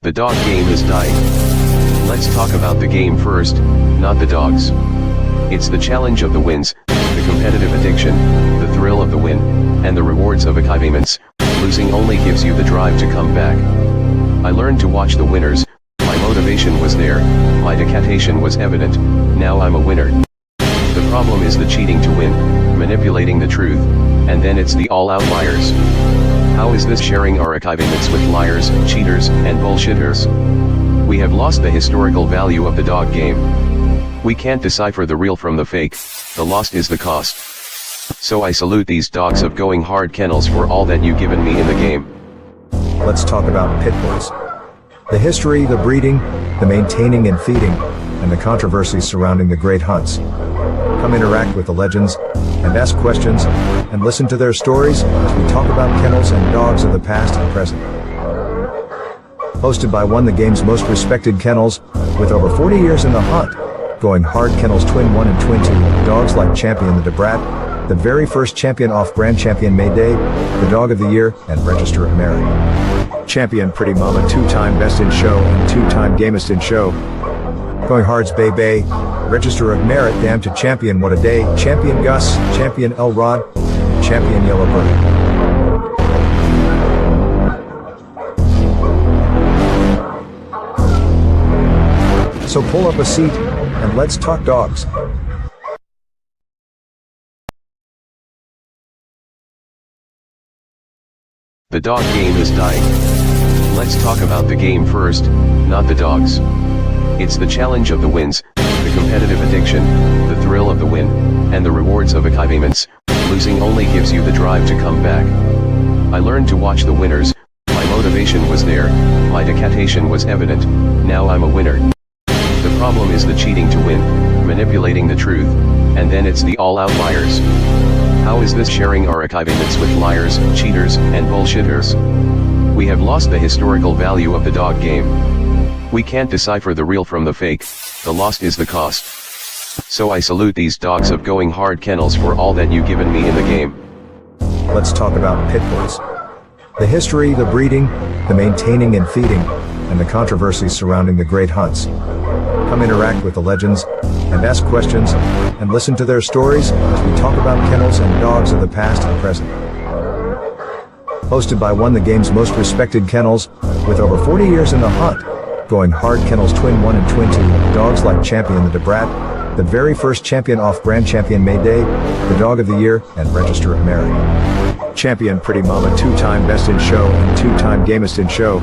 The dog game is dying. Let's talk about the game first, not the dogs. It's the challenge of the wins, the competitive addiction, the thrill of the win, and the rewards of achievements. Losing only gives you the drive to come back. I learned to watch the winners, my motivation was there, my dedication was evident, now I'm a winner. The problem is the cheating to win, manipulating the truth, and then it's the all outliers. How is this sharing our achievements with liars, cheaters, and bullshitters? We have lost the historical value of the dog game. We can't decipher the real from the fake, the lost is the cost. So I salute these dogs of going hard kennels for all that you've given me in the game. Let's talk about pit bulls. The history, the breeding, the maintaining and feeding, and the controversies surrounding the great hunts. Come interact with the legends, and ask questions, and listen to their stories as we talk about kennels and dogs of the past and present. Hosted by one of the game's most respected kennels, with over 40 years in the hunt, going hard kennels Twin 1 and Twin 2, dogs like Champion the Debrat, the very first champion off Grand Champion Mayday, the Dog of the Year, and Register of Merit. Champion Pretty Mama, 2-time Best in Show and 2-time Gamest in Show. Going Hard's Bay Bay, Register of Merit, Damn to Champion What a Day, Champion Gus, Champion Elrod, Champion Yellowbird. So pull up a seat, and let's talk dogs. The dog game is dying. Let's talk about the game first, not the dogs. It's the challenge of the wins, the competitive addiction, the thrill of the win, and the rewards of achievements. Losing only gives you the drive to come back. I learned to watch the winners, my motivation was there, my dedication was evident, now I'm a winner. The problem is the cheating to win, manipulating the truth, and then it's the all outliers. How is this sharing our achievements with liars, cheaters, and bullshitters? We have lost the historical value of the dog game. We can't decipher the real from the fake, the lost is the cost. So I salute these dogs of going hard kennels for all that you've given me in the game. Let's talk about pit bulls. The history, the breeding, the maintaining and feeding, and the controversies surrounding the great hunts. Come interact with the legends, and ask questions, and listen to their stories as we talk about kennels and dogs of the past and present. Hosted by one of the game's most respected kennels, with over 40 years in the hunt, going hard kennels Twin 1 and Twin 2, dogs like Champion the Debrat, the very first champion off Grand Champion Mayday, the Dog of the Year, and Register of Merit. Champion Pretty Mama, 2-time Best in Show and 2-time Gamest in Show.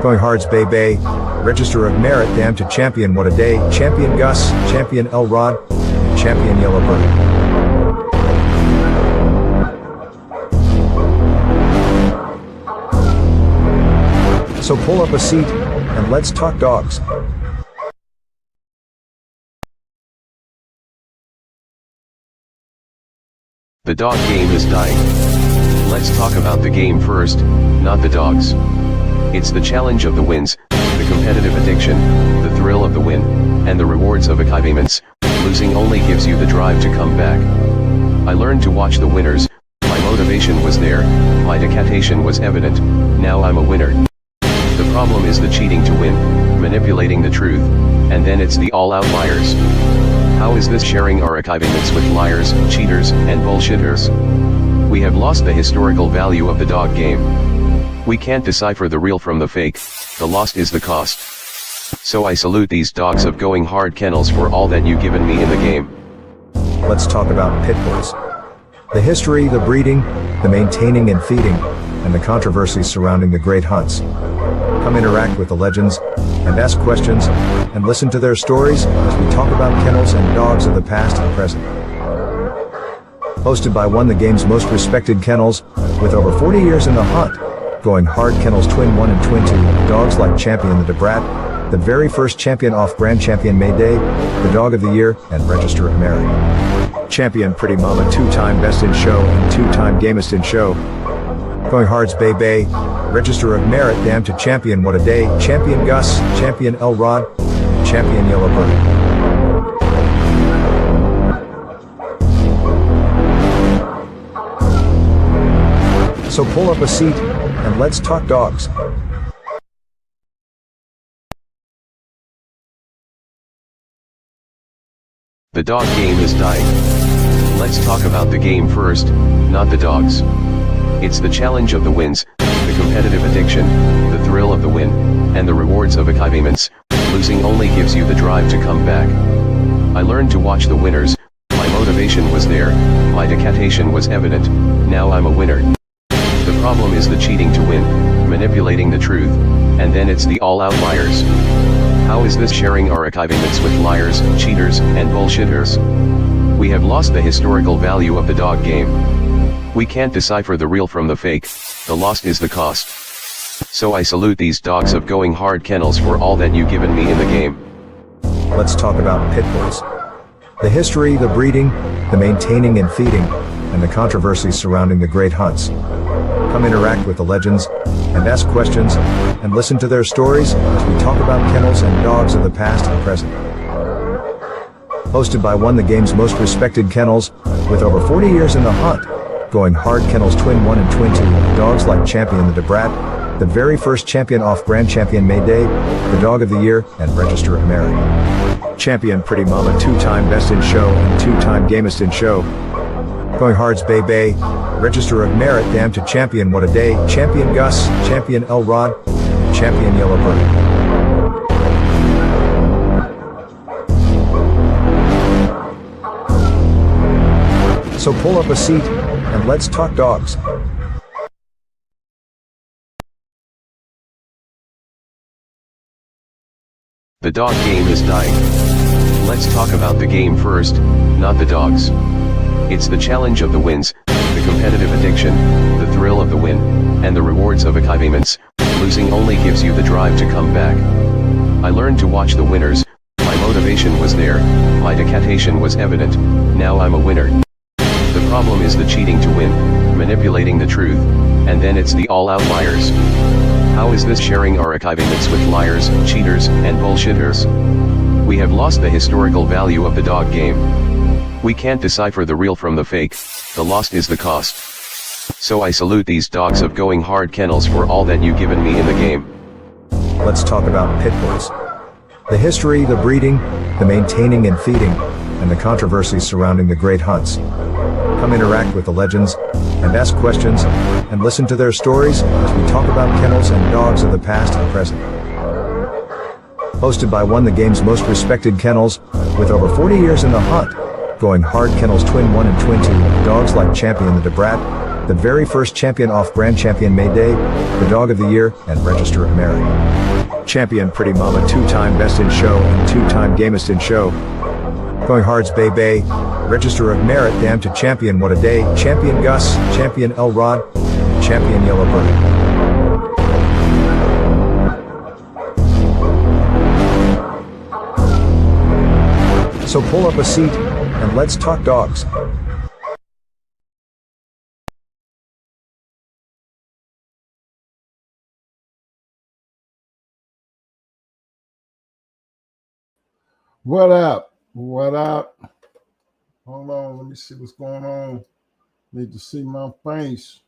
Going Hard's Bay Bay, Register of Merit, Damn to Champion What a Day, Champion Gus, Champion Elrod, and Champion Yellowbird. So pull up a seat, and let's talk dogs. The dog game is dying. Let's talk about the game first, not the dogs. It's the challenge of the wins, the competitive addiction, the thrill of the win, and the rewards of achievements. Losing only gives you the drive to come back. I learned to watch the winners, my motivation was there, my dedication was evident, now I'm a winner. The problem is the cheating to win, manipulating the truth, and then it's the all outliers. How is this sharing our achievements with liars, cheaters, and bullshitters? We have lost the historical value of the dog game. We can't decipher the real from the fake, the lost is the cost. So I salute these dogs of going hard kennels for all that you've given me in the game. Let's talk about pit bulls. The history, the breeding, the maintaining and feeding, and the controversies surrounding the great hunts. Come interact with the legends, and ask questions, and listen to their stories as we talk about kennels and dogs of the past and present. Hosted by one of the game's most respected kennels, with over 40 years in the hunt, going hard kennels Twin 1 and Twin 2, dogs like Champion the Debrat, the very first champion off Grand Champion Mayday, the Dog of the Year, and Register of Merit. Champion Pretty Mama, 2-time Best in Show and 2-time Gamest in Show. Going Hard's Bay Bay, Register of Merit, Damn to Champion What a Day, Champion Gus, Champion Elrod, and Champion Yellowbird. So pull up a seat, and let's talk dogs. The dog game is dying. Let's talk about the game first, not the dogs. It's the challenge of the wins, the competitive addiction, the thrill of the win, and the rewards of achievements. Losing only gives you the drive to come back. I learned to watch the winners, my motivation was there, my dedication was evident, now I'm a winner. The problem is the cheating to win, manipulating the truth, and then it's the all outliers. How is this sharing our achievements with liars, cheaters, and bullshitters? We have lost the historical value of the dog game. We can't decipher the real from the fake, the lost is the cost. So I salute these dogs of going hard kennels for all that you've given me in the game. Let's talk about pit bulls. The history, the breeding, the maintaining and feeding, and the controversies surrounding the great hunts. Come interact with the legends, and ask questions, and listen to their stories as we talk about kennels and dogs of the past and present. Hosted by one of the game's most respected kennels, with over 40 years in the hunt, going hard kennels Twin 1 and Twin 2, dogs like Champion the Debrat, the very first champion off Grand Champion May Day, the Dog of the Year, and Register of Merit. Champion Pretty Mama, two-time Best in Show and two-time Gamest in Show. Going Hard's Bay Bay, Register of Merit, Damn to Champion What a Day, Champion Gus, Champion Elrod, Champion Yellowbird. So pull up a seat, and let's talk dogs. The dog game is dying. Let's talk about the game first, not the dogs. It's the challenge of the wins, the competitive addiction, the thrill of the win, and the rewards of achievements. Losing only gives you the drive to come back. I learned to watch the winners, my motivation was there, my dedication was evident, now I'm a winner. The problem is the cheating to win, manipulating the truth, and then it's the all outliers. How is this sharing our achievements with liars, cheaters, and bullshitters? We have lost the historical value of the dog game. We can't decipher the real from the fake, the lost is the cost. So I salute these dogs of going hard kennels for all that you've given me in the game. Let's talk about pit bulls. The history, the breeding, the maintaining and feeding, and the controversies surrounding the great hunts. Come interact with the legends, and ask questions, and listen to their stories as we talk about kennels and dogs of the past and present. Hosted by one of the game's most respected kennels, with over 40 years in the hunt, going hard kennels Twin 1 and Twin 2, dogs like Champion the Debrat, the very first champion off Grand Champion May Day, the Dog of the Year, and Register of Merit. Champion Pretty Mama, two-time Best in Show and two-time Gamest in Show. Going Hard's Bay Bay, Register of Merit, Damn to Champion What a Day, Champion Gus, Champion Elrod, Champion Yellowbird. So pull up a seat, and let's talk dogs. What up? What up? Hold on, let me see what's going on. Need to see my face.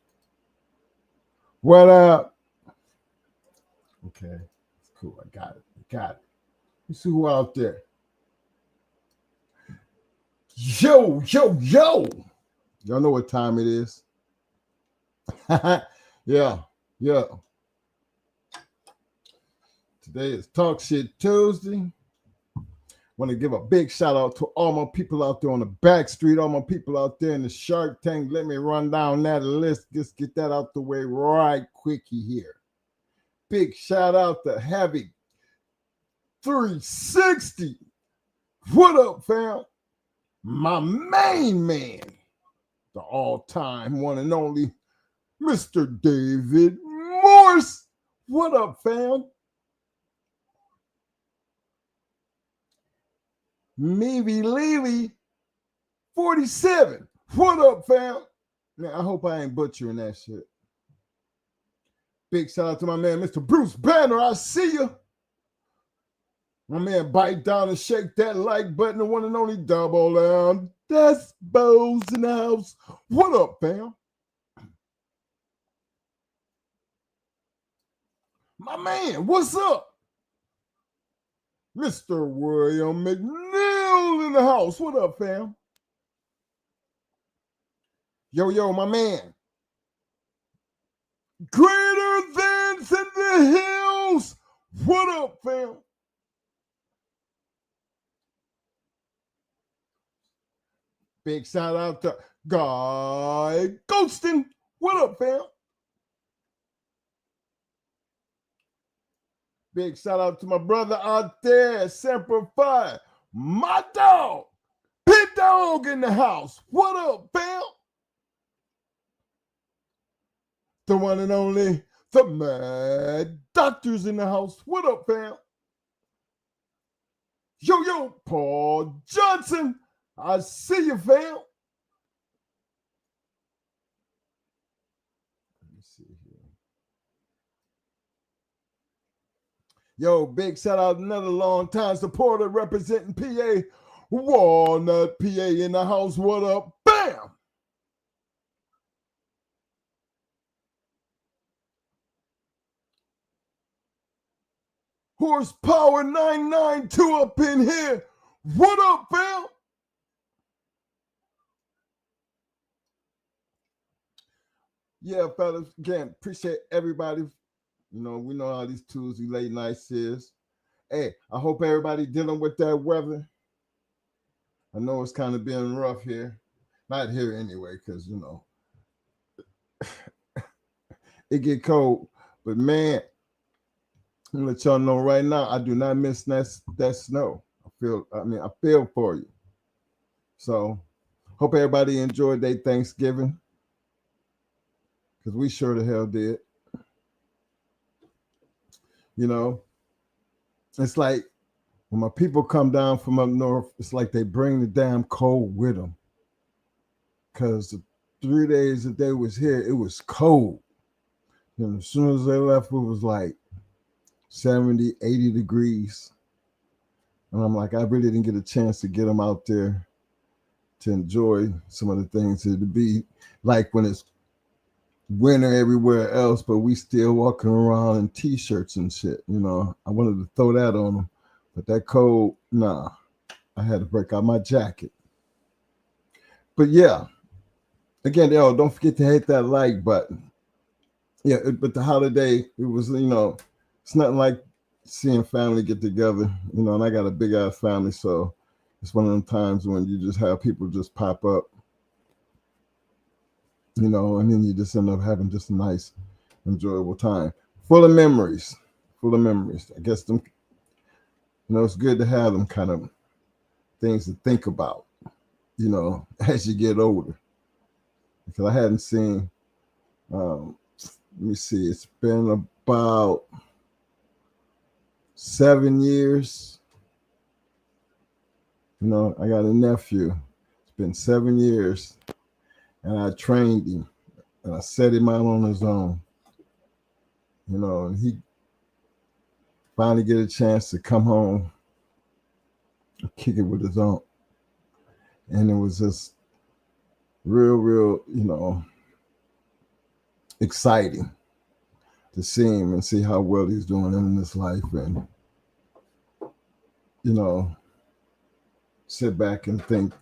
What up? Okay, cool. I got it. Let's see who out there. Yo. Y'all know what time it is. Yeah. Today is Talk Shit Tuesday. Want to give a big shout out to all my people out there on the back street, all my people out there in the Shark Tank. Let me run down that list. Just get that out the way right quickie here. Big shout out to Heavy 360. What up, fam? My main man, the all-time one and only Mr. David Morse. What up, fam? Meavy Levy 47. What up, fam? Man, I hope I ain't butchering that shit. Big shout out to my man, Mr. Bruce Banner. I see you. My man, bite down and shake that like button. The one and only Double M. That's Bows in the house. What up, fam? My man, what's up? Mr. William McNeil. Soul in the house. What up, fam? Yo, my man. Greater Thans in the hills. What up, fam? Big shout out to Guy Ghostin. What up, fam? Big shout out to my brother out there, Semper Fi. My dog, Pit Dog in the house. What up, fam? The one and only, the Mad Doctor's in the house. What up, fam? Yo, Paul Johnson. I see you, fam. Let me see here. Yo, big shout out, another long time supporter representing PA, Walnut, PA in the house. What up? Bam! Horsepower 992 up in here. What up, fam? Yeah, fellas, again, appreciate everybody. You know, we know how these Tuesday late nights is. Hey, I hope everybody dealing with that weather. I know it's kind of been rough here. Not here anyway, because, you know, it get cold. But, man, I'm gonna let y'all know right now, I do not miss that snow. I feel for you. So, hope everybody enjoyed their Thanksgiving, because we sure the hell did. You know, it's like when my people come down from up north, it's like they bring the damn cold with them. Because the 3 days that they was here, it was cold. And as soon as they left, it was like 70, 80 degrees. And I'm like, I really didn't get a chance to get them out there to enjoy some of the things that it'd be like when it's winter everywhere else, but we still walking around in t-shirts and shit. You know, I wanted to throw that on them, but that cold, nah, I had to break out my jacket. But yeah, again, yo, don't forget to hit that like button. Yeah, but the holiday, it was, you know, it's nothing like seeing family get together, you know, and I got a big ass family, so it's one of them times when you just have people just pop up, you know, and then you just end up having just a nice, enjoyable time. Full of memories. I guess them, you know, it's good to have them kind of things to think about, you know, as you get older. Because I hadn't seen, let me see, it's been about 7 years. You know, I got a nephew. It's been 7 years. And I trained him. And I set him out on his own. You know, and he finally get a chance to come home and kick it with his aunt. And it was just real, you know, exciting to see him and see how well he's doing in this life, and, you know, sit back and think,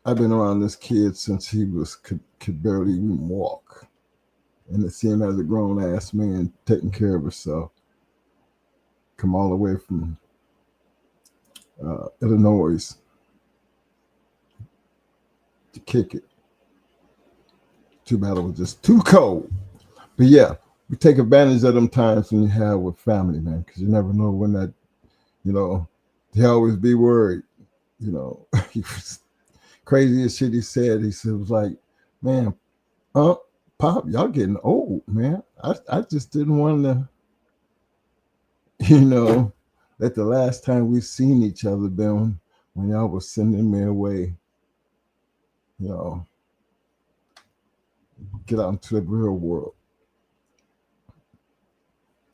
I've been around this kid since he could barely even walk, and to see him as a grown ass man taking care of himself, come all the way from Illinois to kick it. Too bad it was just too cold. But yeah, we take advantage of them times when you have with family, man, because you never know when that, you know, they always be worried. You know, he was craziest shit he said. He said, it was like, man, Pop, y'all getting old, man. I just didn't want to, you know, that the last time we seen each other been when y'all was sending me away, you know, get out into the real world.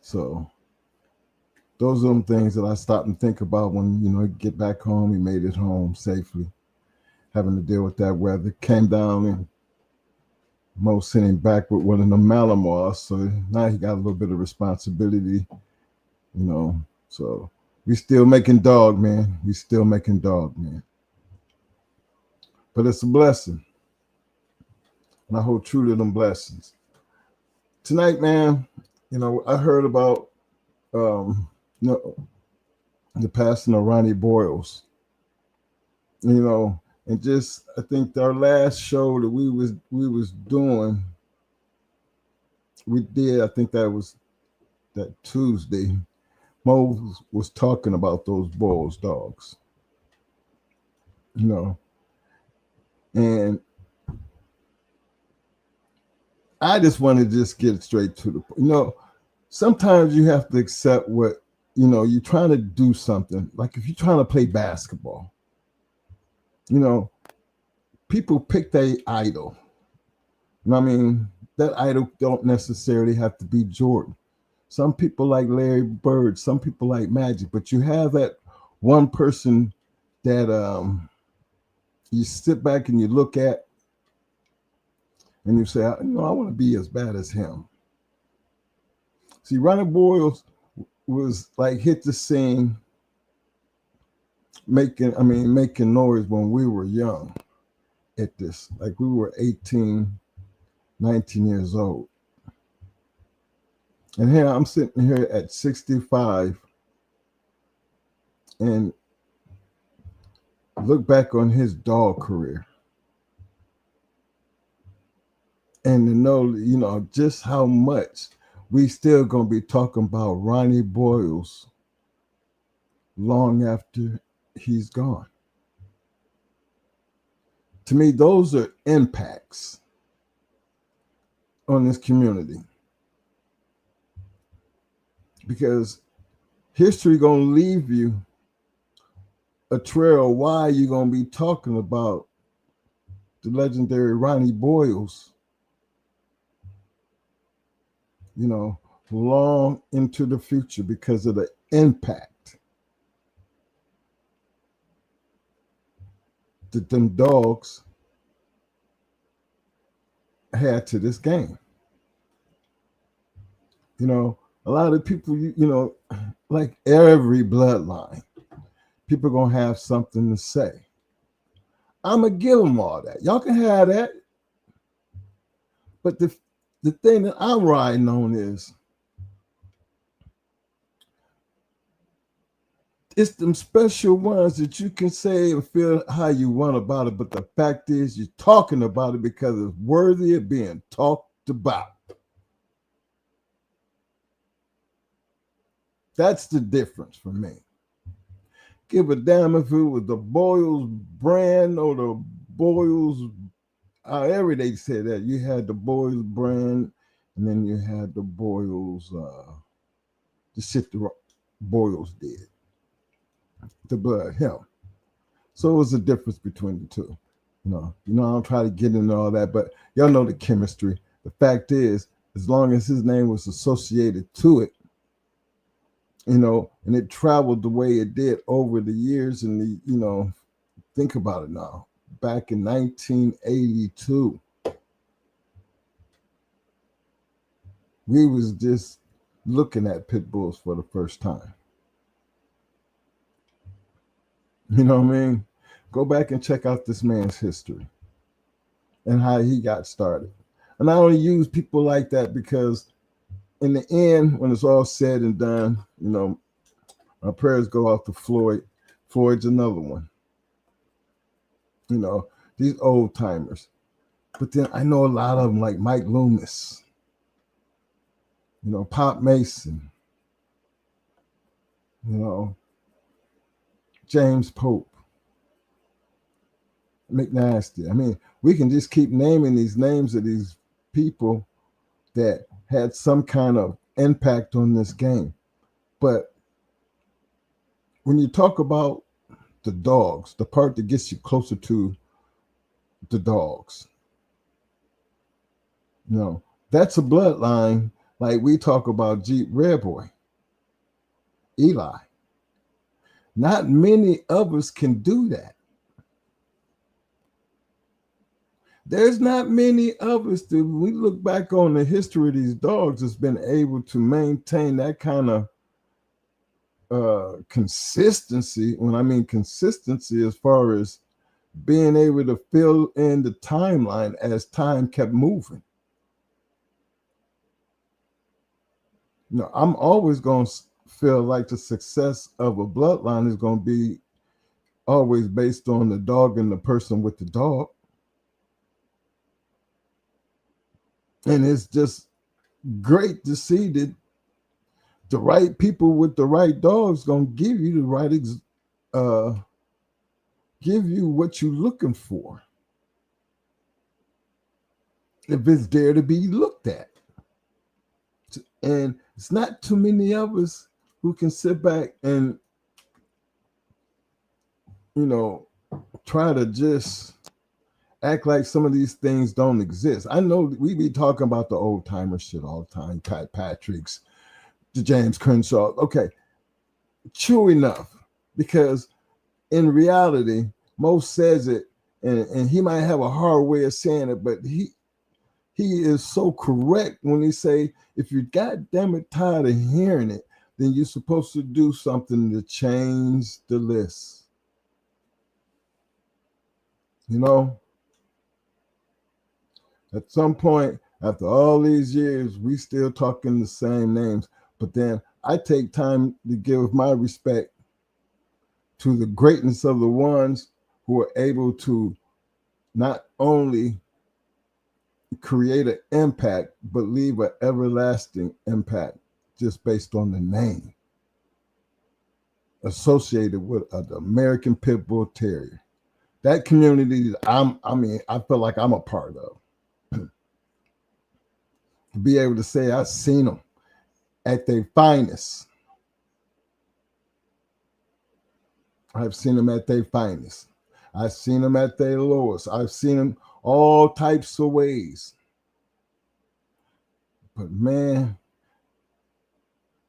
So those are them things that I stop and think about when, you know, get back home. He made it home safely, having to deal with that weather. Came down and Mo sent him back with one of the Malamars. So now he got a little bit of responsibility, you know. So We still making dog, man. We still making dog, man. But it's a blessing. And I hold true to them blessings. Tonight, man, I heard about the passing of Ronnie Boyles. And just I think our last show that we was doing, we did, I think that was that Tuesday. Mo was talking about those Boyles dogs. And I just want to just get straight to the point. Sometimes you have to accept what, you're trying to do something. Like if you're trying to play basketball, people pick their idol. That idol don't necessarily have to be Jordan. Some people like Larry Bird, some people like Magic, but you have that one person that you sit back and you look at and you say, I want to be as bad as him. See, Ronnie Boyles was like hit the scene making noise when we were young at this. Like we were 18, 19 years old. And here I'm sitting here at 65 and look back on his dog career. And to know, just how much we still gonna be talking about Ronnie Boyles long after he's gone. To me, those are impacts on this community. Because history gonna leave you a trail why you're gonna be talking about the legendary Ronnie Boyles, long into the future because of the impact that them dogs had to this game. A lot of people, like every bloodline, people gonna have something to say. I'm gonna give them all that. Y'all can have that. But the thing that I'm riding on is it's them special ones that you can say and feel how you want about it. But the fact is you're talking about it because it's worthy of being talked about. That's the difference for me. Give a damn if it was the Boyles brand or the Boyles, however they said that. You had the Boyles brand, and then you had the Boyles, the shit the Boyles did. The blood, hell. So it was a difference between the two. I don't try to get into all that, but y'all know the chemistry. The fact is, as long as his name was associated to it, and it traveled the way it did over the years, and think about it now. Back in 1982, we was just looking at pit bulls for the first time. You know what I mean? Go back and check out this man's history and how he got started. And I only use people like that because in the end, when it's all said and done, our prayers go out to Floyd. Floyd's another one. These old timers. But then I know a lot of them like Mike Loomis, Pop Mason, James Pope, McNasty. We can just keep naming these names of these people that had some kind of impact on this game. But when you talk about the dogs, the part that gets you closer to the dogs, that's a bloodline. Like we talk about Jeep Red Boy, Eli. Not many of us can do that. There's not many of us that when we look back on the history of these dogs that's been able to maintain that kind of consistency. When I mean consistency, as far as being able to fill in the timeline as time kept moving. I'm always going to feel like the success of a bloodline is going to be always based on the dog and the person with the dog. And it's just great to see that the right people with the right dogs going to give you the right give you what you're looking for, if it's there to be looked at. And it's not too many of us who can sit back and, try to just act like some of these things don't exist. I know we be talking about the old timer shit all the time, Pat Patrick's, the James Crenshaw. Okay, true enough, because in reality, most says it, and he might have a hard way of saying it, but he is so correct when he say, if you're goddamn it tired of hearing it, then you're supposed to do something to change the list. At some point, after all these years, we still talking the same names. But then I take time to give my respect to the greatness of the ones who are able to not only create an impact, but leave an everlasting impact just based on the name associated with the American Pit Bull Terrier. That community I feel like I'm a part of. To be able to say I've seen them at their finest. I've seen them at their finest. I've seen them at their lowest. I've seen them all types of ways. But man,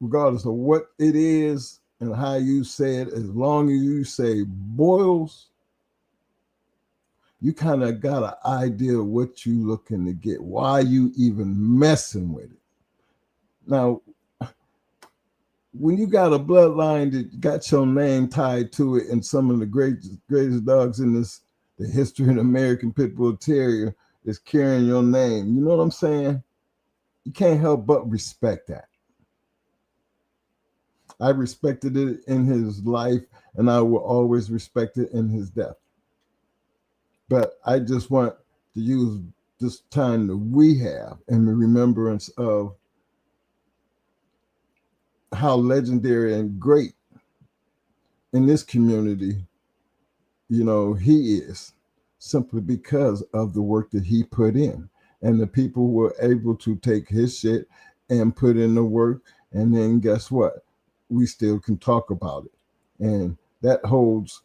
regardless of what it is and how you say it, as long as you say Boyles, you kind of got an idea of what you looking to get, why you even messing with it. Now, when you got a bloodline that got your name tied to it, and some of the greatest dogs in the history of the American Pit Bull Terrier is carrying your name, you know what I'm saying? You can't help but respect that. I respected it in his life, and I will always respect it in his death. But I just want to use this time that we have in the remembrance of how legendary and great in this community, he is, simply because of the work that he put in. And the people who were able to take his shit and put in the work. And then guess what? We still can talk about it. And that holds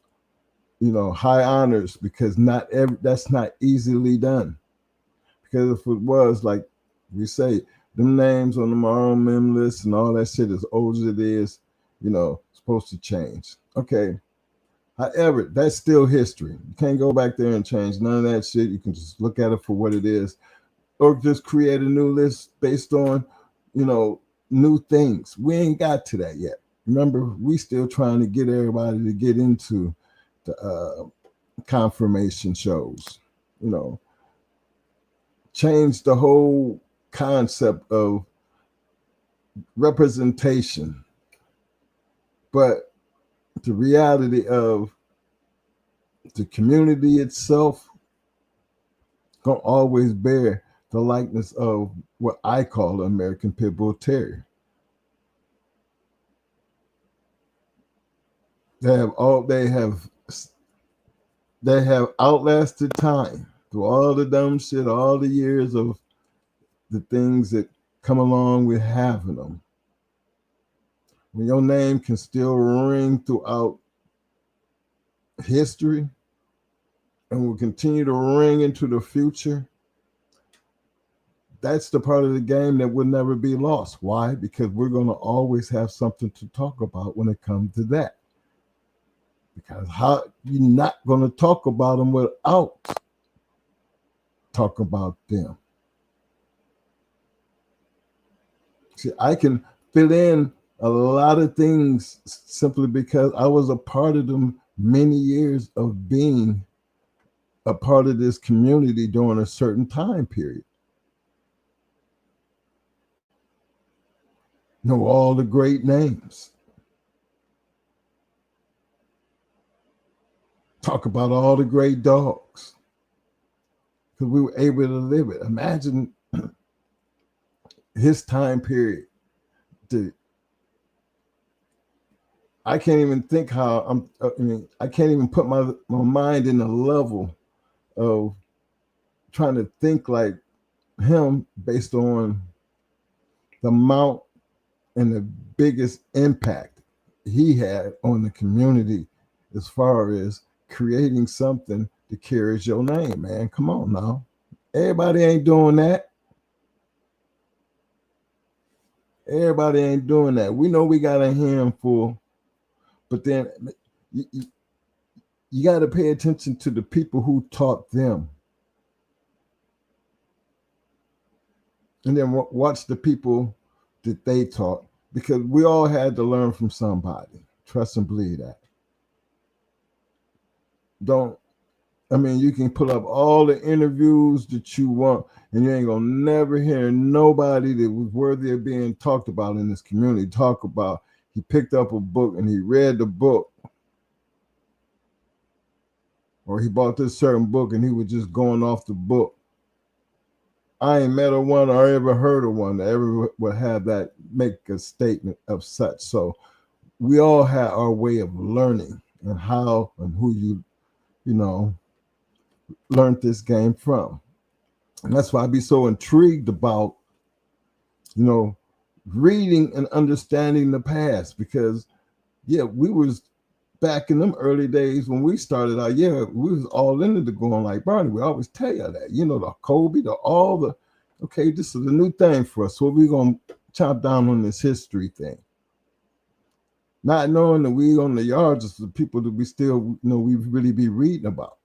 high honors, because that's not easily done. Because if it was, like we say, them names on the RMM list and all that shit, as old as it is, supposed to change. Okay. However, that's still history. You can't go back there and change none of that shit. You can just look at it for what it is, or just create a new list based on, new things. We ain't got to that yet. Remember, we still trying to get everybody to get into the confirmation shows, change the whole concept of representation. But the reality of the community itself gonna always bear the likeness of what I call the American Pit Bull Terrier. They have outlasted time through all the dumb shit, all the years of the things that come along with having them. When your name can still ring throughout history and will continue to ring into the future, that's the part of the game that will never be lost. Why? Because we're going to always have something to talk about when it comes to that. Because how you're not going to talk about them without talk about them. See, I can fill in a lot of things simply because I was a part of them many years of being a part of this community during a certain time period. Know all the great names. Talk about all the great dogs. Because we were able to live it. Imagine his time period. I can't even think how I can't even put my mind in the level of trying to think like him based on the amount and the biggest impact he had on the community as far as creating something that carries your name, man. Come on now. Everybody ain't doing that. Everybody ain't doing that. We know we got a handful, but then you got to pay attention to the people who taught them. And then watch the people that they taught, because we all had to learn from somebody. Trust and believe that. You can pull up all the interviews that you want, and you ain't gonna never hear nobody that was worthy of being talked about in this community talk about he picked up a book and he read the book, or he bought this certain book and he was just going off the book. I ain't met a one or ever heard of one that ever would have that make a statement of such. So we all have our way of learning and how and who you learned this game from. And that's why I be so intrigued about, reading and understanding the past, because we was back in them early days when we started out, we was all into the going like Barney. We always tell you that, the Kobe, okay, this is a new thing for us. So we're going to chop down on this history thing. Not knowing that we on the yards is the people that we still, we really be reading about.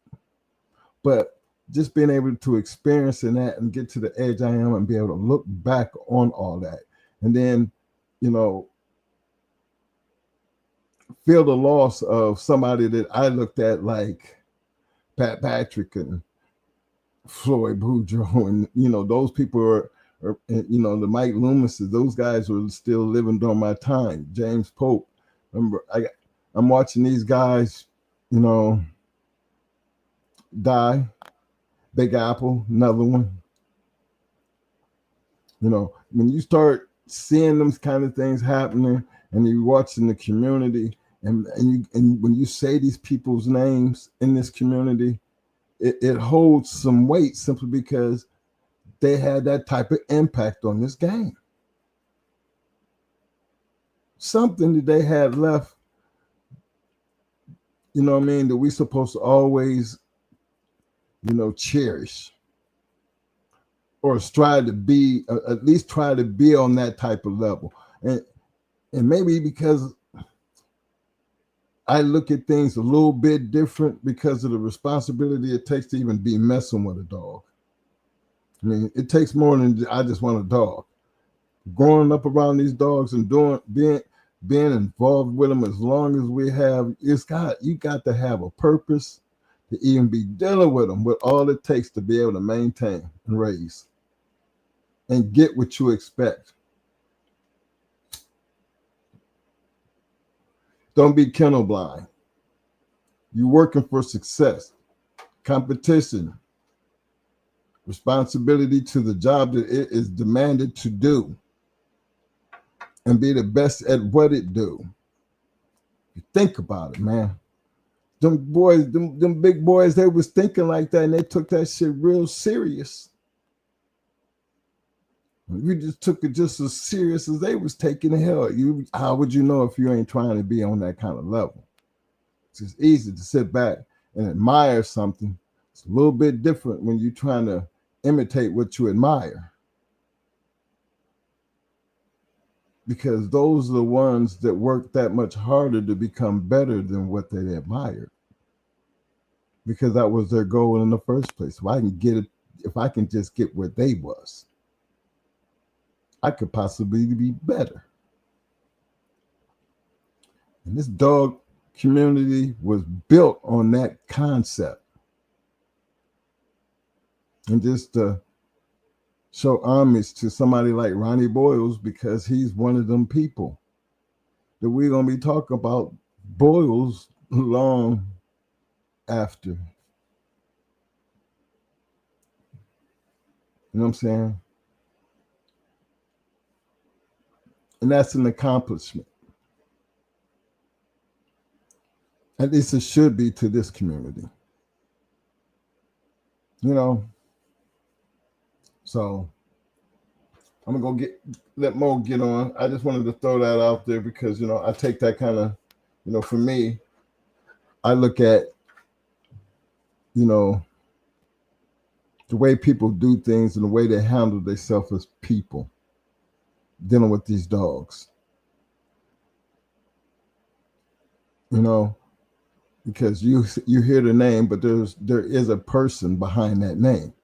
But just being able to experience in that and get to the edge I am and be able to look back on all that. And then, feel the loss of somebody that I looked at like Pat Patrick and Floyd Boudreaux, and those people are the Mike Loomises. Those guys were still living during my time. James Pope. Remember, I'm watching these guys, die. Big Apple, another one. When you start seeing them kind of things happening, and you're watching the community, and when you say these people's names in this community, it holds some weight simply because they had that type of impact on this game. Something that they had left, that we supposed to always, cherish, or strive to be, at least try to be on that type of level. And maybe because I look at things a little bit different because of the responsibility it takes to even be messing with a dog. It takes more than I just want a dog. Growing up around these dogs and being involved with them as long as we have, you got to have a purpose to even be dealing with them with all it takes to be able to maintain and raise and get what you expect. Don't be kennel blind. You're working for success, competition, responsibility to the job that it is demanded to do, and be the best at what it do. You think about it, man. Them boys, them big boys, they was thinking like that, and they took that shit real serious. You just took it just as serious as they was taking it. Hell, how would you know if you ain't trying to be on that kind of level? It's just easy to sit back and admire something. It's a little bit different when you're trying to imitate what you admire, because those are the ones that work that much harder to become better than what they admired, because that was their goal in the first place. If I can just get where they was, I could possibly be better. And this dog community was built on that concept. And just to show homage to somebody like Ronnie Boyles, because he's one of them people that we're going to be talking about Boyles long after. You know what I'm saying? And that's an accomplishment. At least it should be to this community. You know? So I'm going to let Mo get on. I just wanted to throw that out there because, you know, I take that kind of, you know, for me, I look at, you know, the way people do things and the way they handle themselves as people dealing with these dogs. You know, because you hear the name, but there is a person behind that name.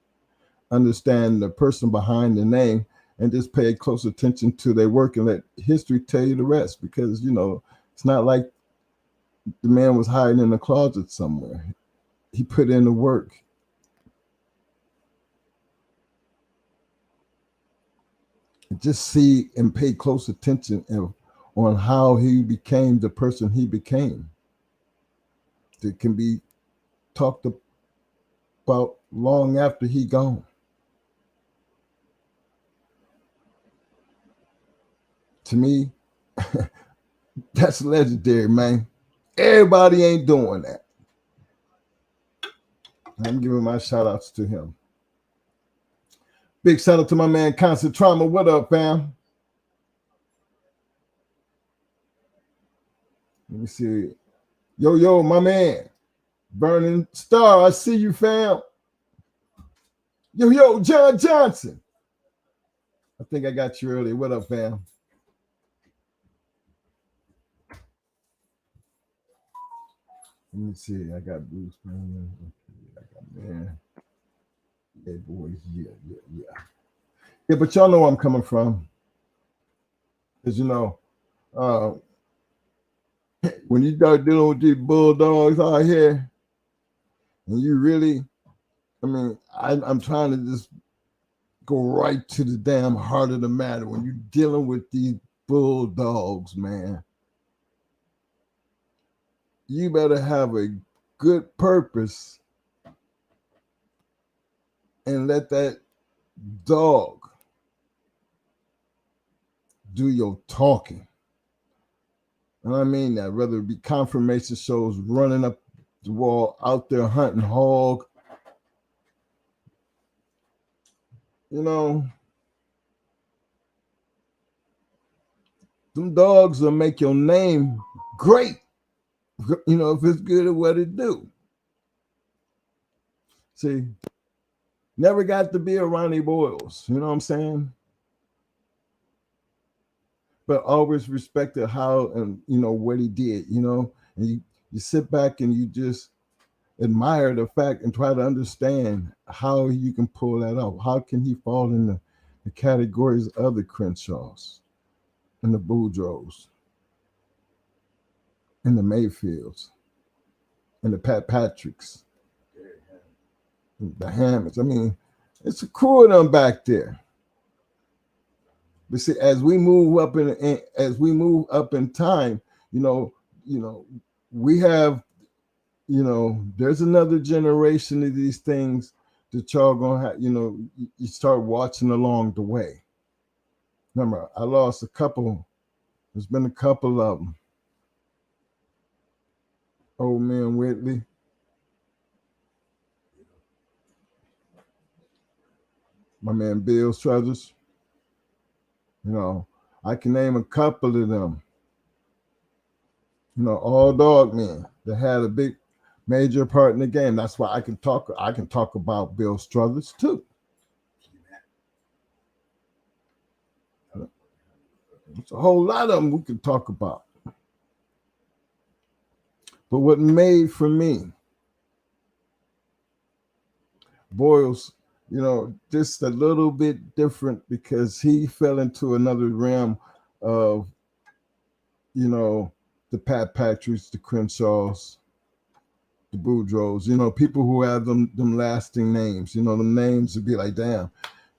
Understand the person behind the name and just pay close attention to their work and let history tell you the rest. Because, you know, it's not like the man was hiding in the closet somewhere. He put in the work. Just see and pay close attention on how he became the person he became. That can be talked about long after he gone. To me, that's legendary, man. Everybody ain't doing that. I'm giving my shout outs to him. Big shout out to my man, Constant Trauma. What up, fam? Let me see. Yo, my man. Burning Star, I see you, fam. Yo, John Johnson. I think I got you earlier. What up, fam? Let me see. I got Bruce. I got man. Hey, boys. Yeah. Yeah, but y'all know where I'm coming from. Because, you know, when you start dealing with these bulldogs out here, and you really, I mean, I'm trying to just go right to the damn heart of the matter. When you're dealing with these bulldogs, man, you better have a good purpose and let that dog do your talking. And I mean that, whether it be confirmation shows, running up the wall, out there hunting hog. You know, them dogs will make your name great, you know, if it's good at what it do. See, never got to be a Ronnie Boyles, you know what I'm saying? But always respected how and, you know, what he did, you know, and you sit back and you just admire the fact and try to understand how you can pull that off. How can he fall in the categories of the Crenshaws and the Boudreaux and the Mayfields and the Pat Patricks, the Hammonds? I mean, it's a crew of them back there. But see, as we move up in time, you know, we have, you know, there's another generation of these things that y'all gonna have, you know, you start watching along the way. Remember, I lost a couple. There's been a couple of them. Old man Whitley. My man Bill Struthers. You know, I can name a couple of them. You know, all dog men that had a big major part in the game. That's why I can talk about Bill Struthers too. There's a whole lot of them we can talk about. But what made for me Boyles, you know, just a little bit different because he fell into another realm of, you know, the Pat Patricks, the Crenshaws, the Boudreaux, people who have them lasting names. Them names would be like, damn,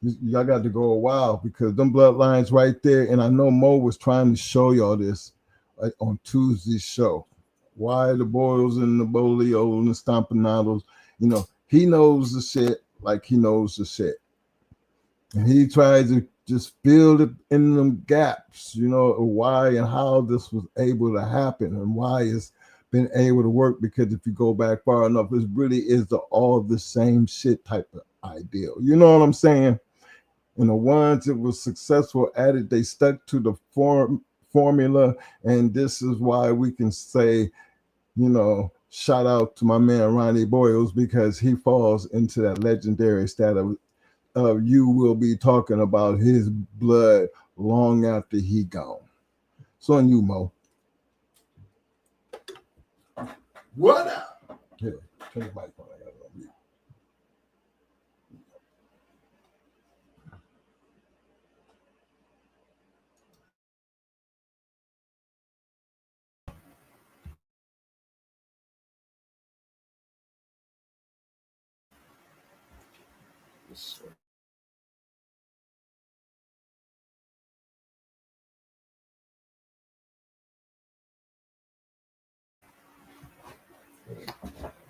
y'all got to go a while because them bloodlines right there. And I know Mo was trying to show y'all this on Tuesday's show. Why the Boyles and the Bolio and the Stompanados, he knows the shit like he knows the shit. And he tries to just fill it in them gaps, why and how this was able to happen and why it's been able to work. Because if you go back far enough, it really is all the same shit type of ideal. You know what I'm saying? And the ones that were successful at it, they stuck to the formula. And this is why we can say, shout out to my man Ronnie Boyles, because he falls into that legendary status of you will be talking about his blood long after he gone. So on you, Mo. What up? Here, turn the mic on. I got it on mute.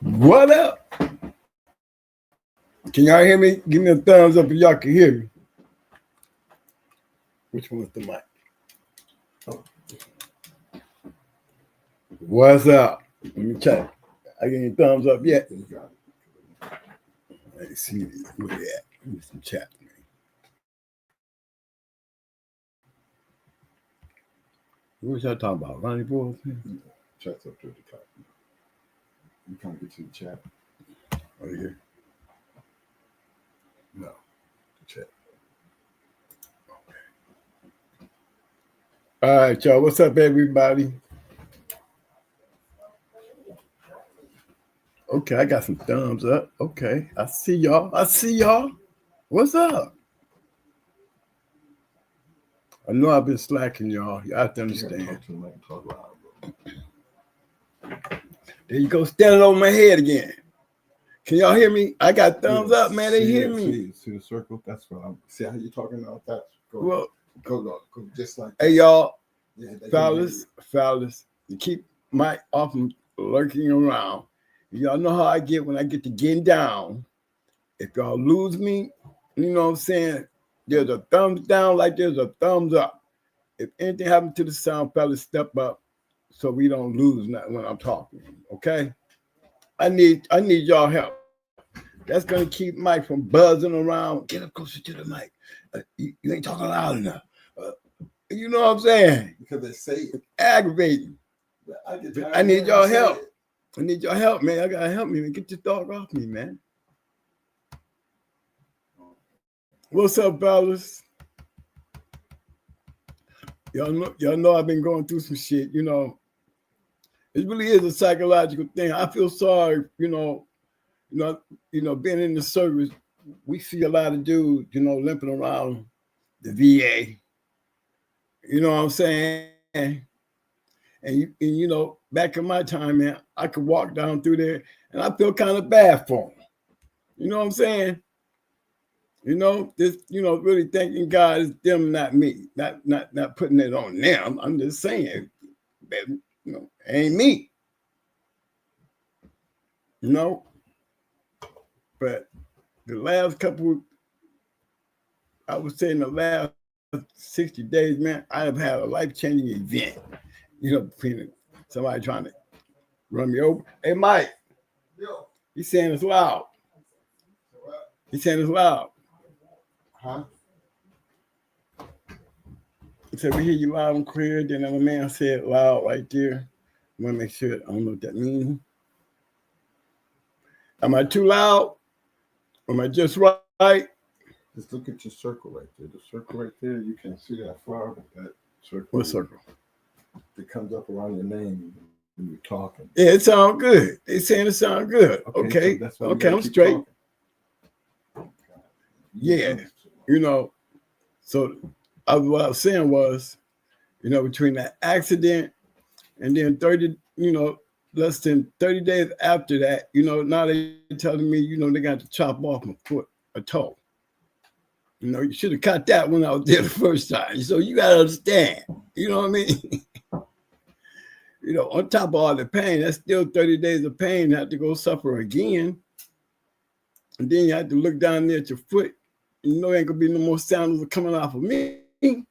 What up? Can y'all hear me? Give me a thumbs up if y'all can hear me. Which one's the mic? Oh. What's up? Let me check. I get any thumbs up yet? Let's see where they at. Give me some chat, man. What was y'all talking about? Ronnie Boyles? Chat's up to the top. You can't get to the chat. Right here. No. The chat. Okay. All right, y'all. What's up, everybody? Okay, I got some thumbs up. Okay. I see y'all. What's up? I know I've been slacking, y'all. You have to understand. There you go, standing over my head again. Can y'all hear me? I got thumbs up, man. They hear me. See the circle? That's what I'm. See how you talking about that? Go, just like that. Hey, y'all, yeah, fellas, you keep Mike off from lurking around. Y'all know how I get when I get to getting down. If y'all lose me, you know what I'm saying? There's a thumbs down like there's a thumbs up. If anything happens to the sound, fellas, step up so we don't lose nothing when I'm talking. Okay? I need y'all help. That's gonna keep Mike from buzzing around. Get up closer to the mic. You ain't talking loud enough. You know what I'm saying? Because they say it. Aggravating. I need y'all help. I need your help, man. I gotta help me, man. Get your dog off me, man. What's up, fellas? Y'all know I've been going through some shit, It really is a psychological thing. I feel sorry, being in the service, we see a lot of dudes, limping around the VA. You know what I'm saying? And back in my time, man, I could walk down through there and I feel kind of bad for them. You know what I'm saying? Really thanking God is them, not me. Not putting it on them. I'm just saying, baby, it ain't me. But the last couple, I would say in the last 60 days, man, I have had a life-changing event. Between somebody trying to run me over. Hey, Mike. Yo. He's saying it's loud. He's saying it's loud. Huh? He said, we hear you loud and clear. Then the man said loud right there. I'm going to make sure. I don't know what that means. Am I too loud? Am I just right? Just look at your circle right there. The circle right there, you can see that flower. That circle. What circle? It comes up around your name when you're talking. Yeah, it sounds good. They saying it sounds good. Okay. So okay, I'm straight. Talking. Yeah. So what I was saying was, between that accident And then 30, less than 30 days after that, now they're telling me, they got to chop off my foot, a toe. You should have cut that when I was there the first time. So you got to understand, you know what I mean? On top of all the pain, that's still 30 days of pain. You have to go suffer again. And then you have to look down there at your foot. Ain't going to be no more sandals coming off of me. I'm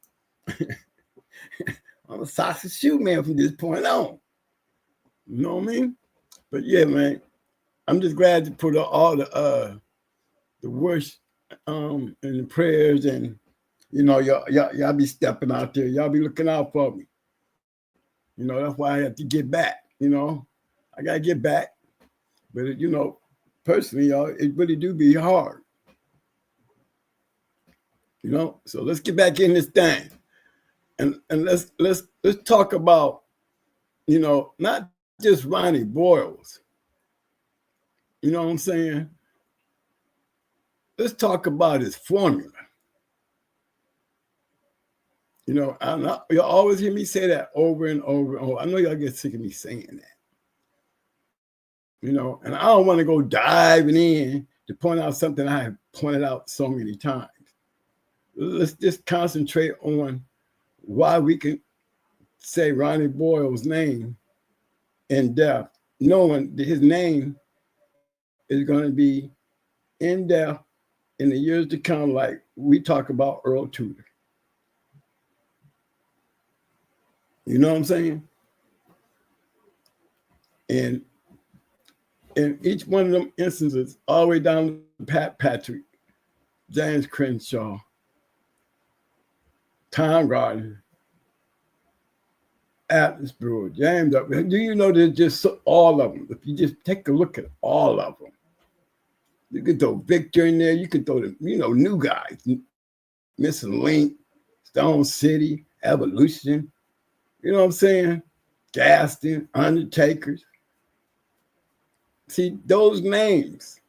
a socks and shoe man from this point on. You know what I mean? But yeah, man, I'm just glad to put all the worship and the prayers, and y'all be stepping out there. Y'all be looking out for me. That's why I have to get back. I gotta get back. But personally, y'all, it really do be hard. So let's get back in this thing, and let's talk about not just Ronnie Boyles. You know what I'm saying? Let's talk about his formula. You'll always hear me say that over and over and over. I know y'all get sick of me saying that. And I don't want to go diving in to point out something I have pointed out so many times. Let's just concentrate on why we can say Ronnie Boyles' name in depth, knowing that his name is going to be in depth in the years to come, like we talk about Earl Tudor. You know what I'm saying? And in each one of them instances, all the way down to Pat Patrick, James Crenshaw, Tom Gardner, Atlas Brewer, James, do you know there's just all of them? If you just take a look at all of them, you can throw Victor in there. You can throw the, new guys, Missing Link, Stone City, Evolution. You know what I'm saying? Gaston, Undertakers. See, those names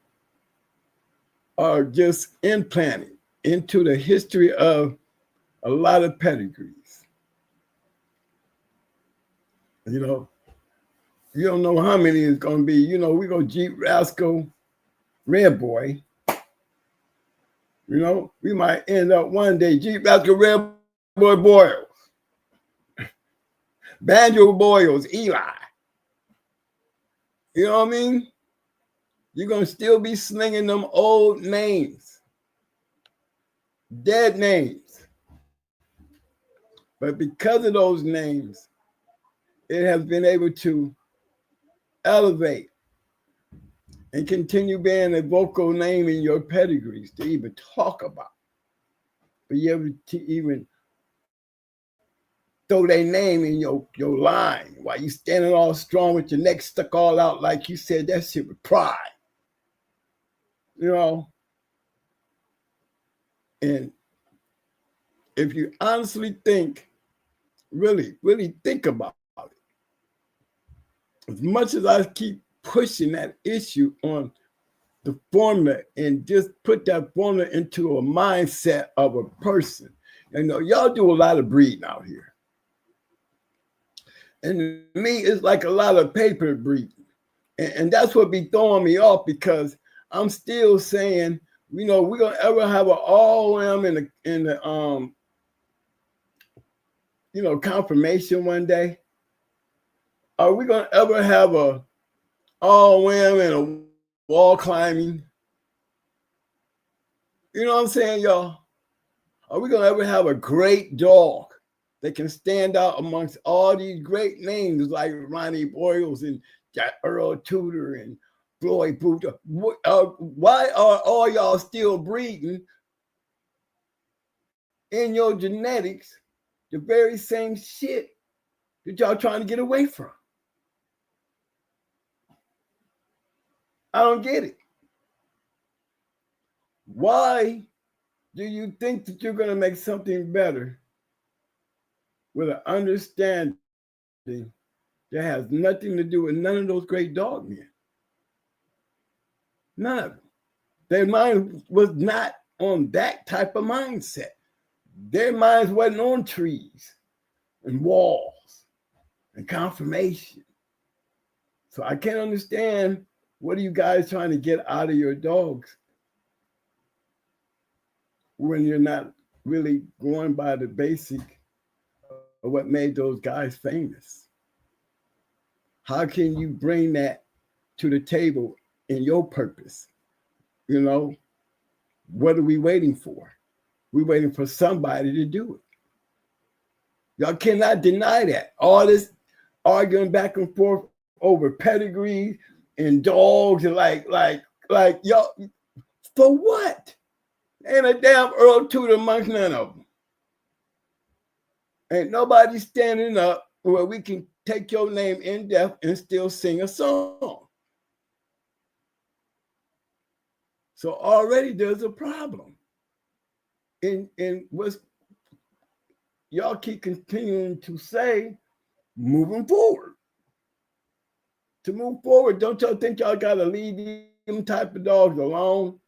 are just implanted into the history of a lot of pedigrees. You don't know how many it's going to be. We go Jeep Rascal, Red Boy. We might end up one day Jeep Rascal, Red Boy Boyles. Banjo Boyles, Eli. You know what I mean? You're going to still be slinging them old names, dead names. But because of those names, it has been able to elevate and continue being a vocal name in your pedigrees to even talk about. But you able to even throw their name in your line while you standing all strong with your neck stuck all out like you said that shit with pride. And if you honestly think, really think about it, as much as I keep pushing that issue on the formula and just put that formula into a mindset of a person. Y'all do a lot of breeding out here. And to me, it's like a lot of paper breeding. And that's what be throwing me off, because I'm still saying, we're going to ever have an all-M in the confirmation one day? Are we going to ever have a all-M and a wall climbing? You know what I'm saying, y'all? Are we going to ever have a great dog that can stand out amongst all these great names like Ronnie Boyles and Earl Tudor and Floyd Booth? Why are all y'all still breeding in your genetics the very same shit that y'all trying to get away from? I don't get it. Why do you think that you're going to make something better with an understanding that has nothing to do with none of those great dog men? None of them. Their mind was not on that type of mindset. Their minds wasn't on trees and walls and confirmation. So I can't understand, what are you guys trying to get out of your dogs when you're not really going by the basic of what made those guys famous? How can you bring that to the table in your purpose? You know, what are we waiting for? We're waiting for somebody to do it. Y'all cannot deny that. All this arguing back and forth over pedigree and dogs and like y'all, for what? Ain't a damn Earl Tudor amongst none of them. Ain't nobody standing up where we can take your name in depth and still sing a song. So already there's a problem. In what's y'all keep continuing to say, moving forward. To move forward, don't y'all think y'all gotta leave them type of dogs alone?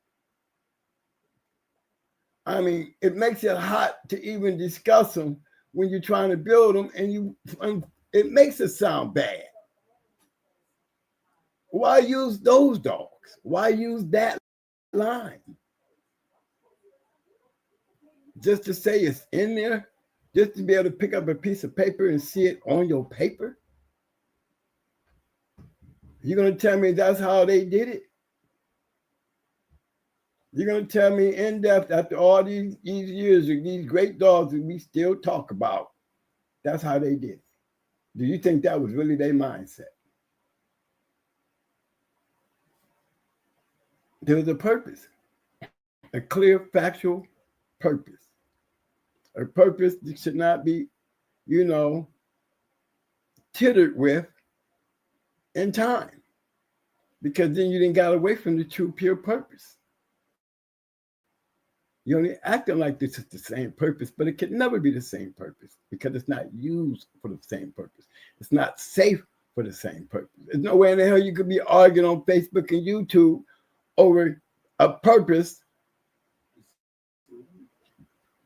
I mean, it makes it hot to even discuss them when you're trying to build them, and it makes it sound bad. Why use those dogs? Why use that line? Just to say it's in there? Just to be able to pick up a piece of paper and see it on your paper? You're going to tell me that's how they did it? You're going to tell me in depth after all these years of these great dogs that we still talk about, that's how they did it? Do you think that was really their mindset? There was a purpose, a clear factual purpose, a purpose that should not be, tittered with in time, because then you didn't got away from the true pure purpose. You're only acting like this is the same purpose, but it can never be the same purpose because it's not used for the same purpose. It's not safe for the same purpose. There's no way in the hell you could be arguing on Facebook and YouTube over a purpose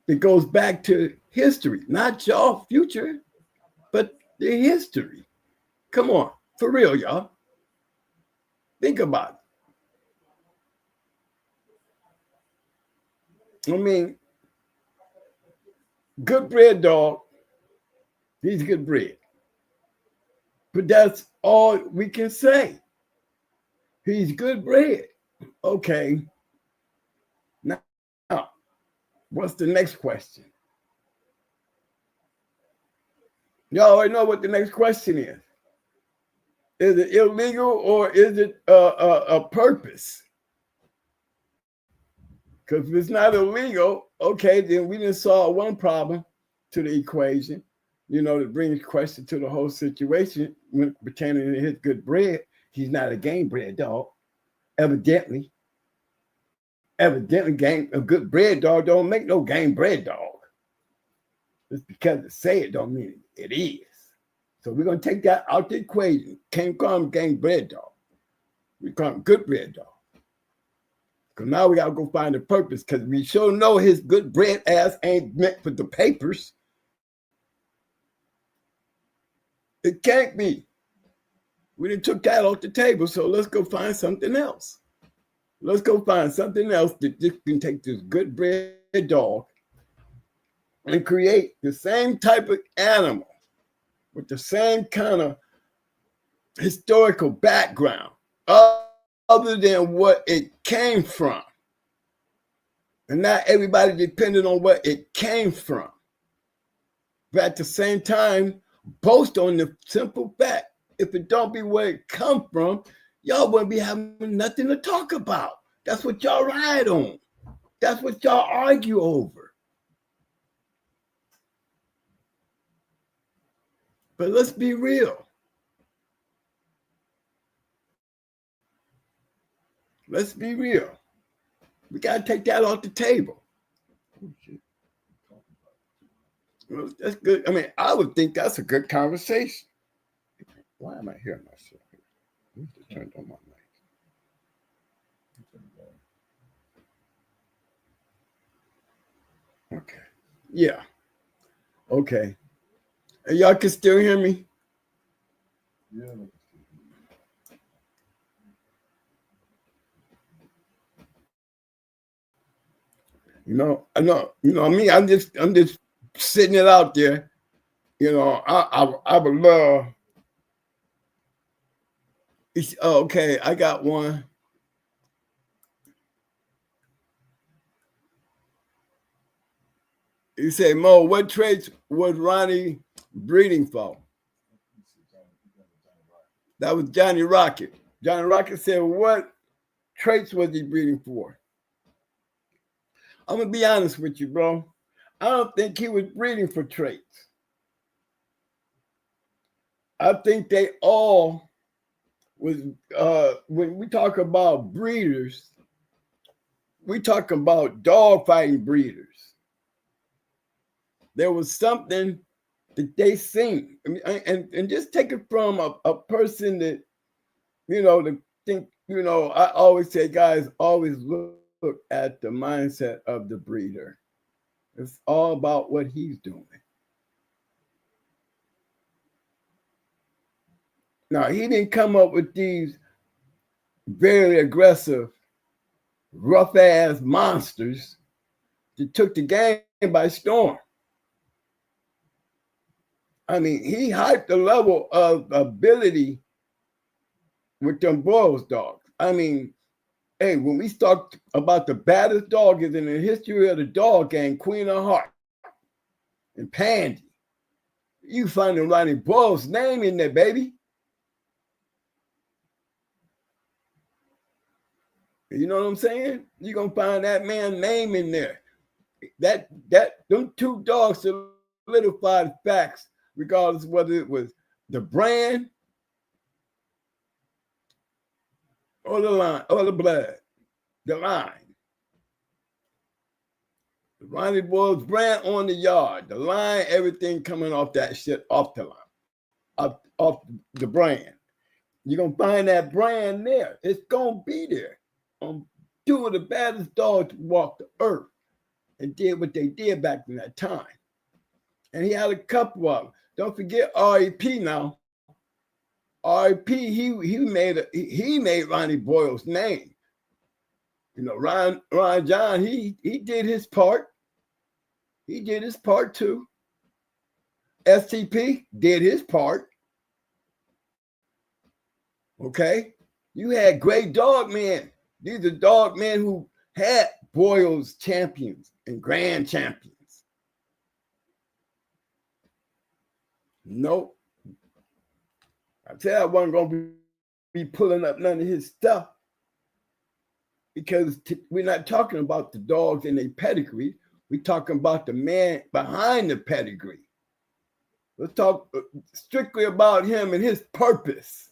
that goes back to history, not your future, but the history. Come on, for real, y'all. Think about it. I mean, good bred dog, he's good bred. But that's all we can say. He's good bred. Okay. Now, what's the next question? Y'all already know what the next question is. Is it illegal or is it a purpose? Because if it's not illegal, okay, then we didn't solve one problem to the equation, that brings question to the whole situation when pertaining to his good bred. He's not a game bred dog. Evidently, a good bred dog don't make no game bred dog. Just because it say it don't mean it is. So we're going to take that out the equation. Can't call him game bred dog. We call him good bred dog. Because now we got to go find a purpose, because we sure know his good bred ass ain't meant for the papers. It can't be. We done took that off the table, so let's go find something else. Let's go find something else that just can take this good bred dog and create the same type of animal with the same kind of historical background, other than what it came from. And not everybody depended on what it came from. But at the same time, boast on the simple fact, if it don't be where it come from, y'all wouldn't be having nothing to talk about. That's what y'all ride on. That's what y'all argue over. But let's be real. Let's be real. We got to take that off the table. Well, that's good. I mean, I would think that's a good conversation. Why am I hearing myself? I need to turn on my mic. Okay. Yeah. Okay. Y'all can still hear me? I know, me. I'm just sitting it out there. I would love. Okay, I got one. You say, Mo, what traits was Ronnie breeding for? That was Johnny Rocket. Johnny Rocket said, what traits was he breeding for? I'm going to be honest with you, bro. I don't think he was breeding for traits. I think they all was, when we talk about breeders, we talk about dog fighting breeders. There was something that they seen. I mean, and just take it from a person that, to think, I always say, guys, always look at the mindset of the breeder. It's all about what he's doing. Now, he didn't come up with these very aggressive, rough-ass monsters that took the game by storm. I mean, he hyped the level of ability with them Boyles dogs. I mean, hey, when we talk about the baddest dog is in the history of the dog game, Queen of Heart and Pandy, you find the Ronnie Boyles name in there, baby. You know what I'm saying? You're gonna find that man's name in there. Them two dogs solidified facts, regardless of whether it was the brand or the line or the blood, the line. The Ronnie Boyles brand on the yard, the line, everything coming off that shit, off the line, off the brand. You're gonna find that brand there. It's gonna be there. Two of the baddest dogs to walk the earth and did what they did back in that time. And he had a couple of them. Don't forget REP now. REP, he made Ronnie Boyles' name. Ron John, he did his part. He did his part too. STP did his part. Okay? You had great dog men. These are dog men who had Boyles champions and grand champions. Nope. I tell you, I wasn't going to be pulling up none of his stuff because we're not talking about the dogs and their pedigree. We're talking about the man behind the pedigree. Let's talk strictly about him and his purpose.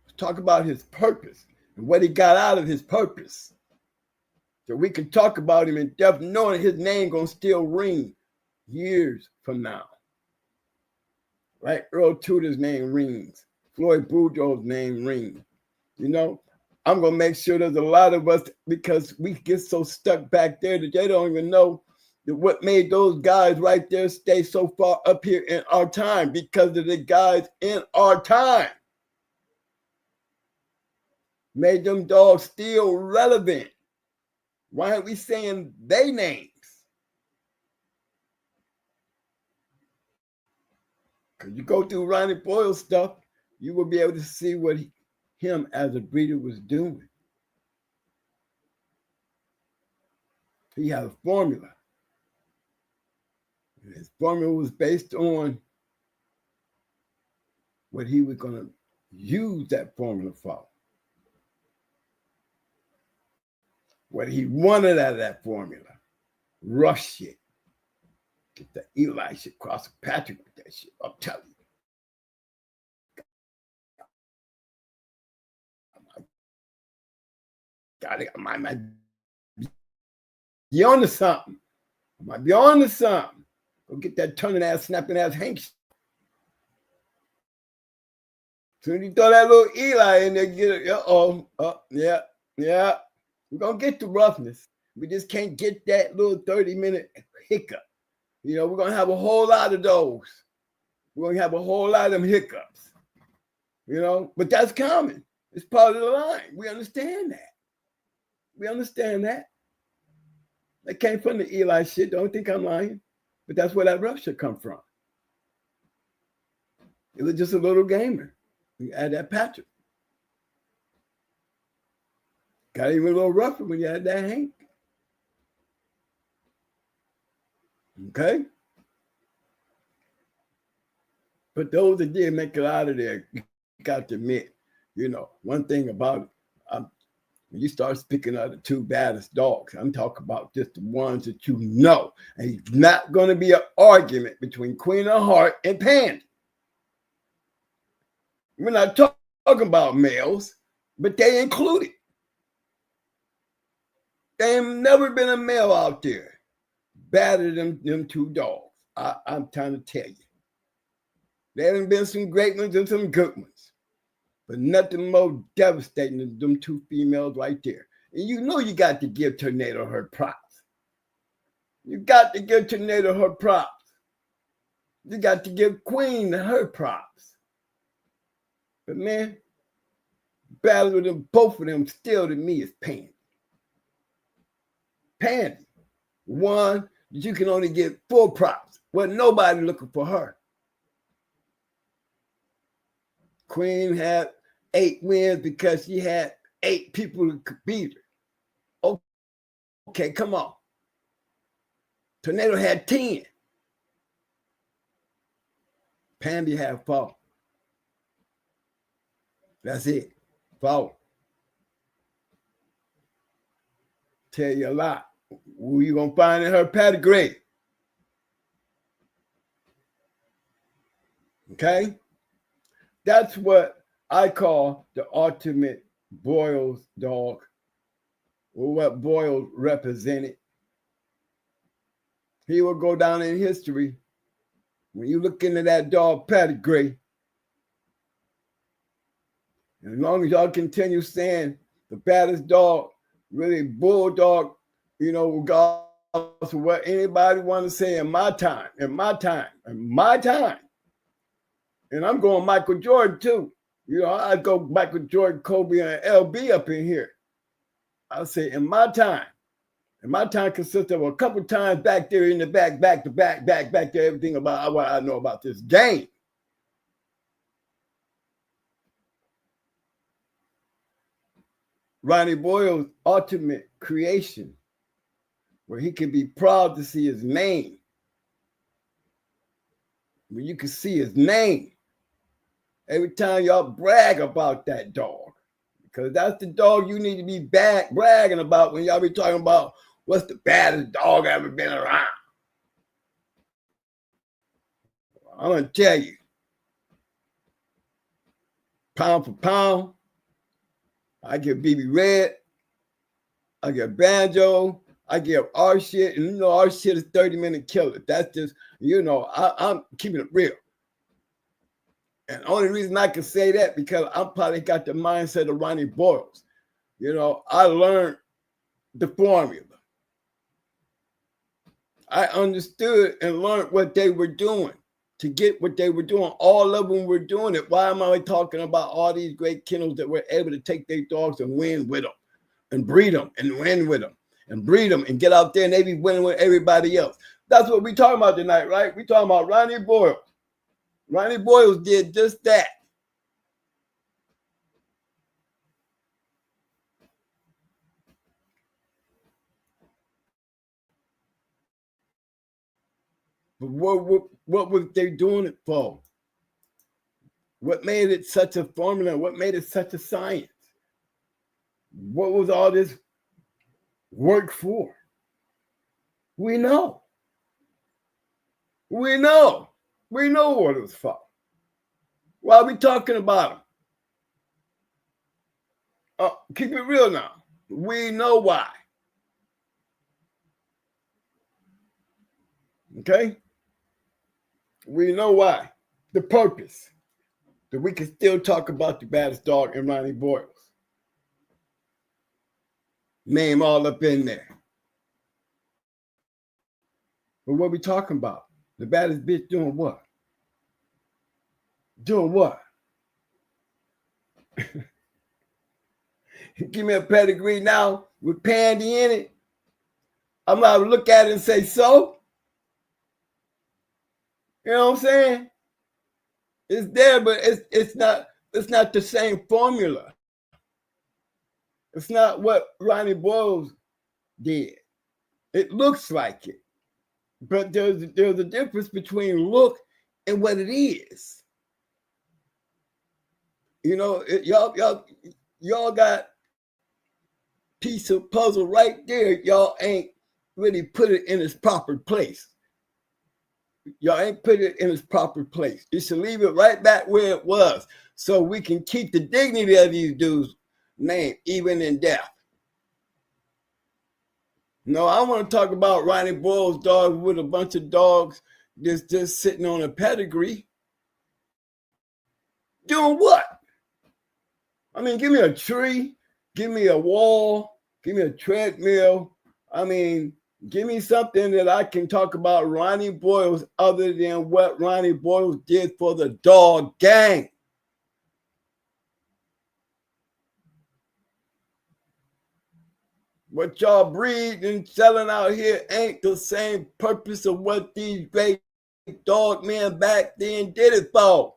Let's talk about his purpose and what he got out of his purpose. So we can talk about him in depth, knowing his name gonna still ring years from now. Right? Earl Tudor's name rings. Floyd Boudreaux's name rings. I'm gonna make sure there's a lot of us, because we get so stuck back there that they don't even know that what made those guys right there stay so far up here in our time, because of the guys in our time. Made them dogs still relevant. Why aren't we saying their names? Because you go through Ronnie Boyles stuff, you will be able to see what him as a breeder was doing. He had a formula. And his formula was based on what he was going to use that formula for. What he wanted out of that formula. Rough shit. Get the Eli shit, cross Patrick with that shit. I'm telling you. I might be on to something. I might be on to something. Go get that turning ass, snapping ass Hank. Soon as you throw that little Eli in there, get it. Yeah. We're going to get to roughness. We just can't get that little 30-minute hiccup. You know, we're going to have a whole lot of those. We're going to have a whole lot of them hiccups. You know, but that's common. It's part of the line. We understand that. We understand that. That came from the Eli shit. Don't think I'm lying. But that's where that rough shit come from. It was just a little gamer. You add that Patrick. Got even a little rougher when you had that Hank. Okay? But those that did make it out of there, you got to admit, you know, one thing about it, when you start speaking of the two baddest dogs, I'm talking about just the ones that you know. And it's not going to be an argument between Queen of Heart and Pandy. We're not talking about males, but they included. There ain't never been a male out there better than them two dogs. I'm trying to tell you. There have been some great ones and some good ones, but nothing more devastating than them two females right there. And you know you got to give Tornado her props. You got to give Tornado her props. You got to give Queen her props. But man, battle with them, both of them still to me is Pandy. Pandy, one that you can only get full props. Well, nobody looking for her. Queen had 8 wins because she had 8 people who could beat her. Okay, come on. Tornado had 10. Pandy had 4. That's it. 4. Tell you a lot. Who you gonna find in her pedigree? Okay? That's what I call the ultimate Boyles dog, or what Boyles represented. He will go down in history. When you look into that dog pedigree, and as long as y'all continue saying the baddest dog, really bulldog, you know, regardless of what anybody want to say in my time. And I'm going Michael Jordan too. You know, I go Michael Jordan, Kobe, and LB up in here. I'll say in my time. And my time consists of a couple times back there in the back to back to everything about what I know about this game. Ronnie Boyles' ultimate creation, where he can be proud to see his name. When you can see his name. Every time y'all brag about that dog. Because that's the dog you need to be bragging about when y'all be talking about what's the baddest dog ever been around. I'm going to tell you. Pound for pound, I give BB Red, I give Banjo, I give our shit, and you know our shit is 30-minute killer. That's just, you know, I'm keeping it real. And the only reason I can say that because I'm probably got the mindset of Ronnie Boyles. You know, I learned the formula. I understood and learned what they were doing to get what they were doing. All of them were doing it. Why am I talking about all these great kennels that were able to take their dogs and win with them and breed them and win with them and breed them and get out there and they be winning with everybody else? That's what we're talking about tonight, right? We're talking about Ronnie Boyles. Ronnie Boyles did just that. But what was they doing it for? What made it such a formula? What made it such a science? What was all this work for? We know. We know what it was for. Why are we talking about them? Keep it real now. We know why. Okay? We know why. The purpose. That we can still talk about the baddest dog in Ronnie Boyles. Name all up in there. But what we talking about? The baddest bitch doing what? Doing what? Give me a pedigree now with Pandy in it. I'm going to look at it and say, so? You know what I'm saying? It's there, but it's not the same formula. It's not what Ronnie Boyles did. It looks like it. But there's a difference between look and what it is. You know, y'all got piece of puzzle right there. Y'all ain't really put it in its proper place. Y'all ain't put it in its proper place. You should leave it right back where it was so we can keep the dignity of these dudes' name even in death. No, I want to talk about Ronnie Boyles' dogs with a bunch of dogs just sitting on a pedigree. Doing what? I mean, give me a tree, give me a wall, give me a treadmill. I mean, give me something that I can talk about Ronnie Boyles other than what Ronnie Boyles did for the dog gang. What y'all breed and selling out here ain't the same purpose of what these great dog men back then did it for.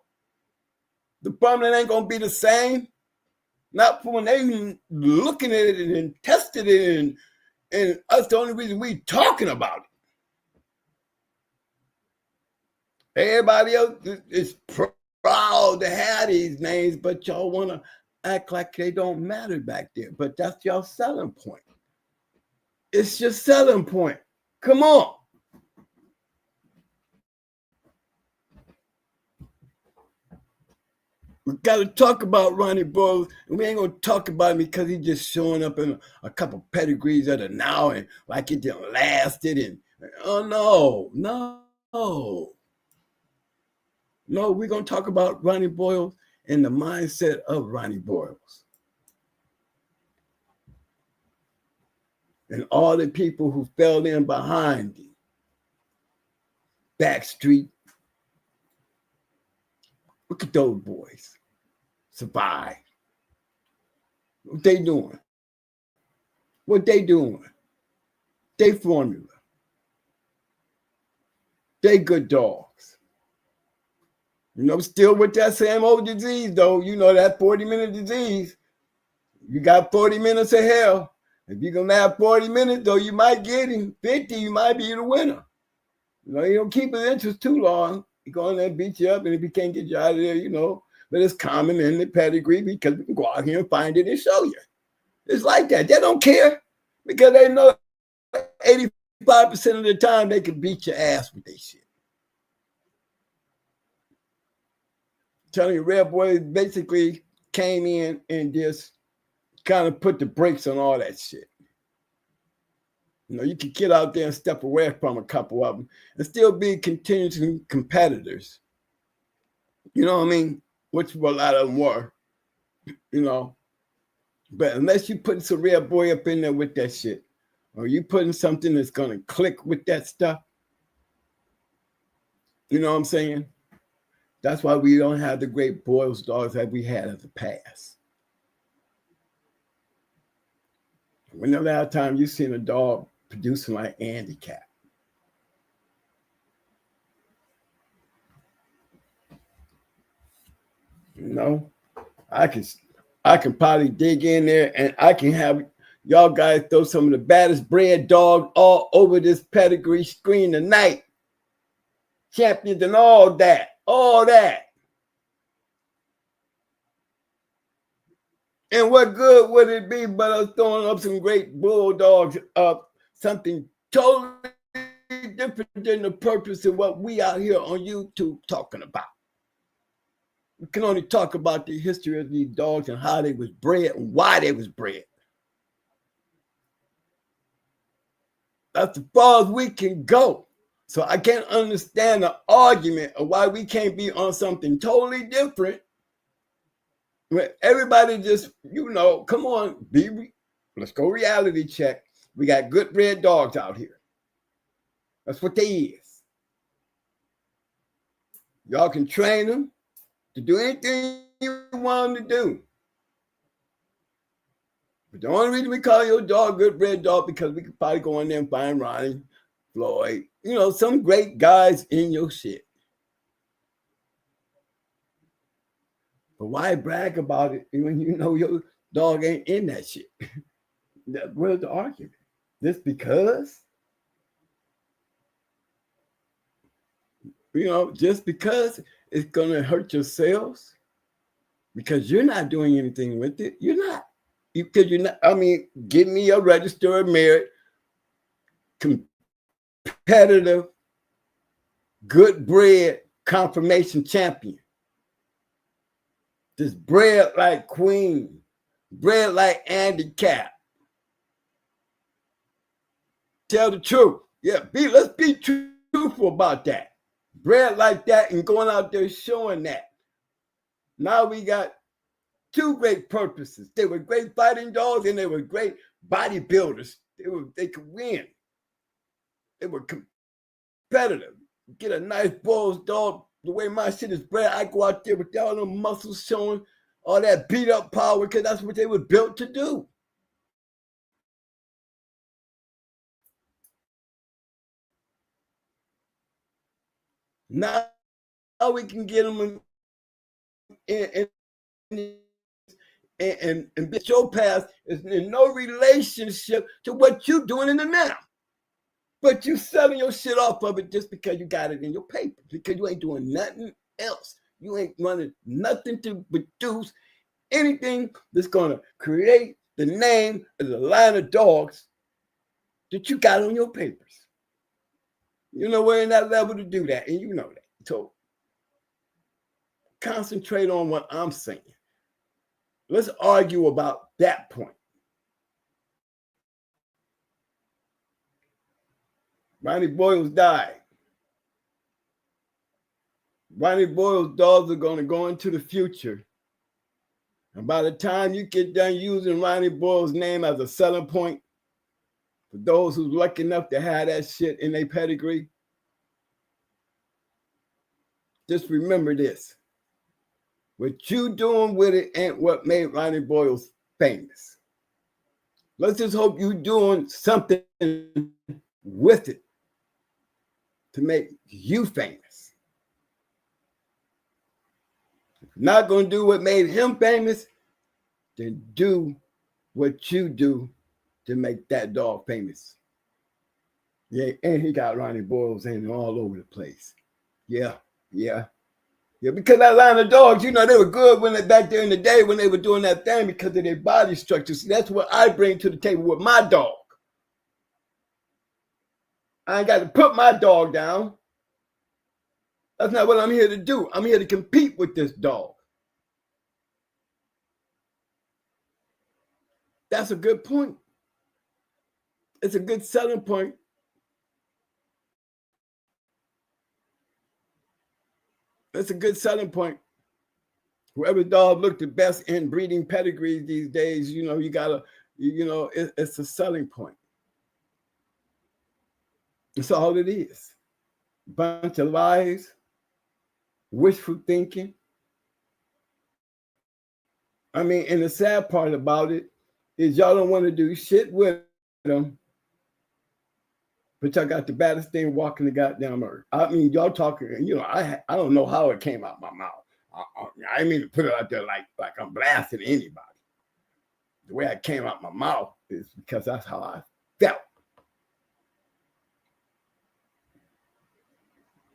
The formula ain't gonna be the same. Not for when they looking at it and tested it, and that's the only reason we talking about it. Everybody else is proud to have these names, but y'all want to act like they don't matter back there. But that's y'all selling point. It's your selling point. Come on. We got to talk about Ronnie Boyles, and we ain't going to talk about him because he's just showing up in a couple pedigrees that are now and like it didn't lasted. And oh, no. No, we're going to talk about Ronnie Boyles and the mindset of Ronnie Boyles. And all the people who fell in behind him. Backstreet. Look at those boys. Survive. What they doing? What they doing? They formula. They good dogs. You know, still with that same old disease, though. You know, that 40-minute disease. You got 40 minutes of hell. If you're going to have 40 minutes, though, you might get him. 50, you might be the winner. You know, you don't keep his interest too long. He go in there and beat you up, and if he can't get you out of there, you know. But it's common in the pedigree because we can go out here and find it and show you. It's like that. They don't care because they know 85% of the time they can beat your ass with their shit. I'm telling you, Red Boy basically came in and just kind of put the brakes on all that shit. You know, you can get out there and step away from a couple of them and still be continuing competitors. You know what I mean? Which a lot of them were, you know. But unless you putting some Red Boy up in there with that shit, or you putting something that's going to click with that stuff, you know what I'm saying? That's why we don't have the great Boyles dogs that we had in the past. When the last time you seen a dog producing like Andy Cat? You know, I can probably dig in there and I can have y'all guys throw some of the baddest bred dogs all over this pedigree screen tonight. Champions and all that. And what good would it be but us throwing up some great bulldogs up, something totally different than the purpose of what we out here on YouTube talking about. We can only talk about the history of these dogs and how they was bred and why they was bred. That's as far as we can go. So I can't understand the argument of why we can't be on something totally different. When everybody just, you know, come on, let's go reality check. We got good bred dogs out here. That's what they is. Y'all can train them to do anything you want them to do. But the only reason we call your dog Good Red Dog because we could probably go in there and find Ronnie, Floyd, some great guys in your shit. But why brag about it when you know your dog ain't in that shit? Where's the argument? Just because? Just because it's going to hurt your sales? Because you're not doing anything with it. You're not. Because you're not. Give me a register of merit, competitive, good bred confirmation champion. Just bred like Queen, bred like Andy Cap. Tell the truth. Yeah, let's be truthful about that. Bred like that and going out there showing that. Now we got two great purposes. They were great fighting dogs and they were great bodybuilders. They could win. They were competitive. Get a nice Boyles dog. The way my shit is bred, I go out there with all them muscles showing, all that beat up power, because that's what they were built to do. Now we can get them and bitch your past is in no relationship to what you doing in the now. But you selling your shit off of it just because you got it in your paper, because you ain't doing nothing else. You ain't running nothing to produce anything that's going to create the name of the line of dogs that you got on your papers. We're in that level to do that, and you know that. So concentrate on what I'm saying. Let's argue about that point. Ronnie Boyles died. Ronnie Boyles dogs are going to go into the future. And by the time you get done using Ronnie Boyles' name as a selling point, for those who's lucky enough to have that shit in their pedigree, just remember this. What you doing with it ain't what made Ronnie Boyles famous. Let's just hope you doing something with it to make you famous. If you're not going to do what made him famous, then do what you do to make that dog famous. Yeah, and he got Ronnie Boyles in all over the place. Yeah, because that line of dogs, they were good when back there in the day when they were doing that thing because of their body structure. See, that's what I bring to the table with my dog. I ain't got to put my dog down. That's not what I'm here to do. I'm here to compete with this dog. That's a good point. It's a good selling point. That's a good selling point. Whoever dog looked the best in breeding pedigrees these days, you gotta, it's a selling point. That's all it is. Bunch of lies, wishful thinking. And the sad part about it is y'all don't want to do shit with them, but y'all got the baddest thing walking the goddamn earth. Y'all talking, I don't know how it came out my mouth. I didn't mean to put it out there like I'm blasting anybody. The way it came out my mouth is because that's how I felt.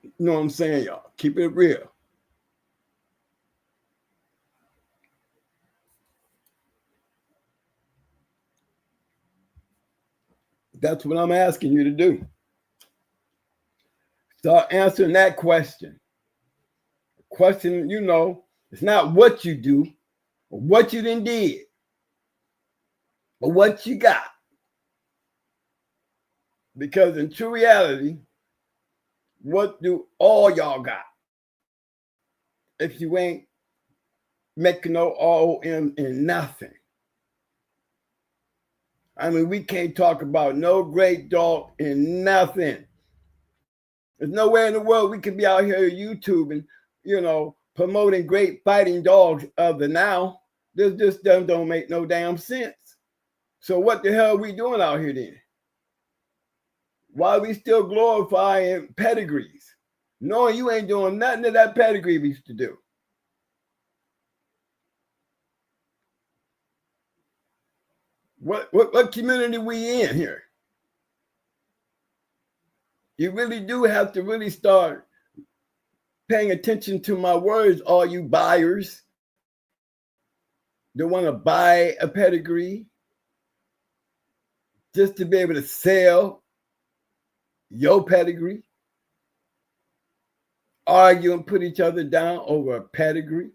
You know what I'm saying, y'all? Keep it real. That's what I'm asking you to do. Start answering that question. The question, it's not what you do or what you done did, but what you got. Because in true reality, what do all y'all got if you ain't making no ROM in nothing? We can't talk about no great dog in nothing. There's nowhere in the world we can be out here YouTubing, promoting great fighting dogs of the now. This just don't make no damn sense. So what the hell are we doing out here then? Why are we still glorifying pedigrees? Knowing you ain't doing nothing that that pedigree used to do. What community we in here? You really do have to really start paying attention to my words, all you buyers that want to buy a pedigree just to be able to sell your pedigree, argue and put each other down over a pedigree.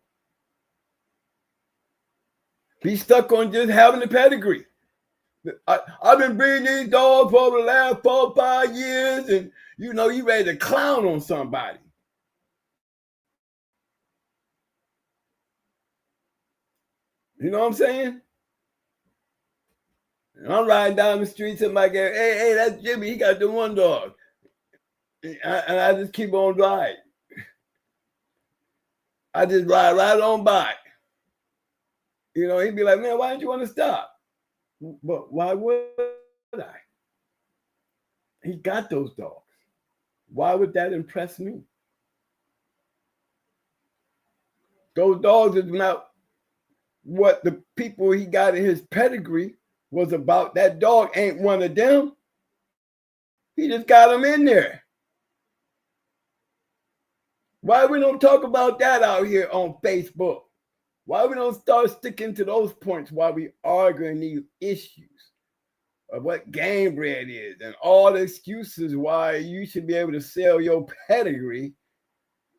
Be stuck on just having a pedigree. I've been breeding these dogs for the last 4 or 5 years, and you ready to clown on somebody. You know what I'm saying? And I'm riding down the street, somebody goes, hey, that's Jimmy, he got the one dog. And I just keep on riding. I just ride right on by. He'd be like, man, why don't you want to stop? But why would I? He got those dogs. Why would that impress me? Those dogs is not what the people he got in his pedigree was about. That dog ain't one of them. He just got them in there. Why we don't talk about that out here on Facebook? Why we don't start sticking to those points while we arguing these issues of what game bred is and all the excuses why you should be able to sell your pedigree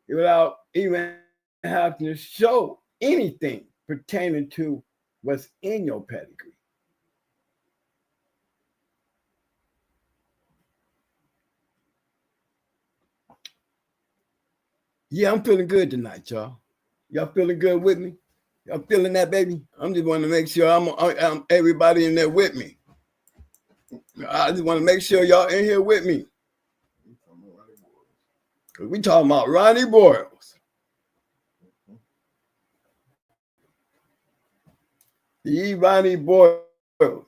without even having to show anything pertaining to what's in your pedigree. Yeah, I'm feeling good tonight, y'all. Y'all feeling good with me? Y'all feeling that, baby? I'm just wanting to make sure I'm everybody in there with me. I just want to make sure y'all in here with me. Because we talking about Ronnie Boyles. The Ronnie Boyles. The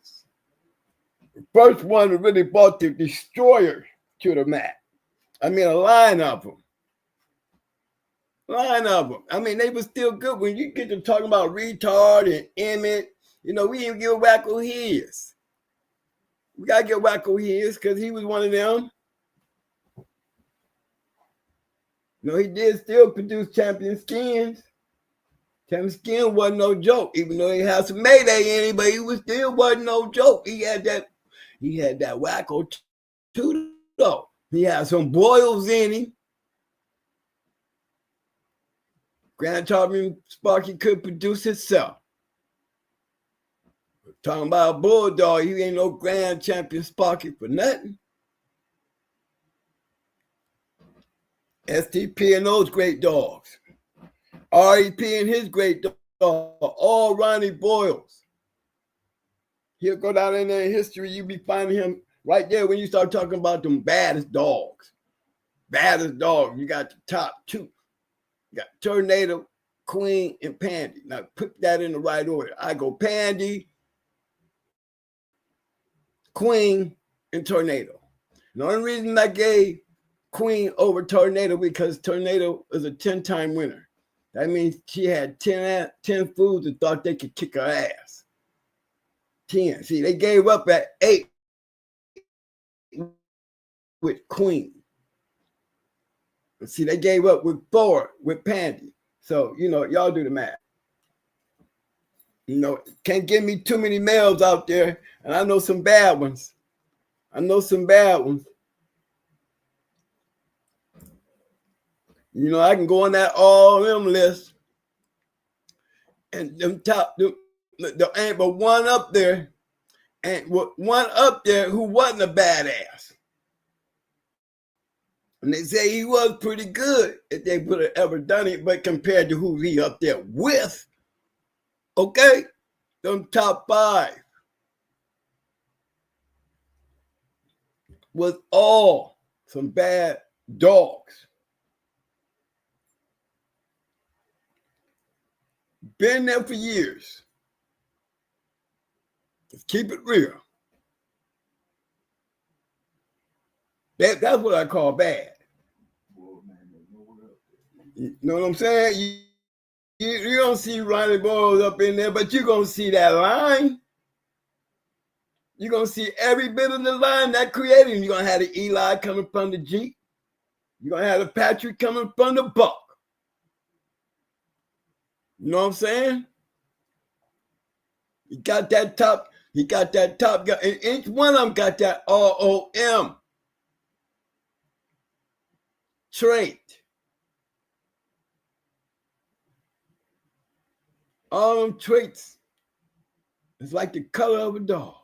first one that really brought the destroyer to the mat. I mean, a line of them. I mean, they were still good. When you get to talking about retard and Emmett, we didn't give Wacko his. We got to get Wacko his because he was one of them. He did still produce champion skins. Champion skin wasn't no joke, even though he had some Mayday in him, but he still wasn't no joke. He had that Wacko too, though. He had some Boyles in him. Grand Champion Sparky could produce himself. Talking about a bulldog, he ain't no Grand Champion Sparky for nothing. STP and those great dogs. REP and his great dog, all Ronnie Boyles. He'll go down in there in history, you be finding him right there when you start talking about them baddest dogs. Baddest dog, you got the top 2. You got Tornado, Queen, and Pandy. Now put that in the right order. I go Pandy, Queen, and Tornado. The only reason I gave Queen over Tornado because Tornado is a 10-time winner. That means she had 10 fools that thought they could kick her ass. 10. See, they gave up at 8 with Queen. See, they gave up with 4 with Pandy. So, y'all do the math. Can't give me too many males out there. And I know some bad ones. I can go on that all them list. And them top, there ain't but one up there. And one up there who wasn't a badass. And they say he was pretty good if they would have ever done it, but compared to who he up there with, okay, them top 5 was all some bad dogs. Been there for years. Let's keep it real. That's what I call bad. You know what I'm saying? You don't see Ronnie Boyles up in there, but you're going to see that line. You're going to see every bit of the line that created. You're going to have the Eli coming from the Jeep. You're going to have the Patrick coming from the Buck. You know what I'm saying? He got that top guy. And each one of them got that ROM trait. All them traits. It's like the color of a dog.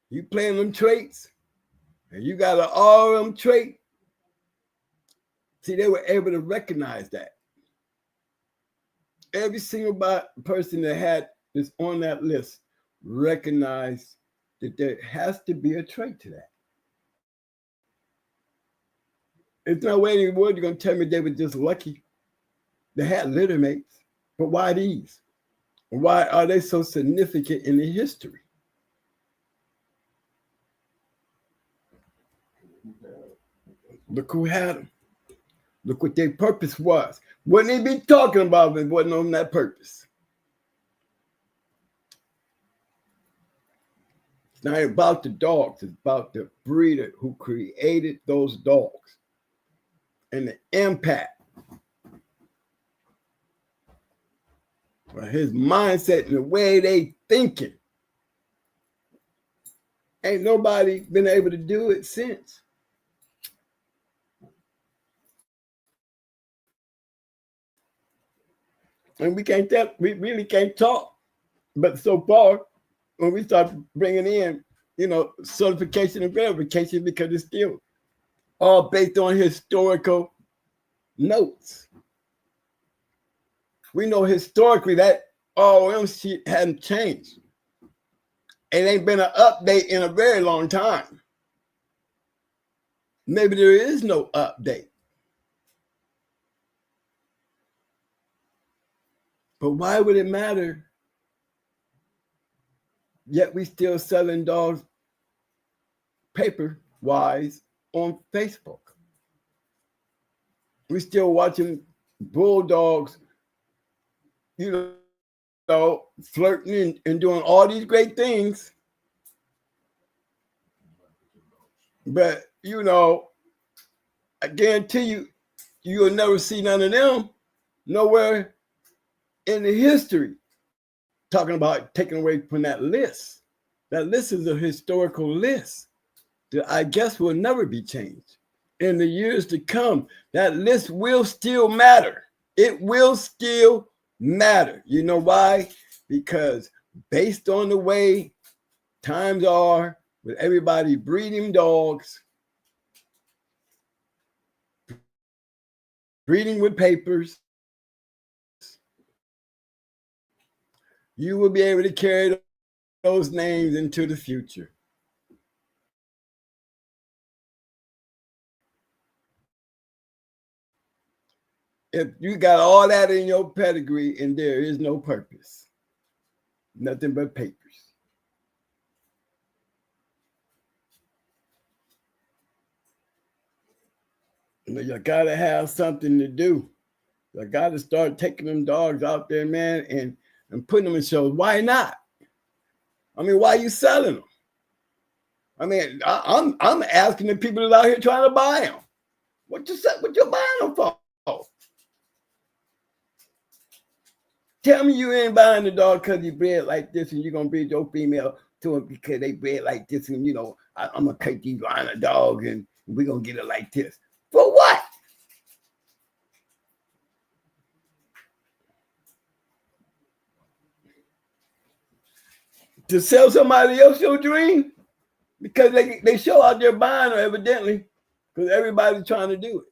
You playing them traits, and you got an RM trait. See, they were able to recognize that. Every single person that had this on that list recognized that there has to be a trait to that. It's no way in the world you're going to tell me they were just lucky. They had litter mates, but why these? Why are they so significant in the history? Look who had them. Look what their purpose was. Wouldn't he be talking about if it wasn't on that purpose? It's not about the dogs. It's about the breeder who created those dogs and the impact. His mindset and the way they thinking. Ain't nobody been able to do it since. And we really can't talk. But so far, when we start bringing in, certification and verification, because it's still all based on historical notes. We know historically that ROM shit hadn't changed. It ain't been an update in a very long time. Maybe there is no update. But why would it matter? Yet we still selling dogs paper-wise on Facebook. We still watching bulldogs, flirting and doing all these great things. But, I guarantee you, you'll never see none of them nowhere in the history talking about taking away from that list. That list is a historical list that I guess will never be changed. In the years to come, that list will still matter. It will still matter. You know why? Because based on the way times are with everybody breeding dogs, breeding with papers, you will be able to carry those names into the future. If you got all that in your pedigree and there is no purpose, nothing but papers. You gotta have something to do. You gotta start taking them dogs out there, man, and putting them in shows. Why not? I mean, why are you selling them? I mean, I'm asking the people that are out here trying to buy them. What you buying them for? Tell me you ain't buying the dog because he bred like this and you're going to breed your female to him because they bred like this and, I'm going to take these line of dogs and we're going to get it like this. For what? To sell somebody else your dream? Because they show out there buying them evidently because everybody's trying to do it.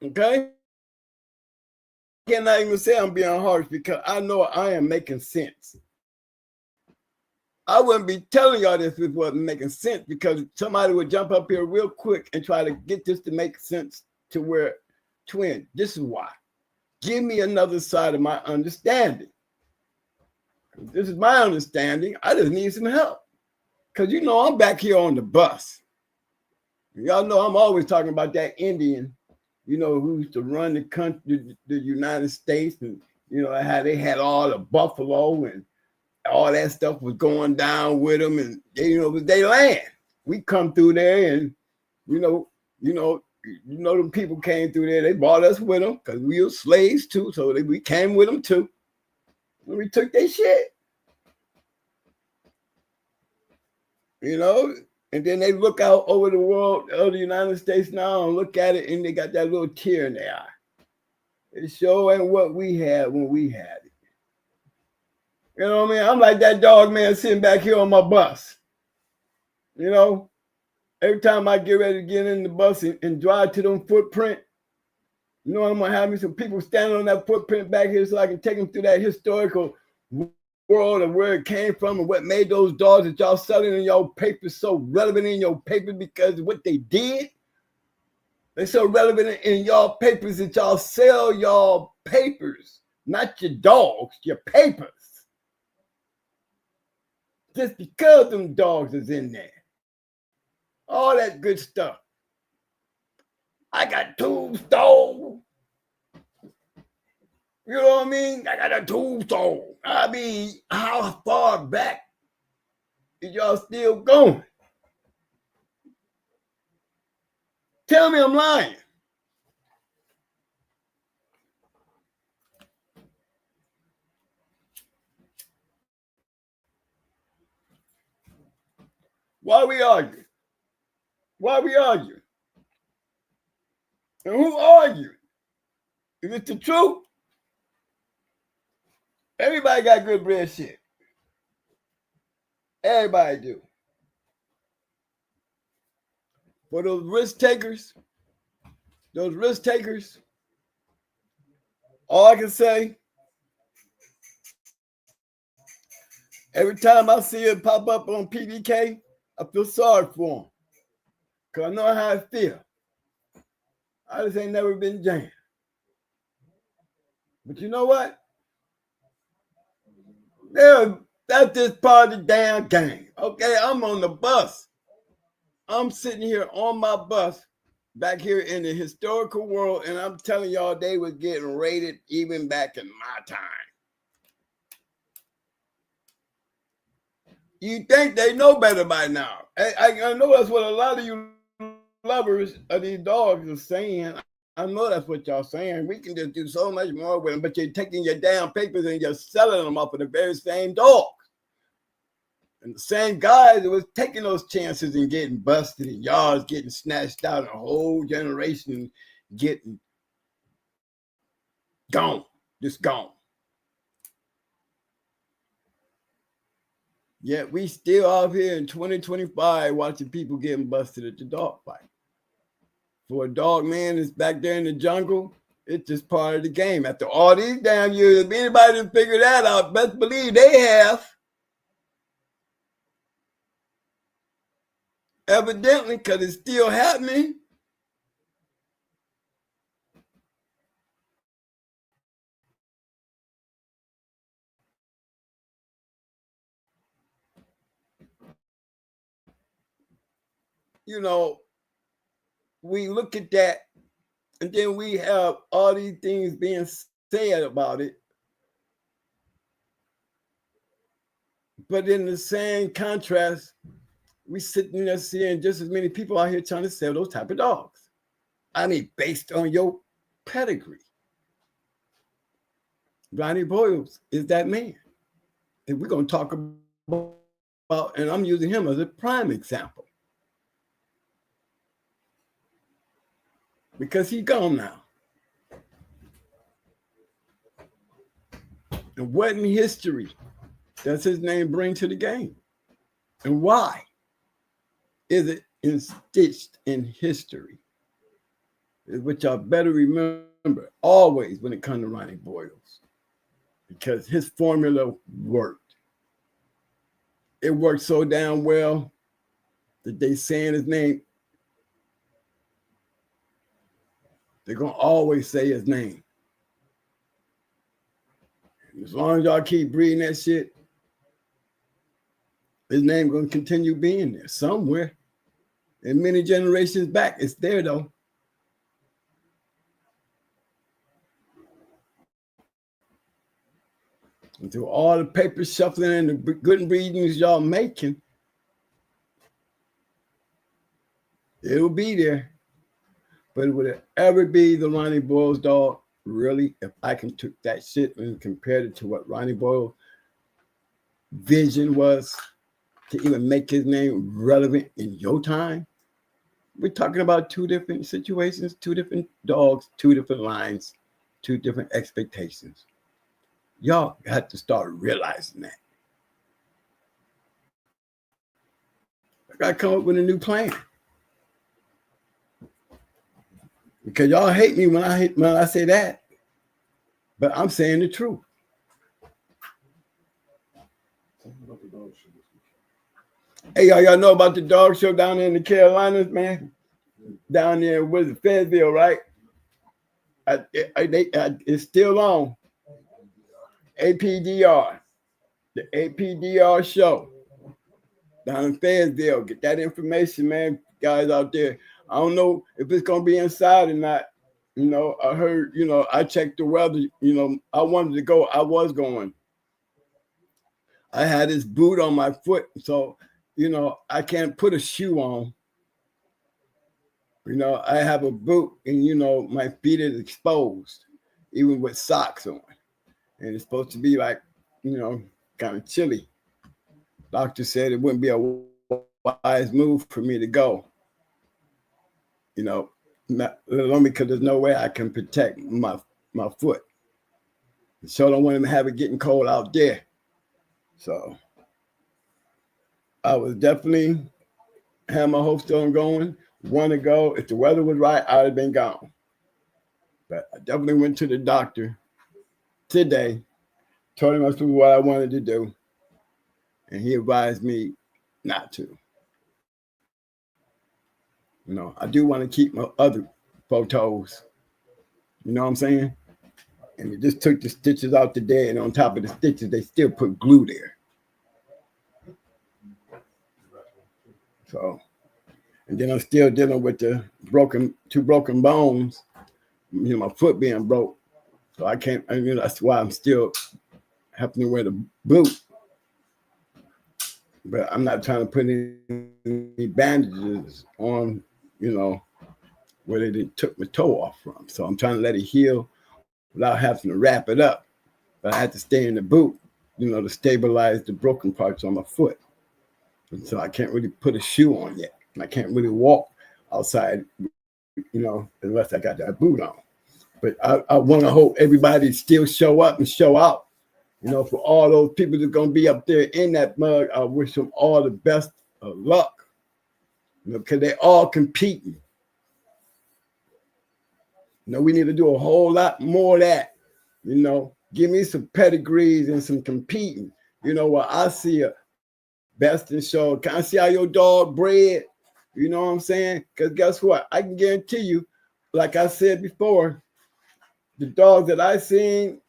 Okay? I cannot even say I'm being harsh because I know I am making sense. I wouldn't be telling y'all this if it wasn't making sense, because somebody would jump up here real quick and try to get this to make sense to where twin. This is why. Give me another side of my understanding. This is my understanding. I just need some help. Because you know I'm back here on the bus. Y'all know I'm always talking about that Indian, you know, who used to run the country, the United States, and you know how they had all the buffalo and all that stuff was going down with them, and they, you know, it was their land. We come through there, and them people came through there. They brought us with them because we were slaves too, so we came with them too. And we took their shit, you know. And then they look out over the world of the United States now and look at it, and they got that little tear in their eye. It sure ain't what we had when we had it. You know what I mean? I'm like that dog man sitting back here on my bus. You know, every time I get ready to get in the bus and drive to them footprint, you know, I'm going to have me some people standing on that footprint back here so I can take them through that historical world of where it came from and what made those dogs that y'all selling in your papers so relevant in your papers because of what they did. They're so relevant in y'all papers that y'all sell y'all papers, not your dogs, your papers. Just because them dogs is in there. All that good stuff. I got tombstone. You know what I mean? I got a tombstone. I mean, how far back is y'all still going? Tell me I'm lying. Why we arguing? Why we arguing? And who arguing? Is it the truth? Everybody got good bread shit. Everybody do. For those risk takers, all I can say, every time I see it pop up on PDK, I feel sorry for them. Because I know how I feel. I just ain't never been jammed. But you know what? That's just part of the damn game. Okay, I'm on the bus. I'm sitting here on my bus back here in the historical world, and I'm telling y'all they was getting raided even back in my time. You think they know better by now. I know that's what a lot of you lovers of these dogs are saying. I know that's what y'all saying. We can just do so much more with them, but you're taking your damn papers and you're selling them off of the very same dogs. And the same guys that was taking those chances and getting busted and yards getting snatched out and a whole generation getting gone, just gone. Yet we still out here in 2025 watching people getting busted at the dog fight. For a dog man that's back there in the jungle, it's just part of the game. After all these damn years, if anybody didn't figure that out, best believe they have. Evidently, because it's still happening. You know, we look at that, and then we have all these things being said about it. But in the same contrast, we sitting there seeing just as many people out here trying to sell those type of dogs. I mean, based on your pedigree. Ronnie Boyles is that man. And we're going to talk about, and I'm using him as a prime example. Because he's gone now. And what in history does his name bring to the game? And why is it stitched in history? is what y'all better remember always when it comes to Ronnie Boyles, because his formula worked. It worked so damn well that they saying his name, they're going to always say his name. As long as y'all keep breeding that shit, his name going to continue being there somewhere. And many generations back, it's there though. And through all the paper shuffling and the good breedings y'all making, it'll be there. But would it ever be the Ronnie Boyles dog? Really? If I can took that shit and compared it to what Ronnie Boyles' vision was to even make his name relevant in your time? We're talking about two different situations, two different dogs, two different lines, two different expectations. Y'all have to start realizing that. I got to come up with a new plan. Because y'all hate me when I say that. But I'm saying the truth. Hey, y'all know about the dog show down there in the Carolinas, man? Down there with Fayetteville, right? It's still on. APDR. The APDR show down in Fayetteville. Get that information, man, guys out there. I don't know if it's going to be inside or not. You know, I heard, you know, I checked the weather. You know, I wanted to go. I was going. I had this boot on my foot. So, you know, I can't put a shoe on. You know, I have a boot and, you know, my feet is exposed, even with socks on. And it's supposed to be like, you know, kind of chilly. Doctor said it wouldn't be a wise move for me to go. You know, not only because there's no way I can protect my foot. So I don't want him to have it getting cold out there. So I was definitely had my hopes on going, want to go. If the weather was right, I'd have been gone. But I definitely went to the doctor today, told him what I wanted to do, and he advised me not to. You know, I do want to keep my other photos. You know what I'm saying? And it just took the stitches out today, and on top of the stitches, they still put glue there. So, and then I'm still dealing with the two broken bones. You know, my foot being broke. So I can't, you know, that's why I'm still having to wear the boot. But I'm not trying to put any bandages on, you know, where they took my toe off from. So I'm trying to let it heal without having to wrap it up. But I had to stay in the boot, you know, to stabilize the broken parts on my foot. And so I can't really put a shoe on yet. And I can't really walk outside, you know, unless I got that boot on. But I want to hope everybody still show up and show out. You know, for all those people that are going to be up there in that mug, I wish them all the best of luck. You know, because they're all competing. You know, we need to do a whole lot more of that. You know, give me some pedigrees and some competing. You know, where I see a best in show. Can I see how your dog bred? You know what I'm saying? Because guess what? I can guarantee you, like I said before, the dogs that I seen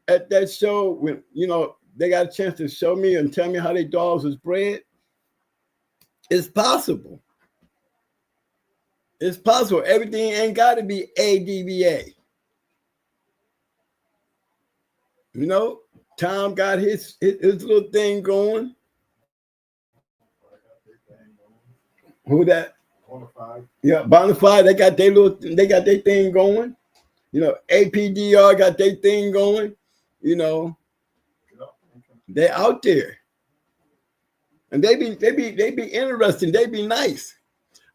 at that show, when, you know, they got a chance to show me and tell me how their dogs was bred, it's possible. It's possible. Everything ain't got to be ADBA. You know, Tom got his little thing going. Who that? Bonafide. Yeah, Bonafide. They got their thing going. You know, APDR got their thing going. You know, they're out there, and they be interesting. They be nice.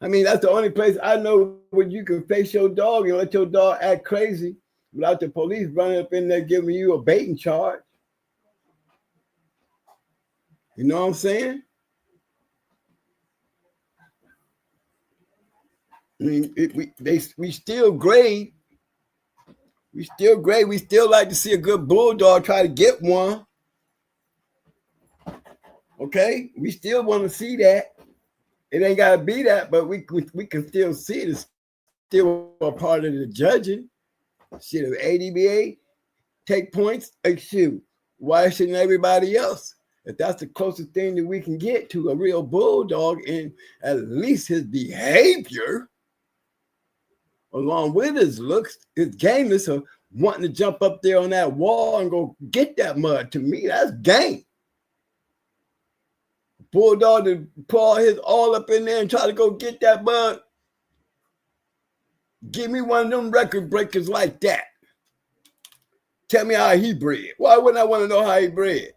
I mean, that's the only place I know where you can face your dog and let your dog act crazy without the police running up in there giving you a baiting charge. You know what I'm saying? I mean, we still grade. We still grade. We still like to see a good bulldog try to get one. Okay, we still want to see that. It ain't got to be that, but we can still see it. It's still a part of the judging. Shit, if ADBA take points, like, shoot, why shouldn't everybody else? If that's the closest thing that we can get to a real bulldog, and at least his behavior, along with his looks, his gameness of wanting to jump up there on that wall and go get that mud, to me, that's game. Bulldog to pull his all up in there and try to go get that mud. Give me one of them record breakers like that. Tell me how he bred. Why wouldn't I want to know how he bred?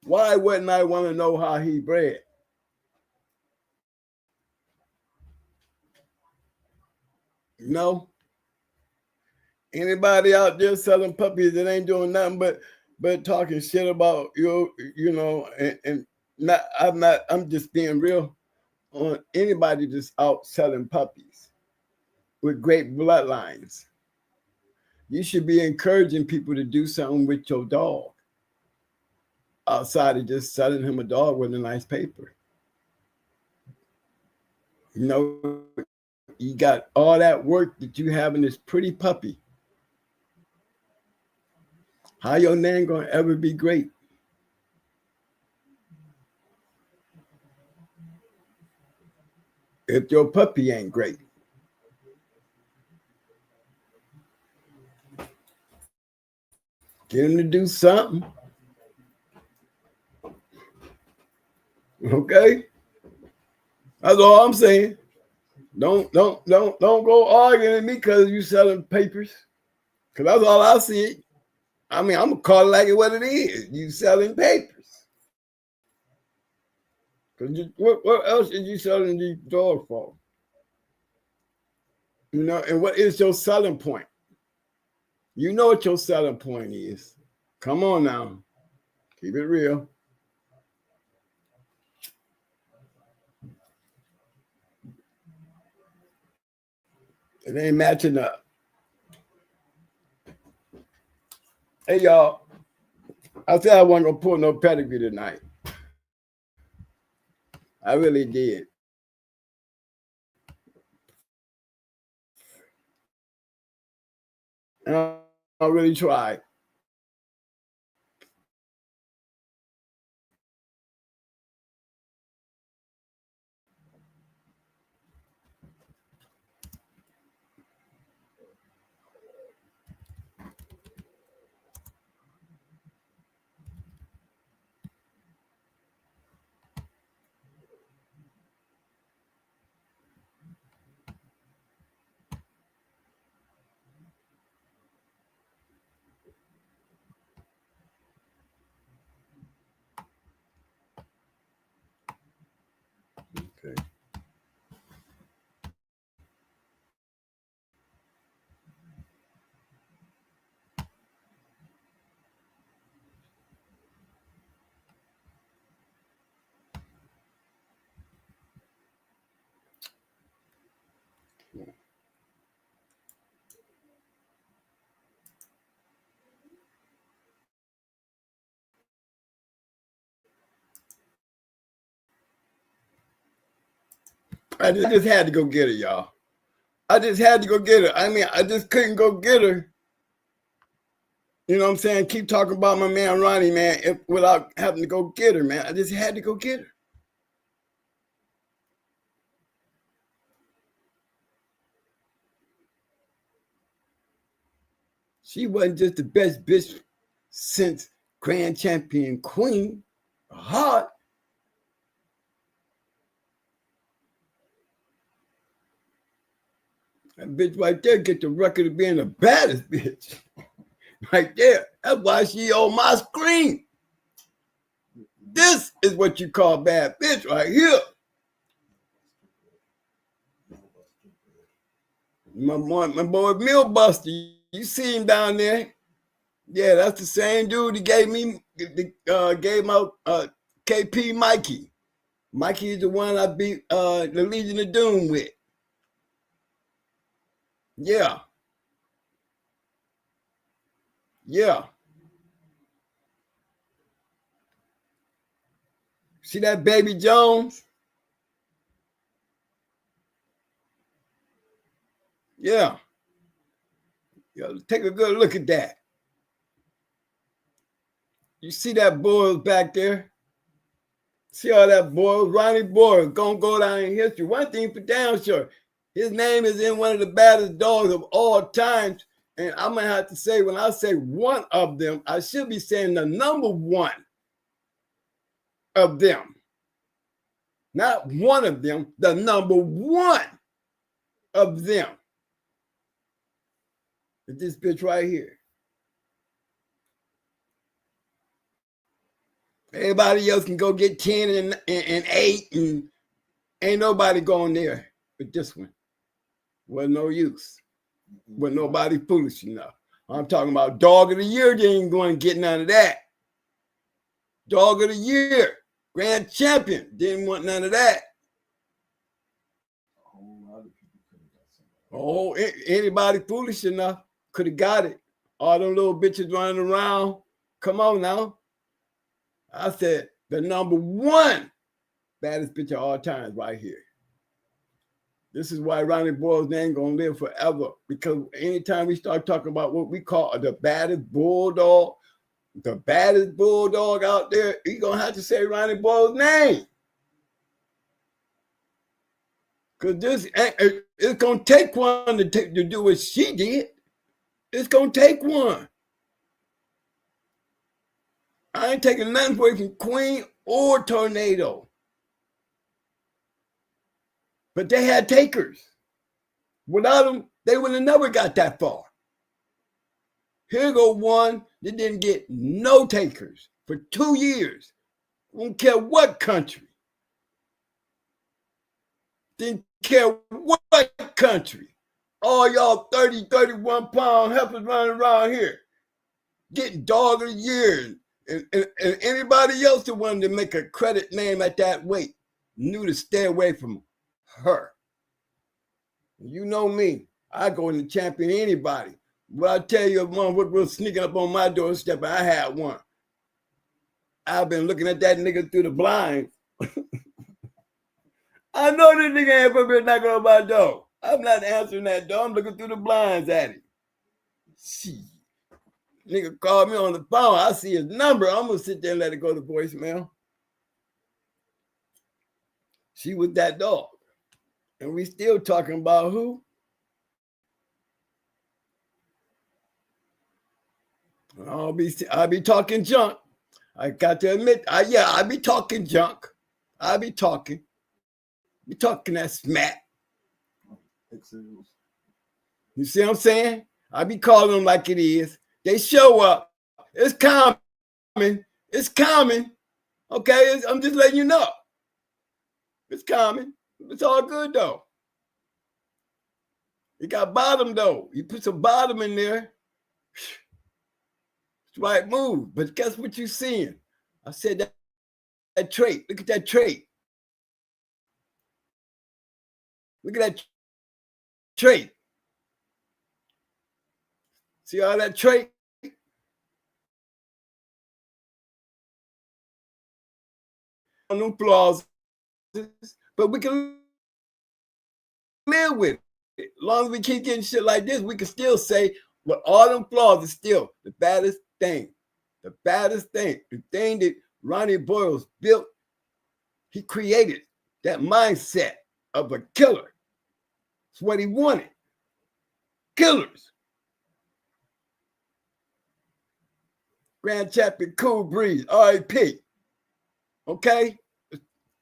Why wouldn't I want to know how he bred? No. Anybody out there selling puppies that ain't doing nothing but talking shit about you know, and not, I'm just being real on anybody that's out selling puppies with great bloodlines. You should be encouraging people to do something with your dog outside of just selling him a dog with a nice paper. You know, you got all that work that you have in this pretty puppy. How your name gonna ever be great? If your puppy ain't great. Get him to do something. Okay? That's all I'm saying. Don't go arguing with me because you selling papers. Because that's all I see. I mean, I'm gonna call it like it what it is. You selling papers. Because what else is you selling these dogs for? You know, and what is your selling point? You know what your selling point is. Come on now. Keep it real. It ain't matching up. Hey, y'all. I said I wasn't going to pull no pedigree tonight. I really did. And I really tried. Okay. I just had to go get her, y'all. I just had to go get her. I mean, I just couldn't go get her. You know what I'm saying? Keep talking about my man Ronnie, man, without having to go get her, man. I just had to go get her. She wasn't just the best bitch since Grand Champion Queen. Hot. That bitch right there get the record of being the baddest bitch. Right there. That's why she on my screen. This is what you call bad bitch right here. My boy Millbuster, you see him down there? Yeah, that's the same dude that gave me gave out KP Mikey. Mikey is the one I beat the Legion of Doom with. Yeah. Yeah. See that baby Jones? Yeah. Yeah. Take a good look at that. You see that Boyles back there? See all that Boyles? Ronnie Boyles gonna go down in history. One thing for damn sure, his name is in one of the baddest dogs of all times. And I'm gonna have to say, when I say one of them, I should be saying the number one of them. Not one of them, the number one of them. This bitch right here. Everybody else can go get 10 and 8, and ain't nobody going there. But this one was no use. Was nobody foolish enough. I'm talking about dog of the year. They ain't going to get none of that. Dog of the year, grand champion, didn't want none of that. Oh, anybody foolish enough could have got it. All them little bitches running around. Come on now. I said the number one baddest bitch of all times right here. This is why Ronnie Boyles' name gonna live forever. Because anytime we start talking about what we call the baddest bulldog out there, you gonna have to say Ronnie Boyles' name. Because this it's gonna take one to do what she did. It's gonna take one. I ain't taking nothing away from Queen or Tornado. But they had takers. Without them, they would have never got that far. Here go one that didn't get no takers for 2 years. Don't care what country. Didn't care what country. All y'all 30, 31 pound heifers running around here getting dog of the year. And anybody else that wanted to make a credit name at that weight knew to stay away from her. You know me. I go in the champion anybody. Well, I tell you, one was sneaking up on my doorstep, I had one. I've been looking at that nigga through the blinds. I know this nigga ain't been knocking on my door. I'm not answering that door. I'm looking through the blinds at him. Shit. Nigga called me on the phone. I see his number. I'm going to sit there and let it go to voicemail. She was that dog. And we still talking about who? I'll be talking junk. I got to admit, I be talking junk. I be talking that smack. You see what I'm saying? I be calling them like it is. They show up. It's coming. It's coming. Okay, I'm just letting you know. It's coming. It's all good though. You got bottom though. You put some bottom in there. It's the right move. But guess what you're seeing? I said that trait. Look at that trait. Look at that trait. See all that trait? On them flaws, but we can live with it. As long as we keep getting shit like this, we can still say, well, all them flaws is still the baddest thing. The baddest thing. The thing that Ronnie Boyles built, he created that mindset of a killer. It's what he wanted. Killers. Grand Champion Cool Breeze, R.I.P. Okay?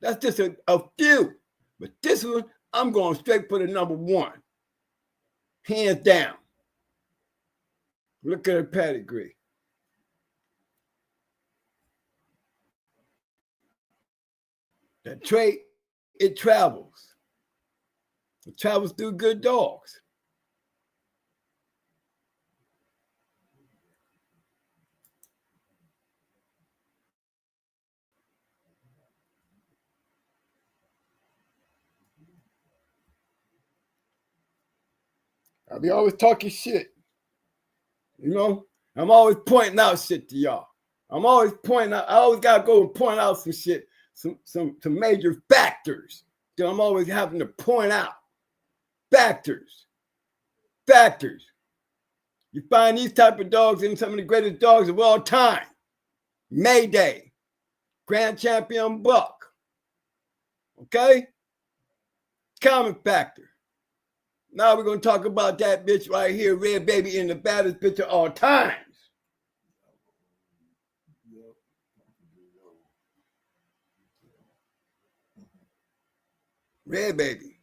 That's just a few. But this one, I'm going straight for the number one. Hands down. Look at her pedigree. That trait, it travels. It travels through good dogs. I be always talking shit. You know, I'm always pointing out shit to y'all. I'm always pointing out. I always gotta go and point out some shit, some major factors that I'm always having to point out. Factors. You find these type of dogs in some of the greatest dogs of all time. Mayday, Grand Champion Buck. Okay? Common factor. Now we're going to talk about that bitch right here, Red Baby, in the baddest bitch of all times. Red Baby.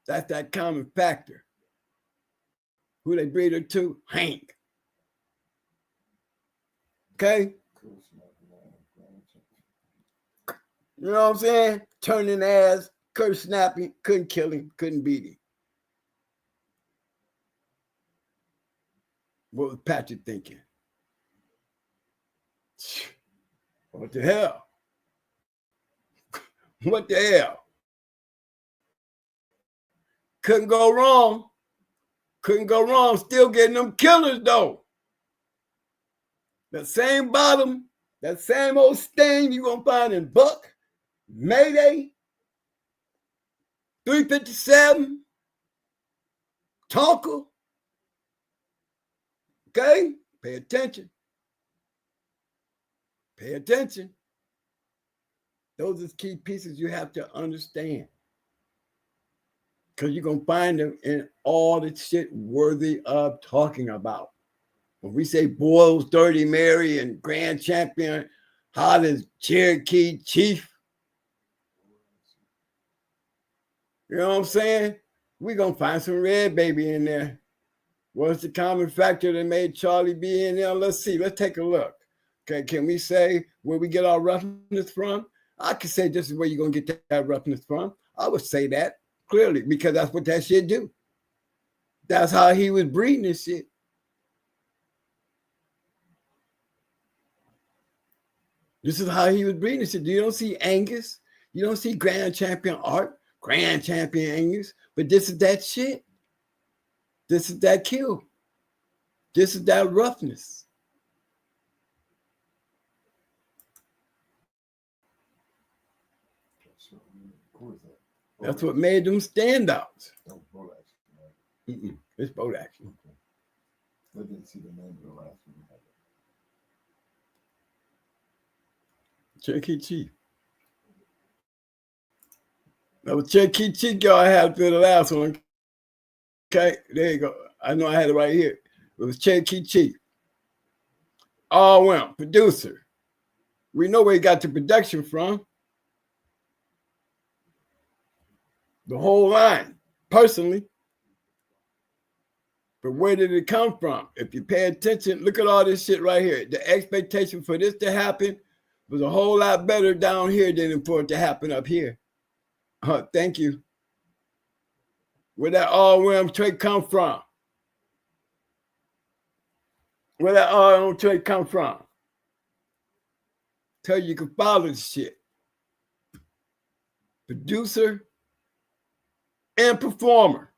That's that common factor. Who they breed her to? Hank. Okay? You know what I'm saying? Turning ass, curse snapping, couldn't kill him, couldn't beat him. What was Patrick thinking? What the hell? What the hell? Couldn't go wrong. Still getting them killers though. That same bottom, that same old stain you're going to find in Buck, Mayday, 357, Tonka. Okay? Pay attention. Those are key pieces you have to understand. Because you're going to find them in all the shit worthy of talking about. When we say Boyles, Dirty Mary, and Grand Champion, Hollis, Cherokee, Chief, you know what I'm saying? We're going to find some Red Baby in there. What's the common factor that made Charlie be in there? Let's see. Let's take a look. Okay, can we say where we get our roughness from? I could say this is where you're going to get that roughness from. I would say that clearly because that's what that shit do. That's how he was breeding this shit. This is how he was breeding this shit. You don't see Angus. You don't see Grand Champion Art, Grand Champion Angus. But this is that shit. This is that kill. This is that roughness. That's what made them standouts. It's boat action. I didn't see the name of the last one. Cherokee Chief. That was Cherokee Chief y'all had for the last one. Okay, there you go. I know I had it right here. It was Cherokee Chief. All well, producer. We know where he got the production from. The whole line, personally. But where did it come from? If you pay attention, look at all this shit right here. The expectation for this to happen was a whole lot better down here than for it to happen up here. Thank you. Where that all-worm trait come from? Where that all-worm trait come from? Tell you can follow the shit. Producer and performer.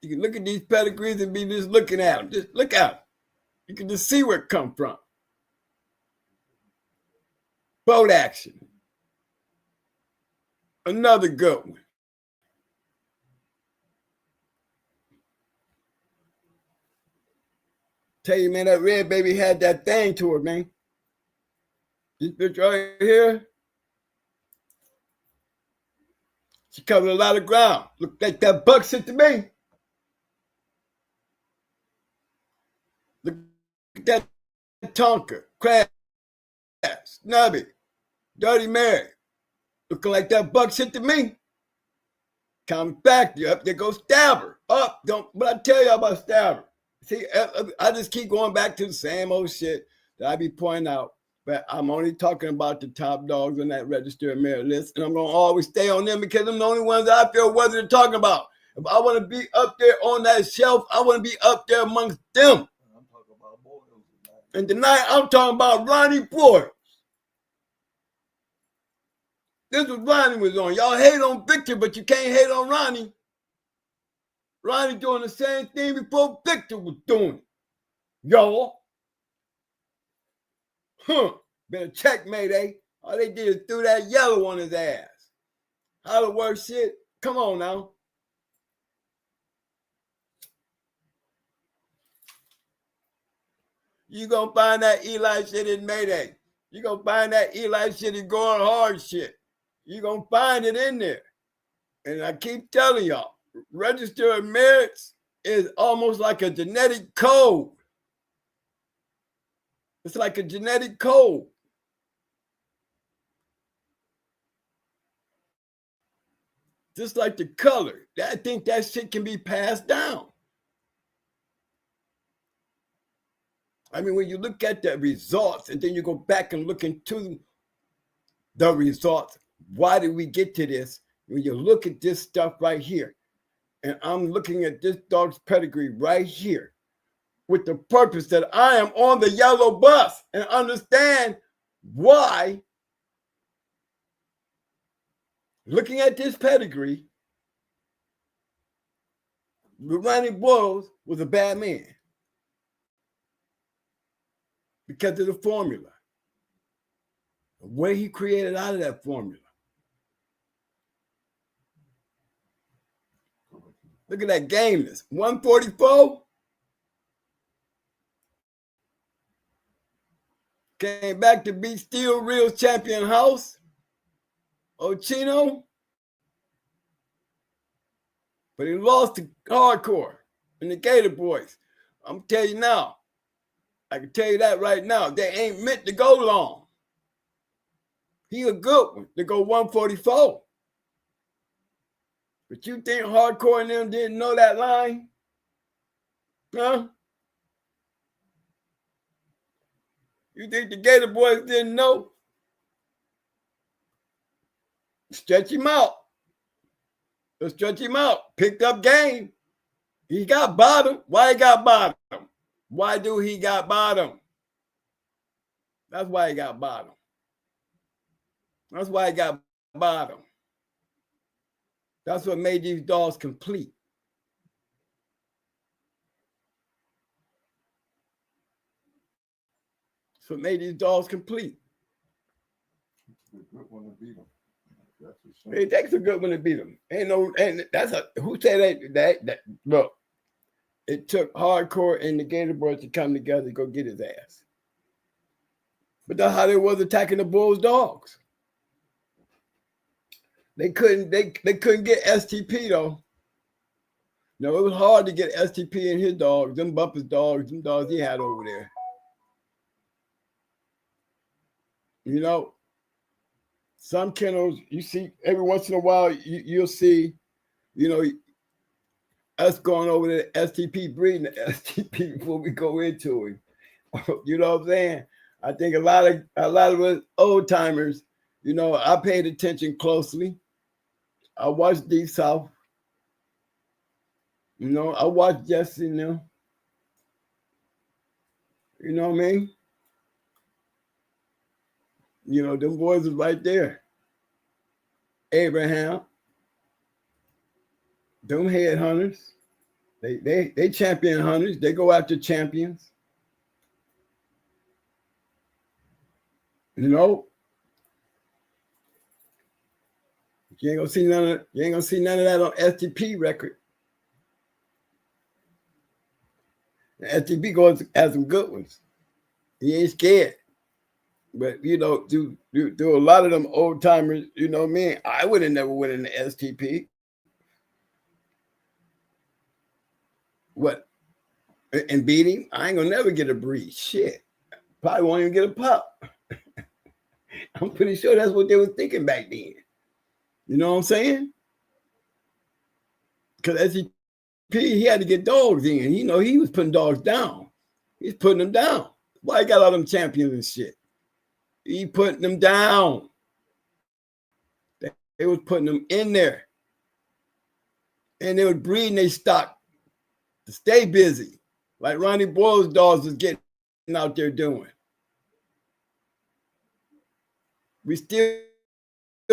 You can look at these pedigrees and be just looking at them. Just look at them. You can just see where it come from. Boat action. Another good one. Tell you, man, that Red Baby had that thing to her, man. This bitch right here. She covered a lot of ground. Look like that buck shit to me. Look at that Tonka, Crash, Snubby, Dirty Mary. Looking like that buck shit to me. Common factor. Up there goes Stabber. Up, don't. But I tell y'all about Stabber. See, I just keep going back to the same old shit that I be pointing out. But I'm only talking about the top dogs on that register and merit list, and I'm gonna always stay on them because I'm the only ones I feel worthy to talk about. If I want to be up there on that shelf, I want to be up there amongst them. I'm talking about Boyles. And tonight I'm talking about Ronnie Boyles. This was Ronnie was on. Y'all hate on Victor, but you can't hate on Ronnie. Ronnie doing the same thing before Victor was doing it. Y'all. Been a checkmate, eh? All they did is threw that yellow on his ass. How to work shit? Come on now. You gonna find that Eli shit in Mayday. You gonna find that Eli shit in going hard shit. You gonna find it in there. And I keep telling y'all, register of merits is almost like a genetic code. It's like a genetic code. Just like the color. I think that shit can be passed down. I mean, when you look at the results and then you go back and look into the results, why did we get to this? When you look at this stuff right here, and I'm looking at this dog's pedigree right here with the purpose that I am on the yellow bus and understand why, looking at this pedigree, Ronnie Boyles was a bad man because of the formula, the way he created out of that formula. Look at that gameness. 144. Came back to be still real champion house. Ochino. But he lost to Hardcore and the Gator Boys. I'm telling you now. I can tell you that right now. They ain't meant to go long. He a good one to go 144. But you think Hardcore and them didn't know that line? Huh? You think the Gator Boys didn't know? Stretch him out. Let's stretch him out. Picked up game. He got bottom. Why he got bottom? Why do he got bottom? That's why he got bottom. That's why he got bottom. That's what made these dogs complete. That's what made these dogs complete. It takes a good one to beat them. And that's who said that look, it took Hardcore and the Gator Boys to come together to go get his ass. But that's how they was attacking the Bulls dogs. They couldn't get STP though. No, it was hard to get STP and his dogs, them Bumpers dogs, them dogs he had over there. You know, some kennels, you see every once in a while, you'll see, you know, us going over to STP, breeding the STP before we go into it. You know what I'm saying? I think a lot of us old timers, you know, I paid attention closely. I watched Deep South. You know, I watched Jesse now. You know what I mean? You know, them boys is right there. Abraham. Them headhunters. They champion hunters. They go after champions. You know? You ain't gonna see none of that on STP record. The STP goes has some good ones. He ain't scared. But you know, do a lot of them old timers, you know me, I would have never went in the STP. What? And beat him? I ain't gonna never get a breed. Shit. Probably won't even get a pup. I'm pretty sure that's what they were thinking back then. You know what I'm saying? Because STP, he had to get dogs in. You know, he was putting dogs down. He's putting them down. Why he got all them champions and shit? He putting them down. They was putting them in there. And they was breeding their stock to stay busy. Like Ronnie Boyles' dogs was getting out there doing. We still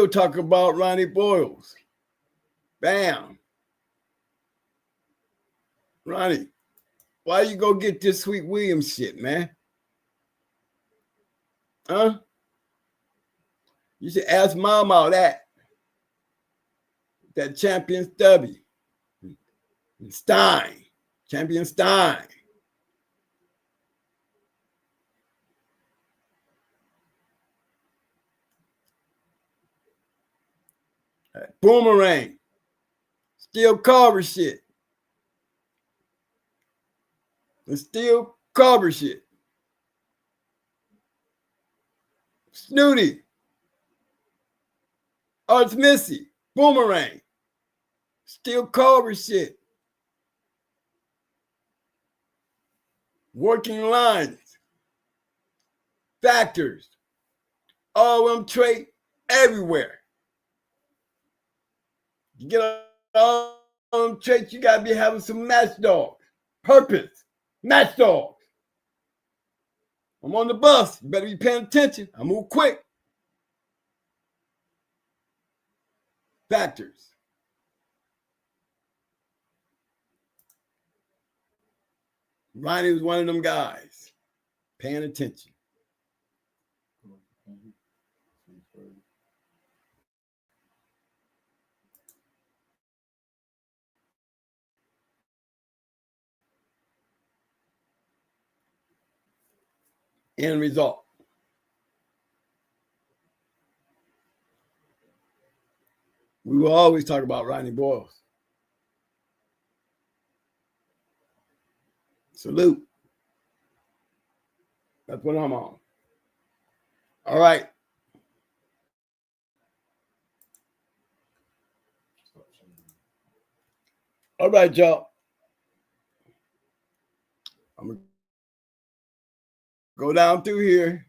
talk about Ronnie Boyles. Bam. Ronnie, why you go get this Sweet Williams shit, man? Huh? You should ask Mama that. That champion stubby. Stein. Champion Stein. Boomerang. Steel Carver shit. The Steel Carver shit. Snooty. Arts Missy. Boomerang. Steel Carver shit. Working lines. Factors. All them trait everywhere. You get all them traits, you gotta be having some matchdogs. Purpose. Matchdogs. I'm on the bus. You better be paying attention. I move quick. Factors. Ronnie was one of them guys. Paying attention. End result. We will always talk about Ronnie Boyles. Salute. That's what I'm on. All right. All right, y'all. I'm going to go down through here,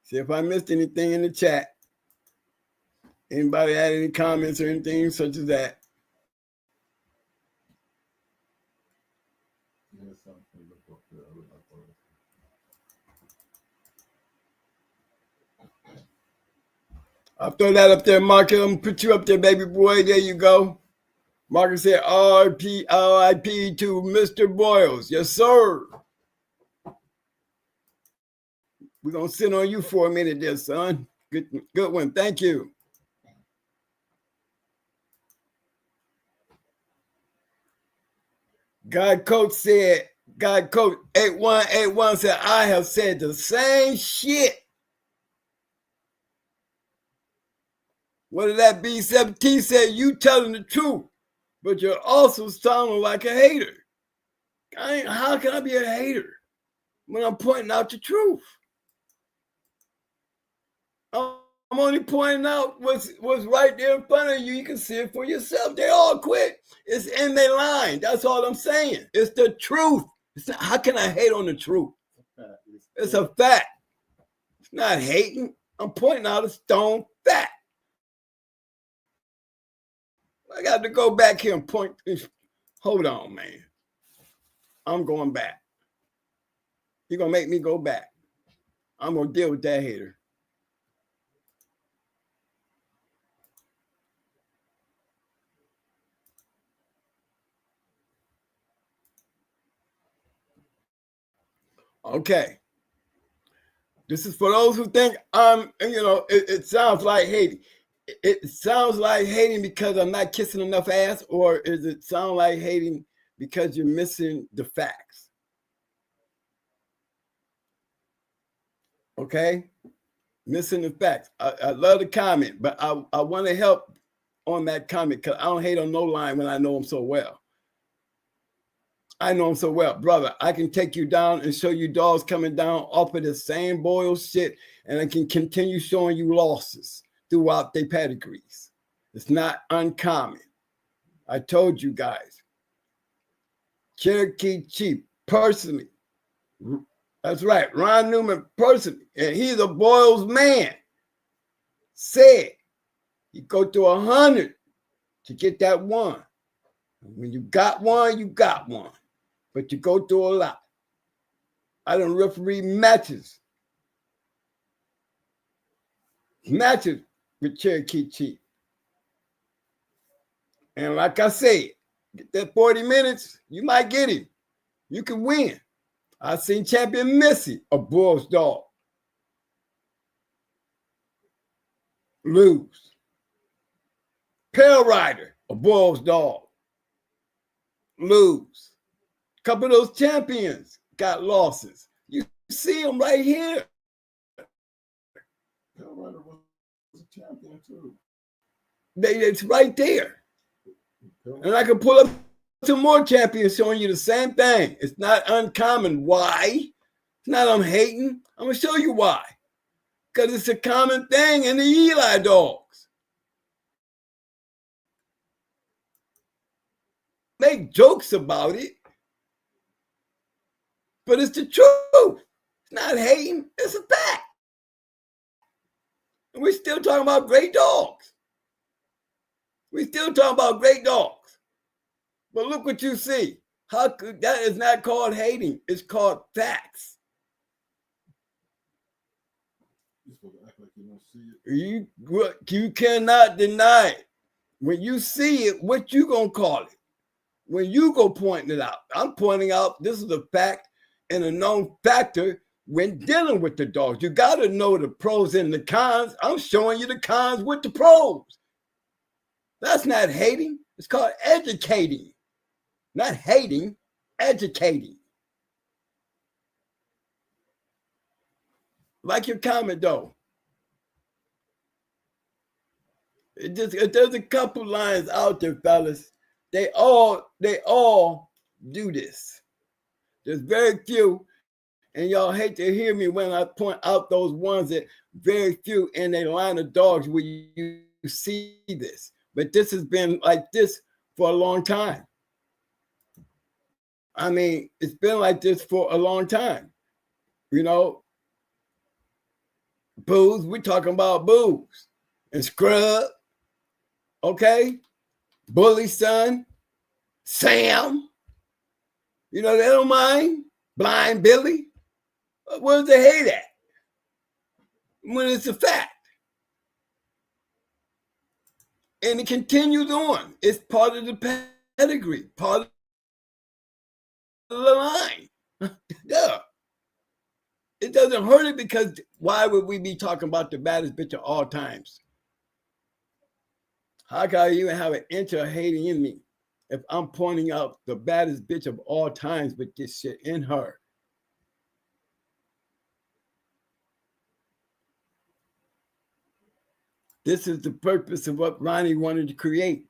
see if I missed anything in the chat. Anybody had any comments or anything such as that? I'll throw that up there, Marcus. I'm going to put you up there, baby boy. There you go. Marcus said, RIP to Mr. Boyles. Yes, sir. We're going to sit on you for a minute there, son. Good one. Thank you. God Coach 8181 said, I have said the same shit. What did that B7T say? You telling the truth, but you're also sounding like a hater. How can I be a hater when I'm pointing out the truth? I'm only pointing out what's right there in front of you. You can see it for yourself. They all quit. It's in their line. That's all I'm saying. It's the truth. How can I hate on the truth? It's a fact. It's not hating. I'm pointing out a stone fact. I got to go back here and point. Hold on, man. I'm going back. You're going to make me go back. I'm going to deal with that hater. Okay. This is for those who think it sounds like hating. It sounds like hating because I'm not kissing enough ass, or is it sound like hating because you're missing the facts? Okay? Missing the facts. I love the comment, but I want to help on that comment because I don't hate on no line when I know them so well. I know them so well. Brother, I can take you down and show you dogs coming down off of the same Boyles shit, and I can continue showing you losses throughout their pedigrees. It's not uncommon. I told you guys. Cherokee Chief, personally. That's right. Ron Newman, personally. And he's a Boyles man. Said you go to 100 to get that one. When you got one, you got one. But you go through a lot. I done referee matches. Matches with Cherokee Chief. And like I said, get that 40 minutes, you might get him. You can win. I seen Champion Missy, a Boyles dog, lose. Pale Rider, a Boyles dog, lose. A couple of those champions got losses. You see them right here. Pale Rider was a champion too. It's right there. And I can pull up some more champions showing you the same thing. It's not uncommon. Why? It's not I'm hating. I'm going to show you why. Because it's a common thing in the Eli dogs. Make jokes about it. But it's the truth. It's not hating. It's a fact. And we're still talking about great dogs. We're still talking about great dogs. But look what you see. How could that is not called hating? It's called facts. You're supposed to act like you don't see it. You cannot deny it. When you see it, what you gonna call it? When you go pointing it out, I'm pointing out this is a fact and a known factor when dealing with the dogs. You got to know the pros and the cons. I'm showing you the cons with the pros. That's not hating. It's called educating. Not hating, educating. Like your comment, though. There's a couple lines out there, fellas. They all do this. There's very few, and y'all hate to hear me when I point out those ones that very few in a line of dogs where you see this. But this has been like this for a long time. I mean, it's been like this for a long time. You know, Booze, we're talking about Booze and Scrub, okay? Bully Son, Sam, you know, they don't mind. Blind Billy. Where's the hate at? When it's a fact. And it continues on. It's part of the pedigree, part of the line. Yeah. It doesn't hurt it because why would we be talking about the baddest bitch of all times? How can I even have an inch of hating in me if I'm pointing out the baddest bitch of all times with this shit in her? This is the purpose of what Ronnie wanted to create.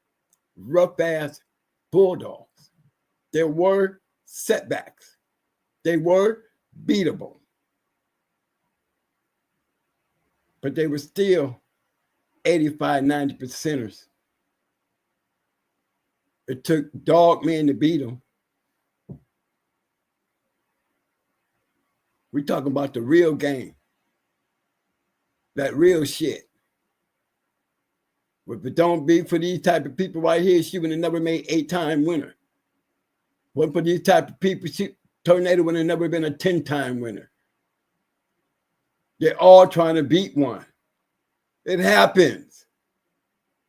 Rough-ass bulldogs. There were setbacks. They were beatable. But they were still 85, 90%ers. It took dog men to beat them. We're talking about the real game. That real shit. If it don't be for these type of people right here, she would have never made 8-time winner. What for these type of people, Tornado would have never been a 10-time winner. They're all trying to beat one. It happens.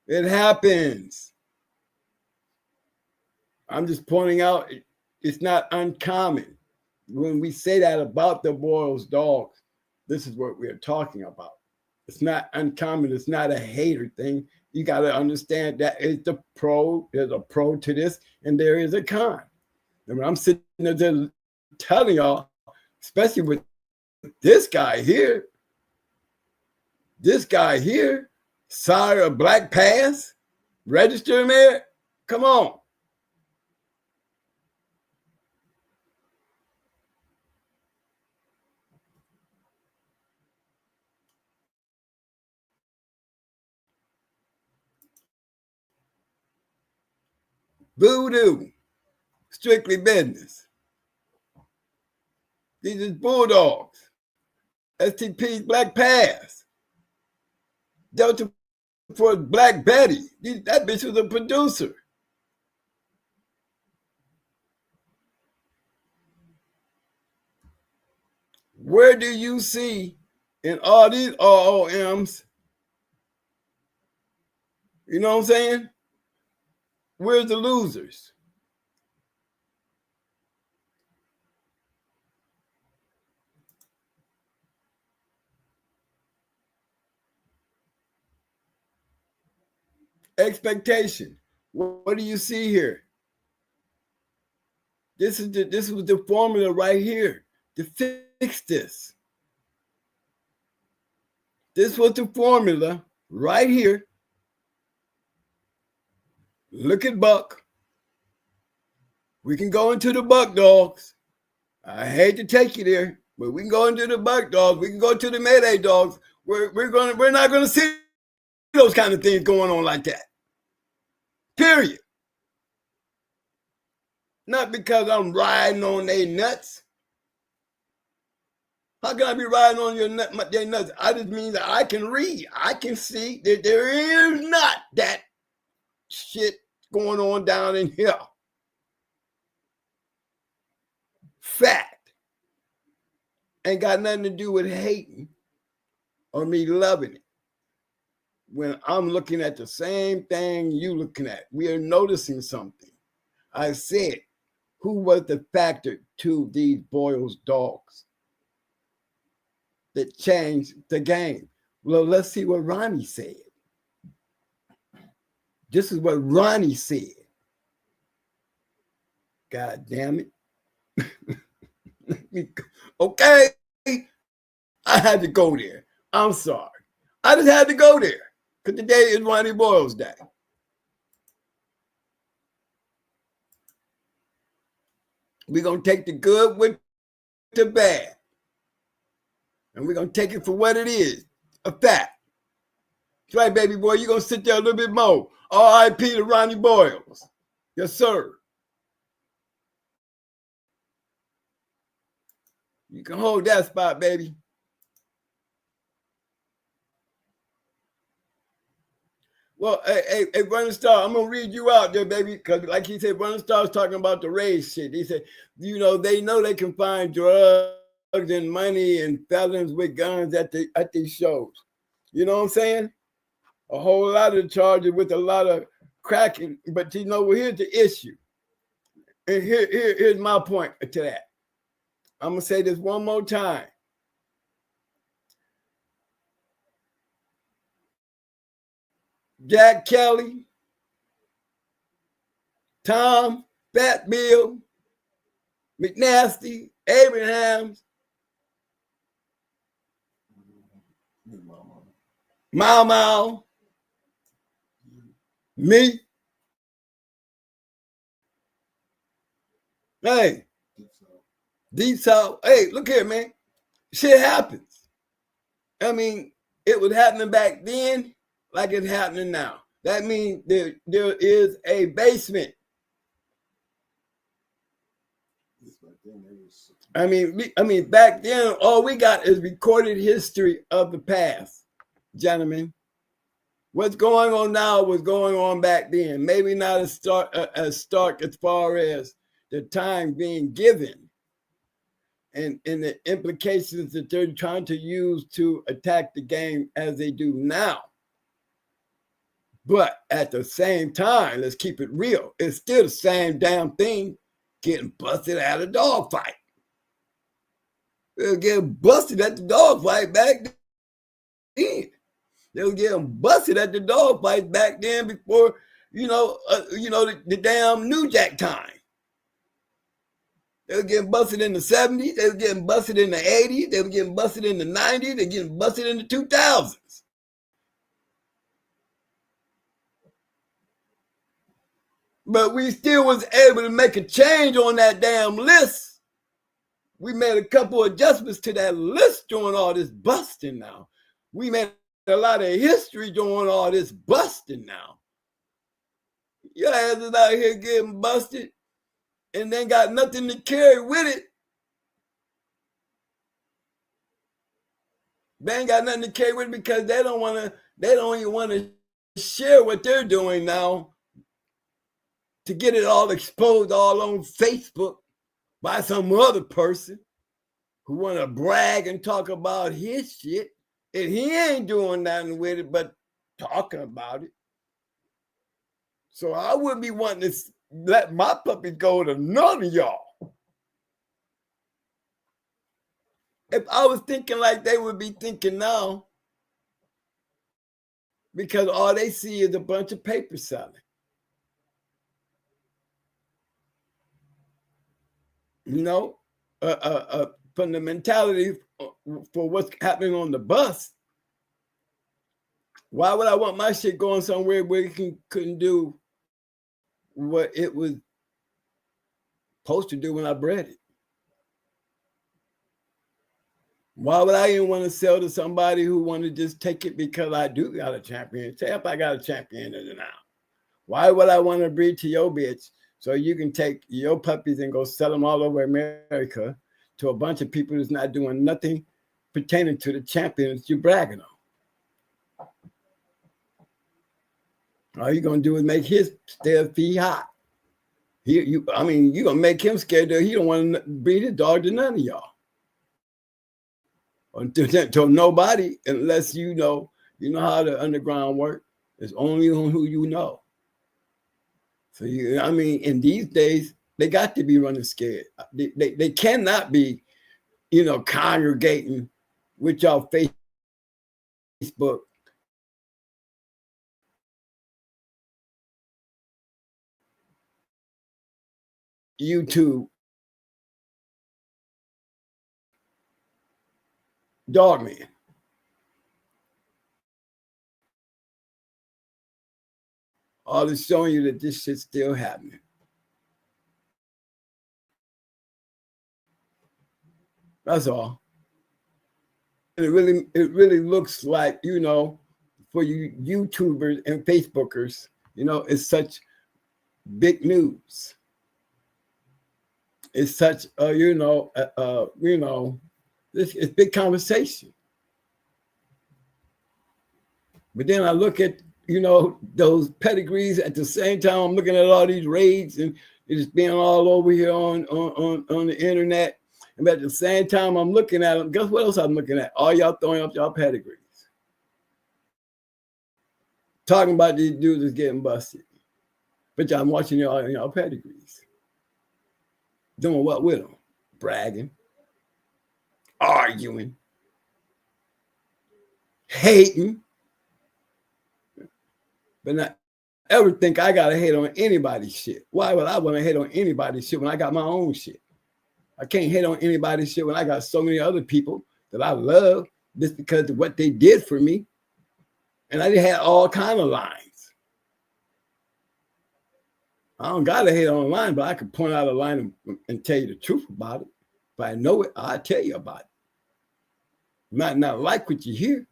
It happens. I'm just pointing out it's not uncommon. When we say that about the Boyles dogs, this is what we're talking about. It's not uncommon. It's not a hater thing. You got to understand that it's the pro. There's a pro to this, and there is a con. And when I'm sitting there telling y'all, especially with this guy here, sire of Black Pass, register man, come on. Voodoo, strictly business. These is Bulldogs. STP's Black Pass. Delta for Black Betty. That bitch was a producer. Where do you see in all these ROMs You know what I'm saying? Where's the losers? Expectation. What do you see here? This was the formula right here to fix this. This was the formula right here. Look at Buck. We can go into the Buck dogs. I hate to take you there, but we can go into the Buck dogs. We can go to the Mayday dogs. We're not gonna see those kind of things going on like that. Period. Not because I'm riding on their nuts. How can I be riding on their nuts? I just mean that I can read. I can see that there is not that shit going on down in here. Fact. Ain't got nothing to do with hating or me loving it. When I'm looking at the same thing you looking at, we are noticing something. I said, who was the factor to these Boyles dogs that changed the game? Well, let's see what Ronnie said. This is what Ronnie said. God damn it. Okay, I had to go there. I'm sorry. I just had to go there because today is Ronnie Boyles' day. We're going to take the good with the bad. And we're going to take it for what it is, a fact. That's right, baby boy. You're going to sit there a little bit more. R.I.P. to Ronnie Boyles. Yes, sir. You can hold that spot, baby. Well, hey, Running Star, I'm going to read you out there, baby, because like he said, Running Star's talking about the race shit. He said, you know, they know they can find drugs and money and felons with guns at these shows. You know what I'm saying? A whole lot of charges with a lot of cracking. But, you know, well, here's the issue. And here's my point to that. I'm going to say this one more time. Jack Kelly, Tom, Fat Bill, McNasty, Abrahams, Mau, me. Hey, Deep South. Hey, look here, man. Shit happens. I mean, it was happening back then like it's happening now. That means there is a basement. I mean, back then, all we got is recorded history of the past, gentlemen. What's going on now was going on back then. Maybe not as stark as far as the time being given and the implications that they're trying to use to attack the game as they do now. But at the same time, let's keep it real. It's still the same damn thing getting busted at a dog fight. They were getting busted at the dog fight back then. They were getting busted at the dog fight back then before, the damn New Jack time. They were getting busted in the 70s. They were getting busted in the 80s. They were getting busted in the 90s. They were getting busted in the 2000s. But we still was able to make a change on that damn list. We made a couple adjustments to that list doing all this busting now. We made a lot of history doing all this busting now. Your ass is out here getting busted and then got nothing to carry with it. They ain't got nothing to carry with it because they don't even want to share what they're doing now to get it all exposed all on Facebook by some other person who want to brag and talk about his shit. And he ain't doing nothing with it but talking about it. So I wouldn't be wanting to let my puppy go to none of y'all. If I was thinking like they would be thinking now, because all they see is a bunch of paper selling. You know, from the mentality for what's happening on the bus, why would I want my shit going somewhere where it couldn't do what it was supposed to do when I bred it? Why would I even want to sell to somebody who want to just take it because I do got a champion? Say if I got a champion in it now. Why would I want to breed to your bitch so you can take your puppies and go sell them all over America to a bunch of people who's not doing nothing pertaining to the champions you're bragging on? All you're going to do is make his stale feet hot. You're going to make him scared that he don't want to breed his dog to none of y'all. Or to nobody, unless you know how the underground work. It's only on who you know. So in these days, they got to be running scared. They cannot be, congregating with y'all Facebook, YouTube, dog man. All is showing you that this shit's still happening. That's all. And it really looks like, for you YouTubers and Facebookers, it's such big news. It's such it's big conversation. But then I look at those pedigrees at the same time. I'm looking at all these raids and it's being all over here on the internet. And at the same time, I'm looking at them. Guess what else I'm looking at? All y'all throwing up y'all pedigrees. Talking about these dudes that's getting busted. But I'm watching y'all pedigrees. Doing what with them? Bragging. Arguing. Hating. But not ever think I got to hate on anybody's shit. Why would I want to hate on anybody's shit when I got my own shit? I can't hate on anybody's shit when I got so many other people that I love just because of what they did for me. And I had all kind of lines. I don't got to hate on a line, but I can point out a line and tell you the truth about it. If I know it, I'll tell you about it. You might not like what you hear,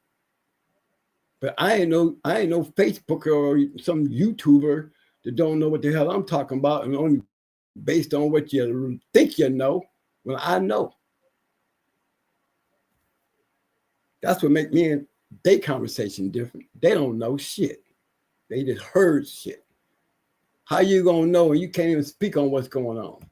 but I ain't no Facebooker or some YouTuber that don't know what the hell I'm talking about and only based on what you think you know. Well, I know. That's what make me and they conversation different. They don't know shit. They just heard shit. How you gonna know when you can't even speak on what's going on?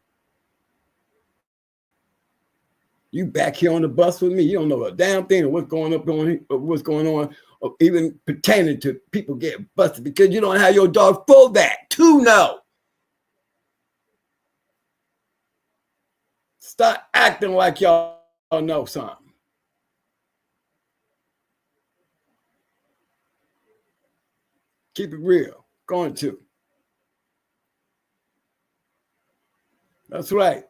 You back here on the bus with me, you don't know a damn thing of what's going on, or even pertaining to people getting busted because you don't have your dog full that to know. Stop acting like y'all know something. Keep it real. Going to. That's right.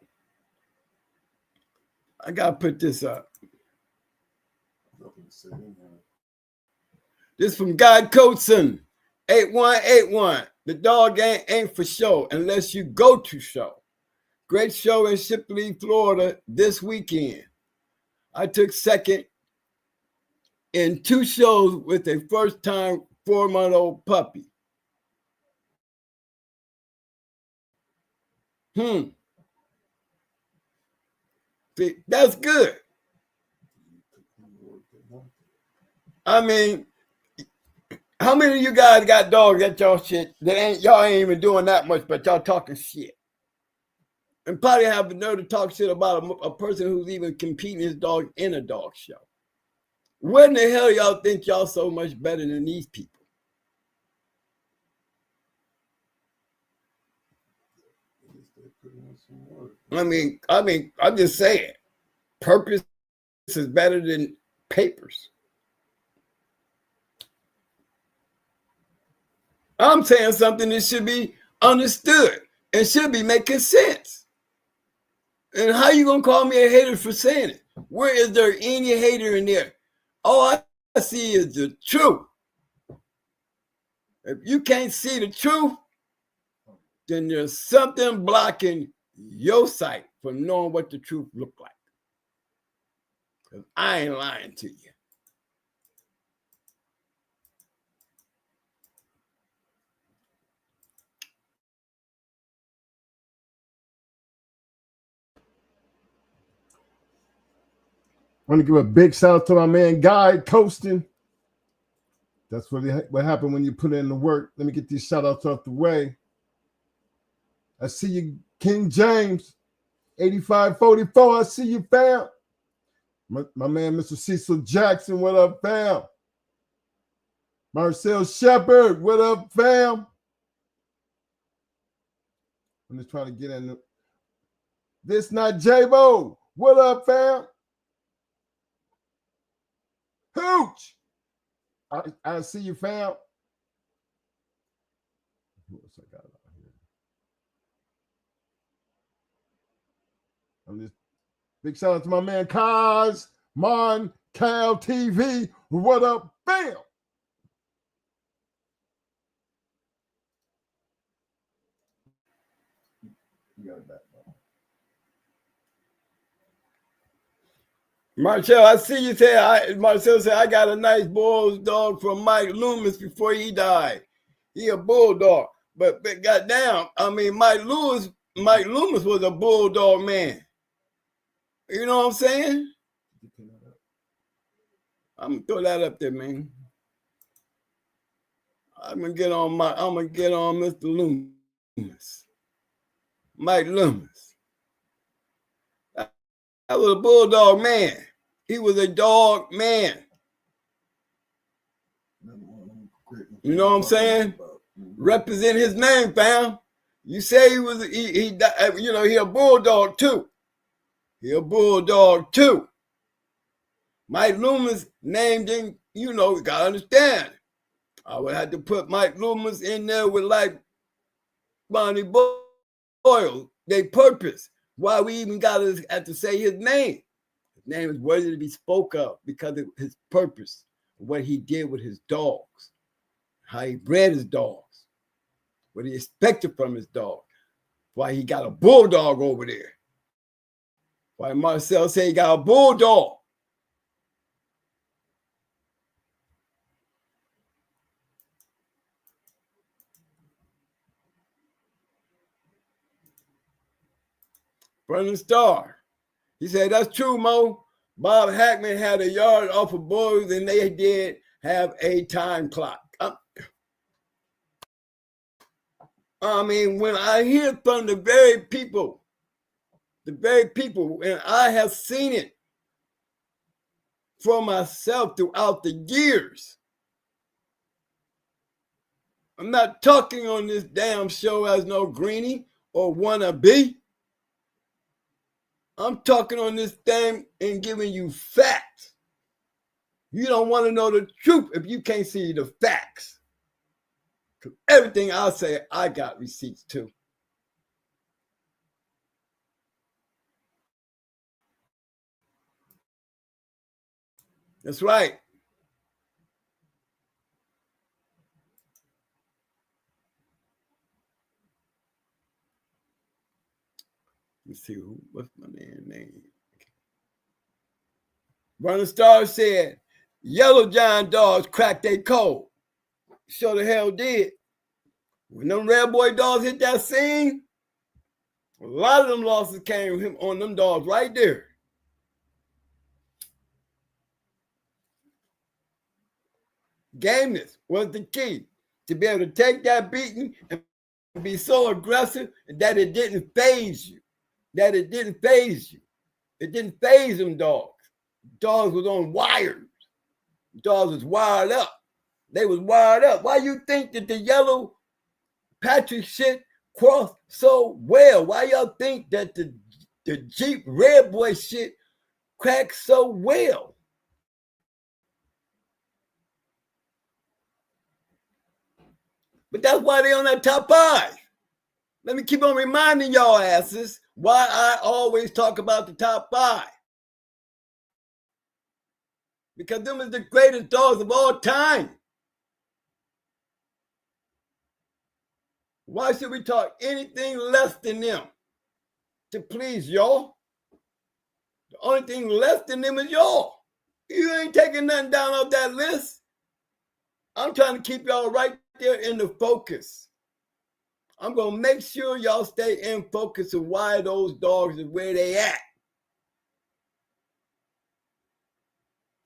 I gotta put this up. This from God Coatson, 8181. The dog ain't for show unless you go to show. Great show in Shipley, Florida this weekend. I took second in 2 shows with a first-time 4-month-old puppy. That's good. I mean, how many of you guys got dogs at y'all shit that y'all ain't even doing that much, but y'all talking shit? And probably have the nerve to talk shit about a person who's even competing his dog in a dog show. Where in the hell y'all think y'all so much better than these people? I'm just saying, purpose is better than papers. I'm saying something that should be understood and should be making sense. And how you gonna call me a hater for saying it? Where is there any hater in there? All I see is the truth. If you can't see the truth, then there's something blocking your sight from knowing what the truth look like. Because I ain't lying to you. I want to give a big shout out to my man Guy Coasting. That's what happened when you put in the work. Let me get these shout outs off the way. I see you, King James, 8544. I see you, fam. My man, Mr. Cecil Jackson, what up, fam? Marcel Shepard, what up, fam? I'm just trying to get in. This not J-Bo. What up, fam? Hooch. I see you, fam. Who else I got out here? I'm just big shout out to my man Kaz, Mon, Cal TV. What up, fam? You got it back, bro. Marcel, I see you say, Marcel said, I got a nice bulldog from Mike Loomis before he died. He a bulldog. But goddamn, Mike Loomis was a bulldog man. You know what I'm saying? I'm gonna throw that up there, man. I'm gonna get on Mr. Loomis. Mike Loomis. That was a bulldog man. He was a dog man. You know what I'm saying? Represent his name, fam. You say he was he a bulldog too. He a bulldog too. Mike Loomis named him, you gotta understand. I would have to put Mike Loomis in there with like Ronnie Boyles. They purpose. Why we even gotta have to say his name. His name is worthy to be spoke of because of his purpose, what he did with his dogs, how he bred his dogs, what he expected from his dog, why he got a bulldog over there. Why Marcel said he got a bulldog. Burning Star. He said, that's true, Mo. Bob Hackman had a yard off of Boyles and they did have a time clock. When I hear from the very people, and I have seen it for myself throughout the years. I'm not talking on this damn show as no greenie or wannabe. I'm talking on this thing and giving you facts. You don't want to know the truth if you can't see the facts. Because everything I say, I got receipts too. That's right. Let's see what's my man's name. Running Star said, Yellow Giant dogs cracked their code. Sure the hell did. When them Red Boy dogs hit that scene, a lot of them losses came on them dogs right there. Gameness was the key to be able to take that beating and be so aggressive that it didn't phase you. It didn't phase them dogs. Dogs was on wires. Dogs was wired up. They was wired up. Why you think that the yellow Patrick shit crossed so well? Why y'all think that the the Jeep Red Boy shit cracks so well. But that's why they on that top 5. Let me keep on reminding y'all asses why I always talk about the top 5. Because them is the greatest dogs of all time. Why should we talk anything less than them? To please y'all. The only thing less than them is y'all. You ain't taking nothing down off that list. I'm trying to keep y'all right there in the focus. I'm going to make sure y'all stay in focus of why those dogs is where they at.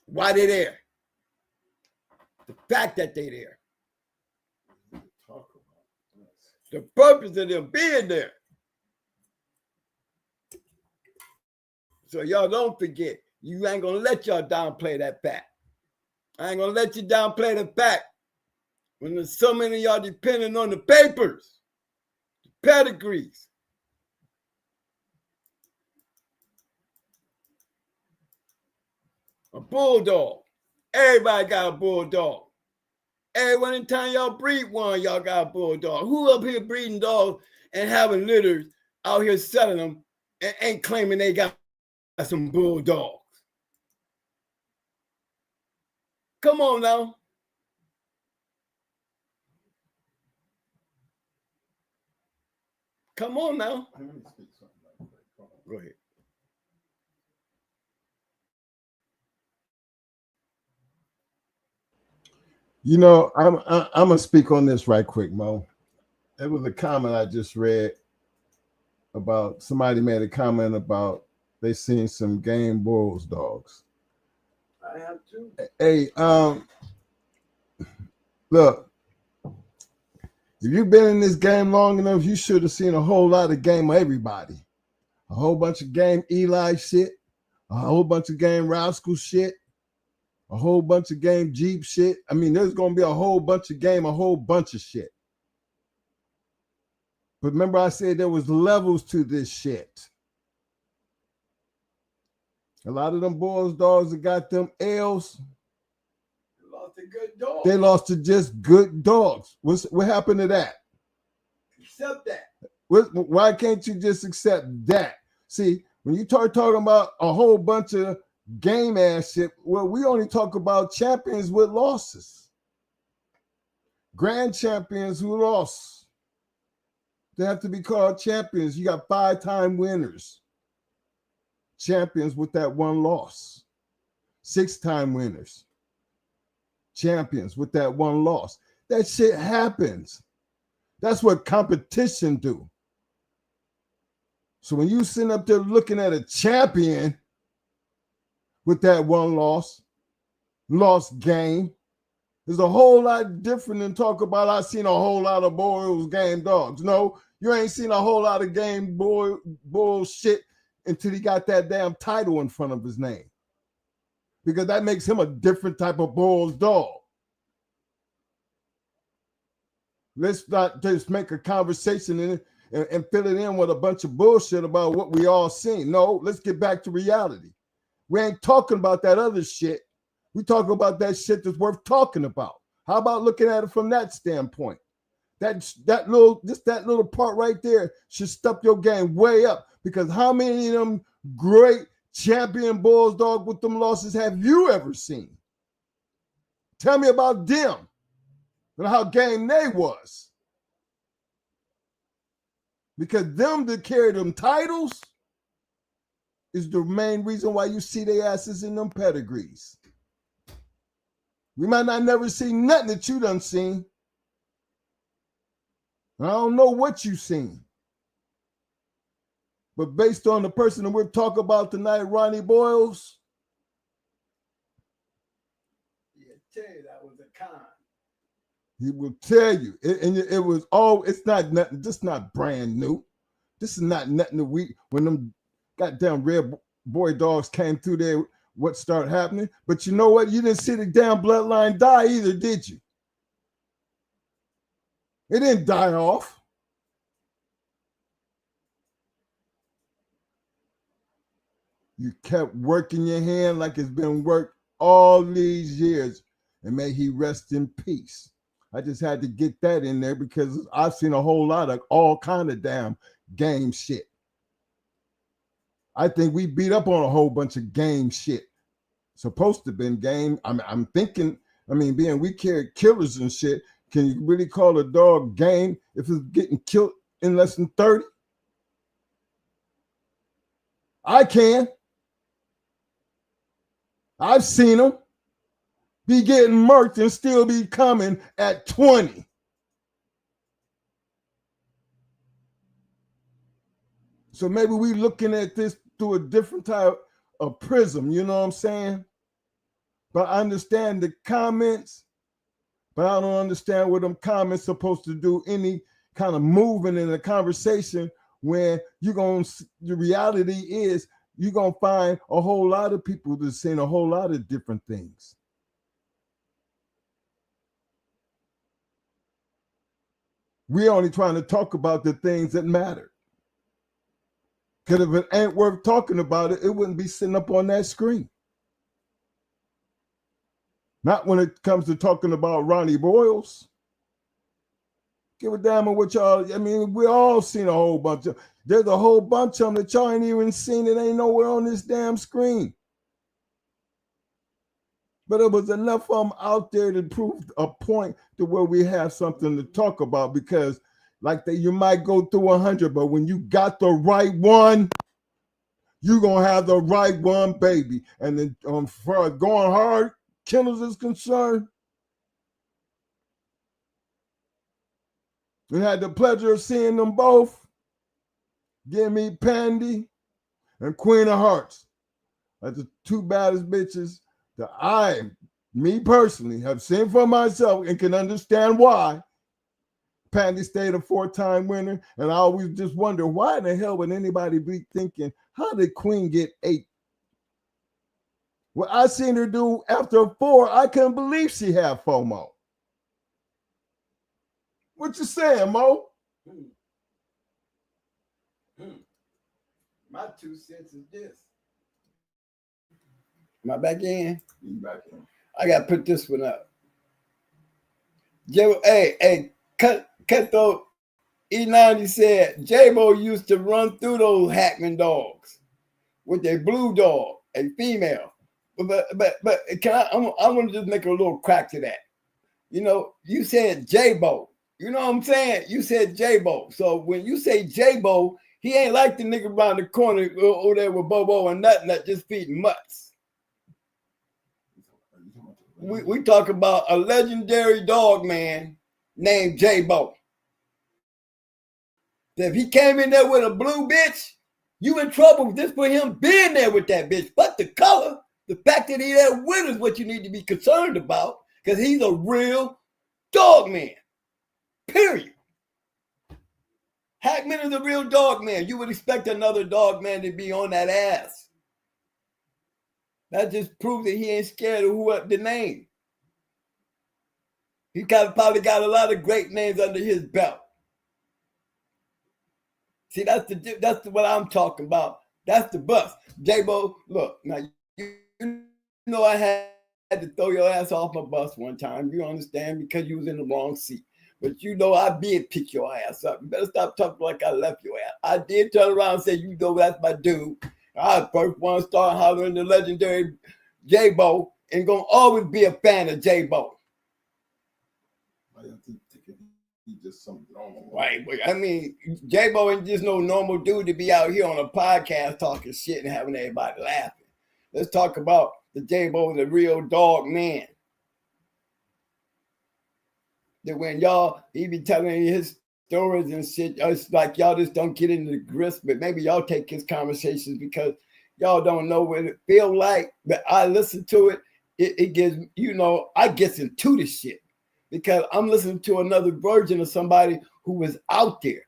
Why they there. The fact that they there. The purpose of them being there. So y'all don't forget, you ain't gonna let y'all downplay that fact. I ain't gonna let you downplay the fact when there's so many of y'all depending on the papers, the pedigrees. A bulldog. Everybody got a bulldog. Everyone in time y'all breed one, y'all got a bulldog. Who up here breeding dogs and having litters out here selling them and ain't claiming they got some bulldogs? Come on now. Come on now. Go ahead. You know, I'm gonna speak on this right quick, Mo. It was a comment I just read about somebody made a comment about they seen some game Bulls dogs. I have too. Hey, look, if you've been in this game long enough, you should have seen a whole lot of game of everybody. A whole bunch of game Eli shit, a whole bunch of game Rascal shit, a whole bunch of game Jeep shit. I mean, there's going to be a whole bunch of game, a whole bunch of shit. But remember I said there was levels to this shit. A lot of them Bulls dogs that got them L's, Lost a good dog. they lost to just good dogs. What happened to that? Accept that. Why can't you just accept that? See, when you start talking about a whole bunch of game ass shit, well, we only talk about champions with losses. Grand champions who lost. They have to be called champions. You got 5-time winners. Champions with that one loss. 6-time winners. Champions with that one loss. That shit happens. That's what competition do. So when you sitting up there looking at a champion with that one lost game, there's a whole lot different than talk about I seen a whole lot of Boyles game dogs. No, you ain't seen a whole lot of game bullshit until he got that damn title in front of his name. Because that makes him a different type of Bulls dog. Let's not just make a conversation and fill it in with a bunch of bullshit about what we all seen. No, let's get back to reality. We ain't talking about that other shit. We talking about that shit that's worth talking about. How about looking at it from that standpoint? That little part right there should step your game way up, because how many of them great champion Bulls dog with them losses have you ever seen? Tell me about them and how game they was. Because them that carry them titles is the main reason why you see their asses in them pedigrees. We might not never see nothing that you done seen. I don't know what you seen. But based on the person that we're talking about tonight, Ronnie Boyles. Yeah, tell you that was a con. He will tell you. It was all, it's not nothing, this is not brand new. This is not nothing that when them goddamn red boy dogs came through there, what started happening. But you know what? You didn't see the damn bloodline die either, did you? It didn't die off. You kept working your hand like it's been worked all these years, and may he rest in peace. I just had to get that in there because I've seen a whole lot of all kind of damn game shit. I think we beat up on a whole bunch of game shit. Supposed to been game. I'm thinking, being we carry killers and shit, can you really call a dog game if it's getting killed in less than 30? I can. I've seen them be getting murked and still be coming at 20. So maybe we looking at this through a different type of prism, you know what I'm saying? But I understand the comments, but I don't understand what them comments supposed to do any kind of moving in the conversation when the reality is you're going to find a whole lot of people that's saying a whole lot of different things. We're only trying to talk about the things that matter. Because if it ain't worth talking about it, it wouldn't be sitting up on that screen. Not when it comes to talking about Ronnie Boyles. Give a damn what y'all, we all seen a whole bunch of, there's a whole bunch of them that y'all ain't even seen. It ain't nowhere on this damn screen. But it was enough of them out there to prove a point to where we have something to talk about, because you might go through 100, but when you got the right one, you're going to have the right one, baby. And then as far as going hard, Kennels is concerned, we had the pleasure of seeing them both. Give me Pandy and Queen of Hearts. That's the two baddest bitches that me personally, have seen for myself and can understand why. Pandy stayed a 4-time winner, and I always just wonder, why in the hell would anybody be thinking, how did Queen get 8? What I seen her do after 4, I couldn't believe she had FOMO. What you saying, Mo? My 2 cents is this. Am I back in? You back in. I got to put this one up. Cut those. E90 said J-Bo used to run through those Hackman dogs with their blue dog, a female. But can I want to just make a little crack to that. You said J-Bo. You know what I'm saying? You said J-Bo. So when you say J-Bo, he ain't like the nigga around the corner over there with Bobo and Nut just feeding mutts. We talk about a legendary dog man named J-Bo. If he came in there with a blue bitch, you in trouble just for him being there with that bitch. But the color, the fact that he there with is what you need to be concerned about, because he's a real dog man. Period. Hackman is a real dog man. You would expect another dog man to be on that ass. That just proves that he ain't scared of the name. He probably got a lot of great names under his belt. See, that's what I'm talking about. That's the bus. J-Bo, look, now you know I had to throw your ass off my bus one time. You understand? Because you was in the wrong seat. But I did pick your ass up. You better stop talking like I left your ass. I did turn around and say, that's my dude. I was first one to start hollering the legendary J-Bo, and gonna always be a fan of J-Bo. I think he's just some normal. Right. J-Bo ain't just no normal dude to be out here on a podcast talking shit and having everybody laughing. Let's talk about the J-Bo, the real dog man. That when he be telling his stories and shit, it's like y'all just don't get into the grist, but maybe y'all take his conversations because y'all don't know what it feel like. But I listen to it. It gives, I get into the shit because I'm listening to another version of somebody who was out there.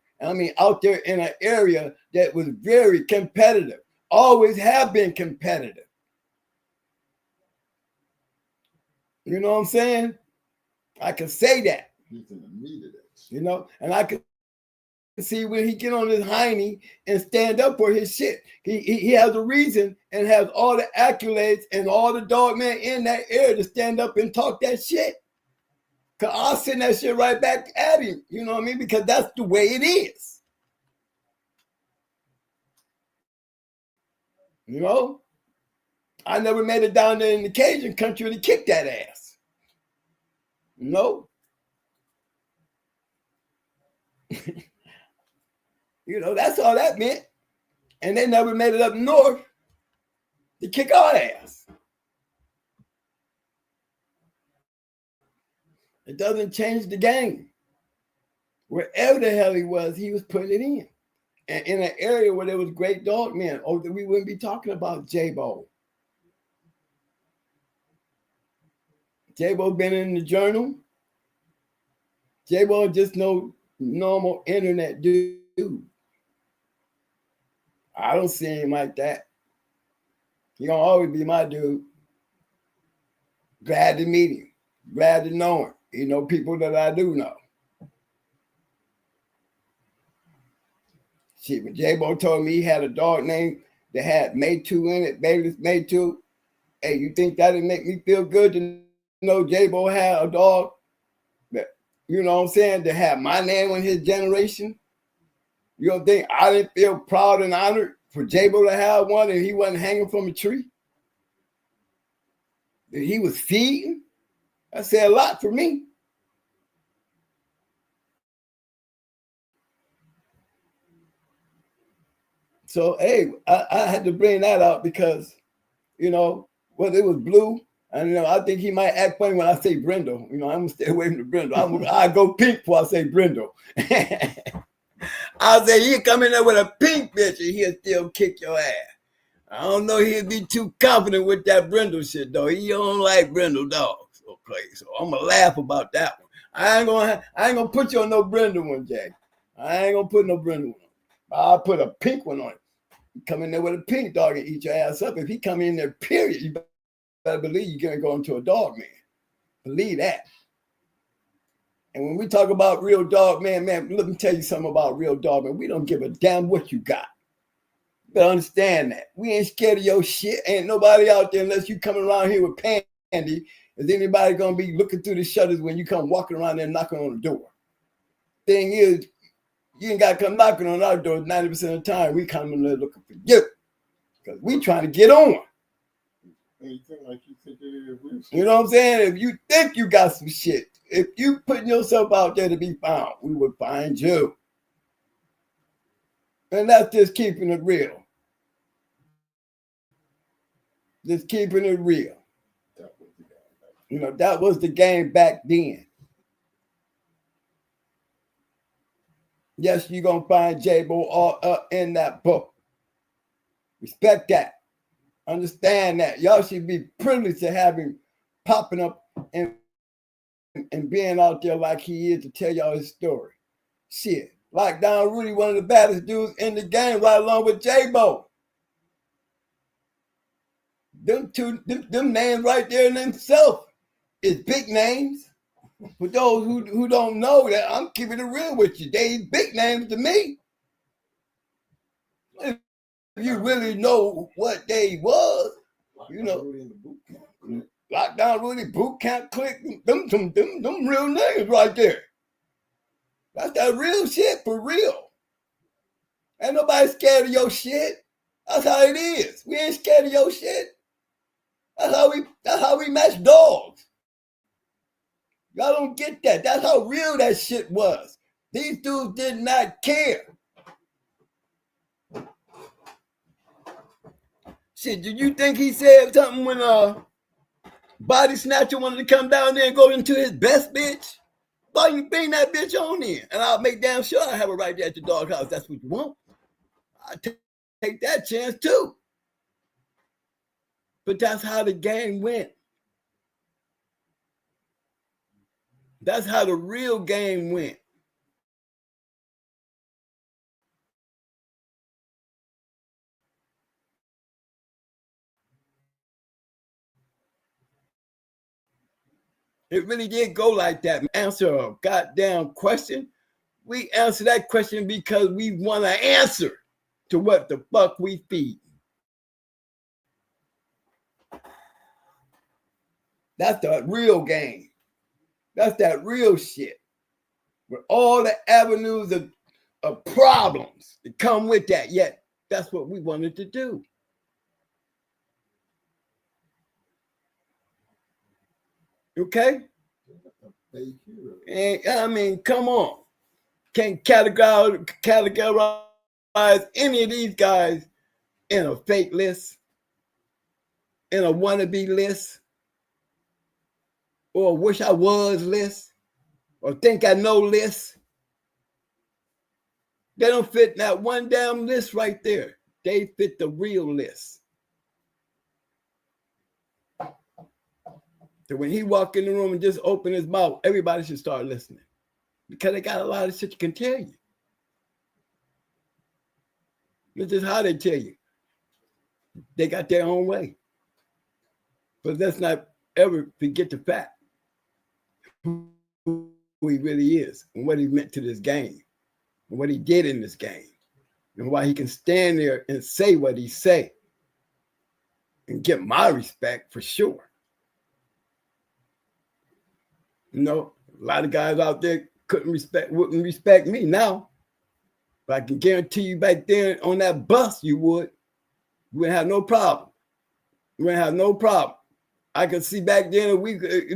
Out there in an area that was very competitive, always have been competitive. You know what I'm saying? I can say that. He's in the meat of that. And I can see when he get on his hiney and stand up for his shit. He has a reason and has all the accolades and all the dog men in that area to stand up and talk that shit. Cause I'll send that shit right back at him. You know what I mean? Because that's the way it is. You know? I never made it down there in the Cajun country to kick that ass. You know? You know, that's all that meant. And they never made it up north to kick our ass. It doesn't change the game. Wherever the hell he was putting it in. And in an area where there was great dog men, we wouldn't be talking about J-Bo. J-Bo been in the journal. J-Bo just no normal internet dude. I don't see him like that. He gonna always be my dude. Glad to meet him. Glad to know him. You know, people that I do know. Shit, when J-Bo told me he had a dog name that had Maytu in it, Bayless Maytu. Hey, you think that'd make me feel good to know J-Bo had a dog that, you know what I'm saying, to have my name in his generation? You don't think I didn't feel proud and honored for J-Bo to have one and he wasn't hanging from a tree? That he was feeding? That said a lot for me. So, hey, I had to bring that out because, you know, whether it was Blue, and, you know, I think he might act funny when I say Brindle. You know, I'm going to stay away from the Brindle. I go pink before I say Brindle. I'll say, you come in there with a pink bitch and he'll still kick your ass. I don't know he'd be too confident with that Brindle shit, though. He don't like Brindle dogs. Okay, so I'm going to laugh about that one. I ain't gonna put you on no Brindle one, Jack. I ain't gonna put no Brindle one. I'll put a pink one on it. You come in there with a pink dog and eat your ass up. If he come in there, period, you better believe you're gonna go into a dog man. Believe that. And when we talk about real dog man, let me tell you something about real dog man. We don't give a damn what you got. You better understand that. We ain't scared of your shit. Ain't nobody out there unless you coming around here with Pandy. Is anybody gonna be looking through the shutters when you come walking around there knocking on the door? Thing is, you ain't got to come knocking on our door 90% of the time. We come in there looking for you. Because we trying to get on. You know what I'm saying? If you think you got some shit, if you putting yourself out there to be found, we would find you. And that's just keeping it real. Just keeping it real. You know, that was the game back then. Yes, you're going to find J-Bo all up in that book. Respect that. Understand that. Y'all should be privileged to have him popping up and being out there like he is to tell y'all his story. Shit. Lockdown Rudy, one of the baddest dudes in the game, right along with J-Bo. Them names right there in themselves is big names. For those who don't know that, I'm keeping it real with you. They big names to me. If you really know what they was, you know. Lockdown Rudy, Boot Camp Click, them real names right there. That's that real shit for real. Ain't nobody scared of your shit. That's how it is. We ain't scared of your shit. That's how we match dogs. Y'all don't get that. That's how real that shit was. These dudes did not care. Shit, did you think he said something when Body Snatcher wanted to come down there and go into his best bitch? Why you bring that bitch on in? And I'll make damn sure I have her right there at the doghouse. That's what you want. I'll take that chance too. But that's how the game went. That's how the real game went. It really did go like that. Answer a goddamn question We answer that question because we want an answer to what the fuck we feed. That's the real game. That's that real shit. With all the avenues of problems that come with that, yet that's what we wanted to do. Okay? And I mean, come on. Can't categorize any of these guys in a fake list, in a wannabe list, or wish I was list, or think I know list. They don't fit that one damn list right there. They fit the real list. So when he walk in the room and just open his mouth, everybody should start listening. Because they got a lot of shit you can tell you. It's just how they tell you. They got their own way. But let's not ever forget the fact who he really is and what he meant to this game and what he did in this game and why he can stand there and say what he say and get my respect for sure. You know, a lot of guys out there wouldn't respect me now. But I can guarantee you back then on that bus you would. You wouldn't have no problem. You wouldn't have no problem. I could see back then,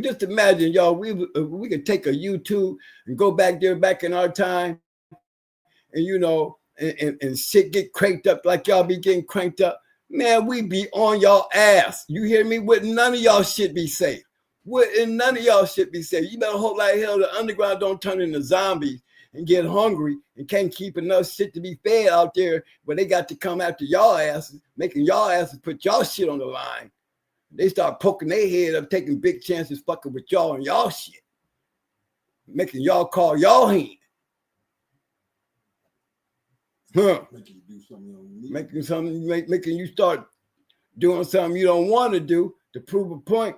just imagine, y'all, we could take a YouTube and go back there back in our time and, you know, and shit get cranked up like y'all be getting cranked up. Man, we be on y'all ass. You hear me? Wouldn't none of y'all shit be safe. Wouldn't none of y'all shit be safe. You better hope like hell the underground don't turn into zombies and get hungry and can't keep enough shit to be fed out there, but they got to come after y'all asses, making y'all asses put y'all shit on the line. They start poking their head up, taking big chances fucking with y'all and y'all shit, making y'all call y'all hand. Huh. Making you do something you don't need. Making you start doing something you don't want to do to prove a point.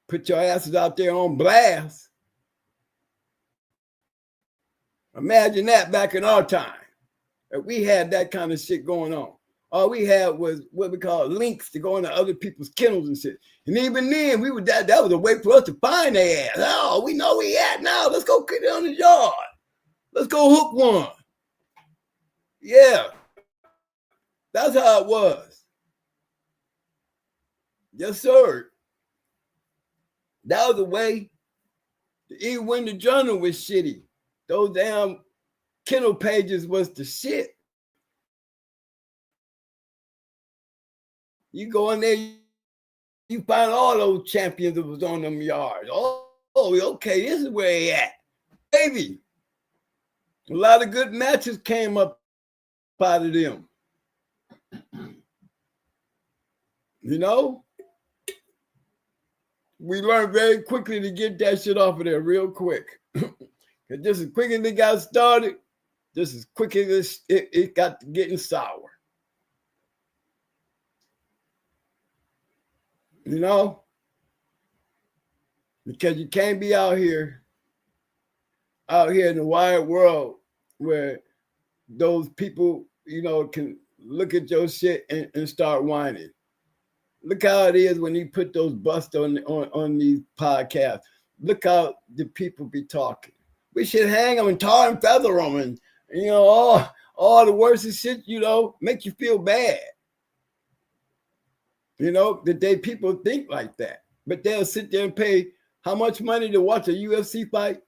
Put your asses out there on blast. Imagine that back in our time. If we had that kind of shit going on. All we had was what we call links to go into other people's kennels and shit. And even then, that was a way for us to find their ass. Oh, we know where he at now. Let's go get it on the yard. Let's go hook one. Yeah. That's how it was. Yes, sir. That was the way. Even when the journal was shitty, those damn kennel pages was the shit. You go in there, you find all those champions that was on them yards. Oh, okay, this is where they at. Baby. A lot of good matches came up out of them. You know? We learned very quickly to get that shit off of there real quick. Because just as quick as it got started, just as quick as it got to getting sour. You know? Because you can't be out here in the wide world where those people, you know, can look at your shit and start whining. Look how it is when you put those busts on these podcasts. Look how the people be talking. We should hang them and tar and feather them and you know, all the worst shit, you know, make you feel bad. You know, that people think like that. But they'll sit there and pay how much money to watch a UFC fight?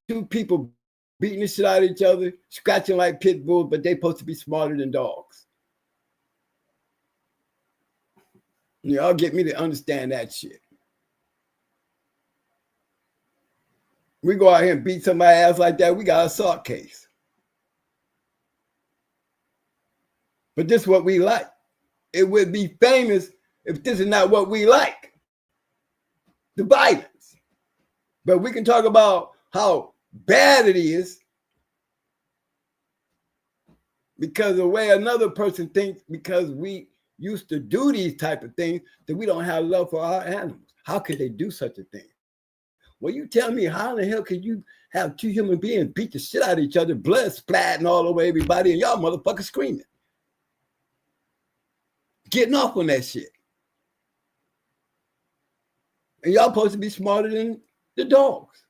2 people beating the shit out of each other, scratching like pit bulls, but they supposed to be smarter than dogs. Y'all get me to understand that shit. We go out here and beat somebody's ass like that, we got an assault case. But this is what we like. It would be famous if this is not what we like. The violence. But we can talk about how bad it is because of the way another person thinks, because we used to do these type of things, that we don't have love for our animals. How could they do such a thing? Well, you tell me how in the hell could you have two human beings beat the shit out of each other, blood splatting all over everybody, and y'all motherfuckers screaming, getting off on that shit. And y'all supposed to be smarter than the dogs.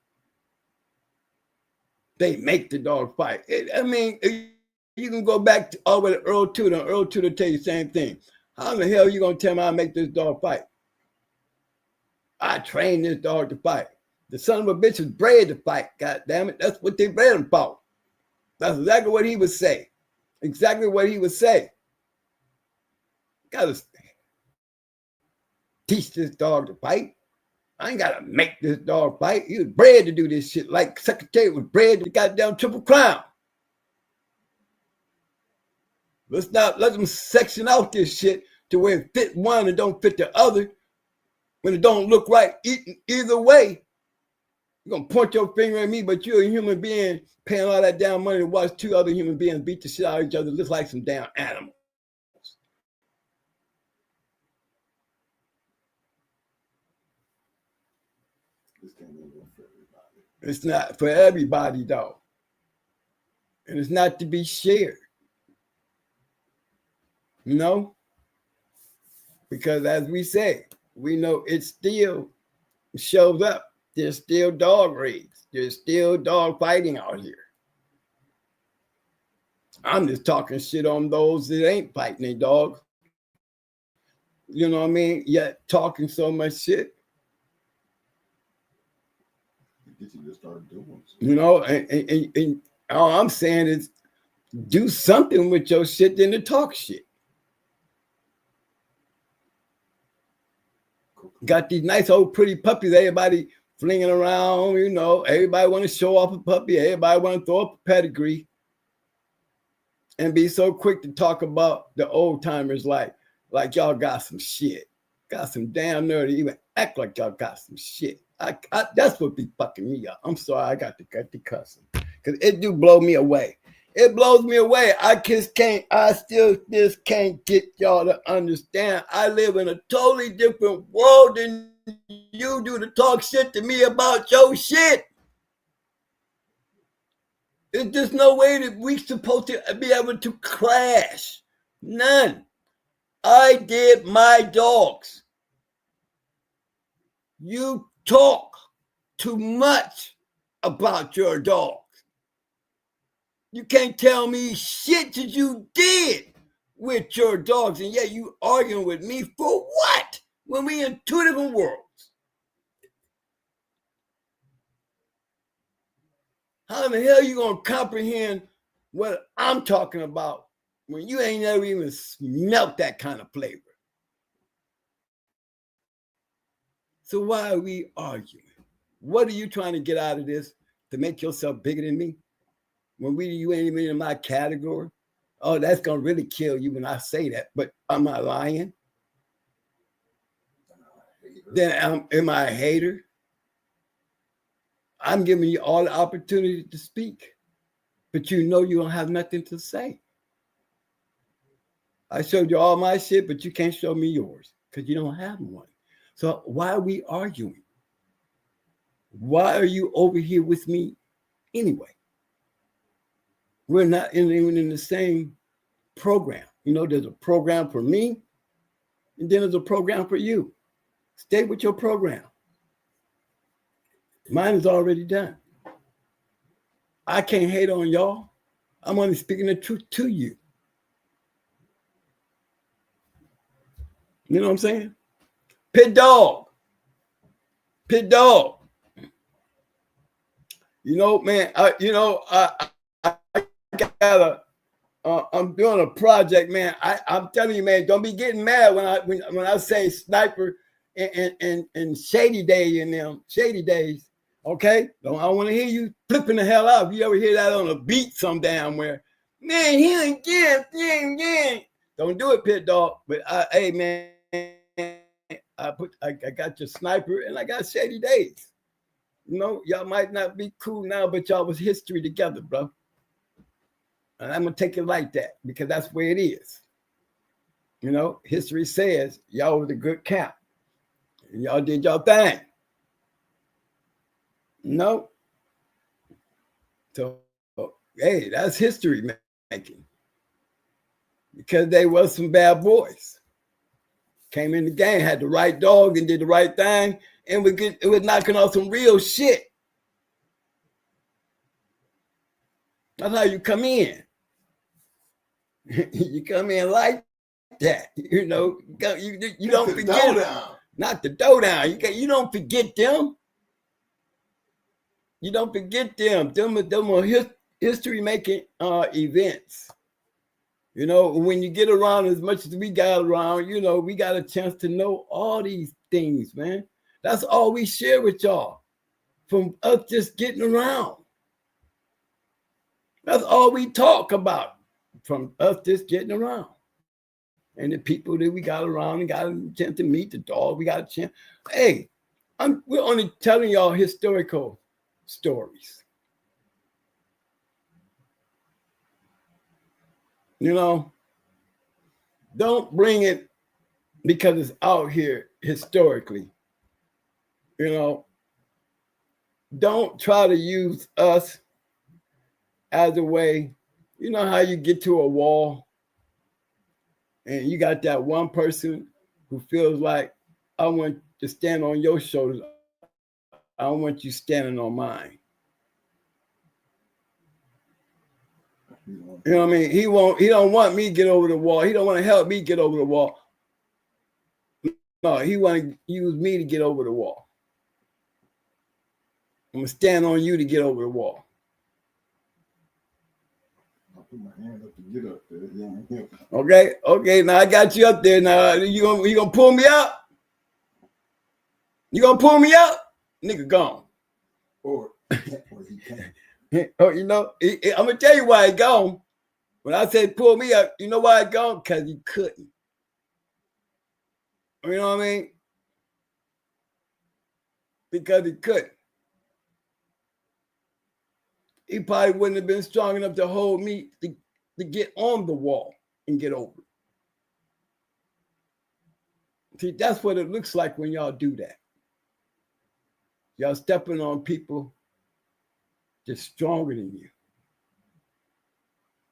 They make the dog fight. I mean, you can go back to all the way to Earl Tudor, and Earl Tudor tell you the same thing. How in the hell are you going to tell me I make this dog fight? I trained this dog to fight. The son of a bitch was bred to fight. God damn it. That's what they bred him for. That's exactly what he would say. Exactly what he would say. Got to teach this dog to fight. I ain't got to make this dog fight. He was bred to do this shit like Secretary was bred to goddamn Triple Crown. Let's let them section out this shit to where it fit one and don't fit the other. When it don't look right either way, you're going to point your finger at me, but you're a human being paying all that damn money to watch two other human beings beat the shit out of each other just like some damn animals. It's not for everybody, though. And it's not to be shared. You know? Because as we say, we know it still shows up. There's still dog raids. There's still dog fighting out here. I'm just talking shit on those that ain't fighting their dogs. You know what I mean? Yet talking so much shit. You know, and all I'm saying is do something with your shit than to talk shit. Got these nice old pretty puppies, everybody flinging around, you know, everybody want to show off a puppy, everybody want to throw up a pedigree and be so quick to talk about the old timers like y'all got some shit. Got some damn nerve to even act like y'all got some shit. That's what be fucking me up. I'm sorry, I got the cussing. Because it do blow me away. It blows me away. I still just can't get y'all to understand. I live in a totally different world than you do to talk shit to me about your shit. There's just no way that we supposed to be able to crash. None. I did my dogs. You talk too much about your dogs. You can't tell me shit that you did with your dogs, and yet you arguing with me for what? When we in two different worlds. How in the hell you gonna comprehend what I'm talking about when you ain't never even smelt that kind of flavor? So why are we arguing? What are you trying to get out of this to make yourself bigger than me? When you ain't even in my category? Oh, that's going to really kill you when I say that. But am I lying? Then am I a hater? I'm giving you all the opportunity to speak. But you know you don't have nothing to say. I showed you all my shit, but you can't show me yours because you don't have one. So why are we arguing? Why are you over here with me anyway? We're not even in the same program. You know, there's a program for me, and then there's a program for you. Stay with your program. Mine is already done. I can't hate on y'all. I'm only speaking the truth to you. You know what I'm saying? Pit dog. You know, man, I'm doing a project, man. I'm telling you, man, don't be getting mad when I say sniper and shady day in them shady days. Okay, I don't want to hear you flipping the hell out. If you ever hear that on a beat some damn where, man, he ain't again. Don't do it, pit dog. But hey, man, I got your sniper and I got shady days. You know, y'all might not be cool now, but y'all was history together, bro. And I'm going to take it like that because that's where it is. You know, history says y'all was a good camp. And y'all did y'all thing. No. So, hey, that's history making. Because they was some bad boys. Came in the game, had the right dog and did the right thing, and it was knocking off some real shit. That's how you come in. You come in like that, you know. You don't forget them. Not the dough down. You don't forget them. You don't forget them. Them are history making events. You know, when you get around as much as we got around, you know, we got a chance to know all these things, man. That's all we share with y'all from us just getting around. That's all we talk about from us just getting around. And the people that we got around and got a chance to meet, the dog, we got a chance. Hey, we're only telling y'all historical stories. You know, don't bring it because it's out here historically. You know, don't try to use us as a way. You know how you get to a wall and you got that one person who feels like, I want to stand on your shoulders. I don't want you standing on mine. You know what I mean? He don't want me to get over the wall. He don't want to help me get over the wall. No, he want to use me to get over the wall. I'm gonna stand on you to get over the wall. I'll put my hand up to get up there. Okay. Now I got you up there. Now you gonna pull me up? You gonna pull me up? Nigga gone. Or he can't. Oh, you know, I'm gonna tell you why he gone. When I say pull me up, you know why he gone? Because he couldn't. You know what I mean? Because he couldn't. He probably wouldn't have been strong enough to hold me to get on the wall and get over it. See, that's what it looks like when y'all do that. Y'all stepping on people just stronger than you.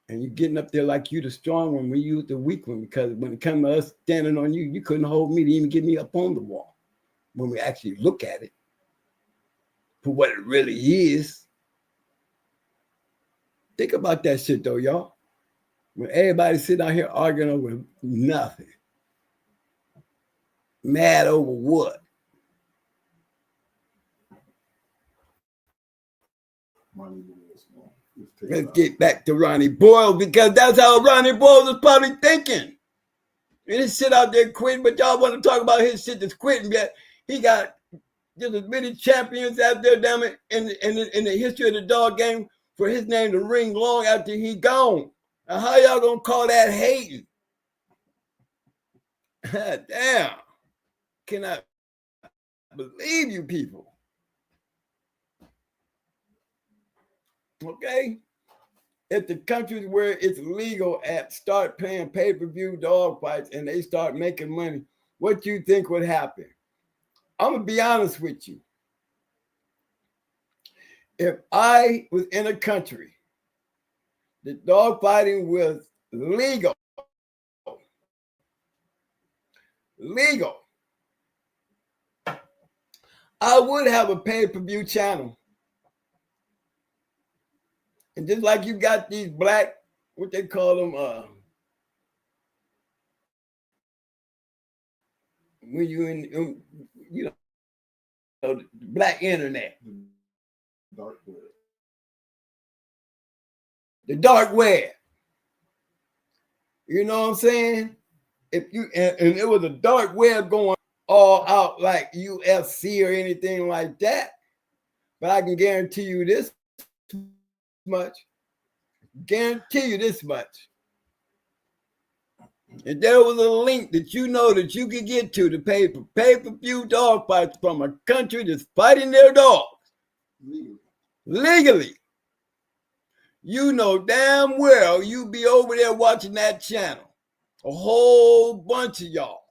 And you're getting up there like you the strong one when you the weak one, because when it comes to us standing on you, you couldn't hold me to even get me up on the wall. When we actually look at it for what it really is. Think about that shit though, y'all. When everybody sitting out here arguing over nothing. Mad over what? Let's get back to Ronnie Boyles, because that's how Ronnie Boyles is probably thinking. And his shit out there quitting, but y'all want to talk about his shit that's quitting yet. He got just as many champions out there, damn it, in the history of the dog game for his name to ring long after he gone. Now, how y'all gonna call that hating? Damn. Cannot believe you people. Okay? If the countries where it's legal at start playing pay-per-view dog fights and they start making money, what do you think would happen? I'm going to be honest with you. If I was in a country that dog fighting was legal, I would have a pay-per-view channel. And just like you got these black, what they call them, when you in, you know, the black internet. Dark web. The dark web. You know what I'm saying? If you and it was a dark web going all out like UFC or anything like that, but I can guarantee you this much. Guarantee you this much. If there was a link that you know that you could get to pay for pay-per-view dog fights from a country that's fighting their dogs legally, you know damn well you be over there watching that channel. A whole bunch of y'all.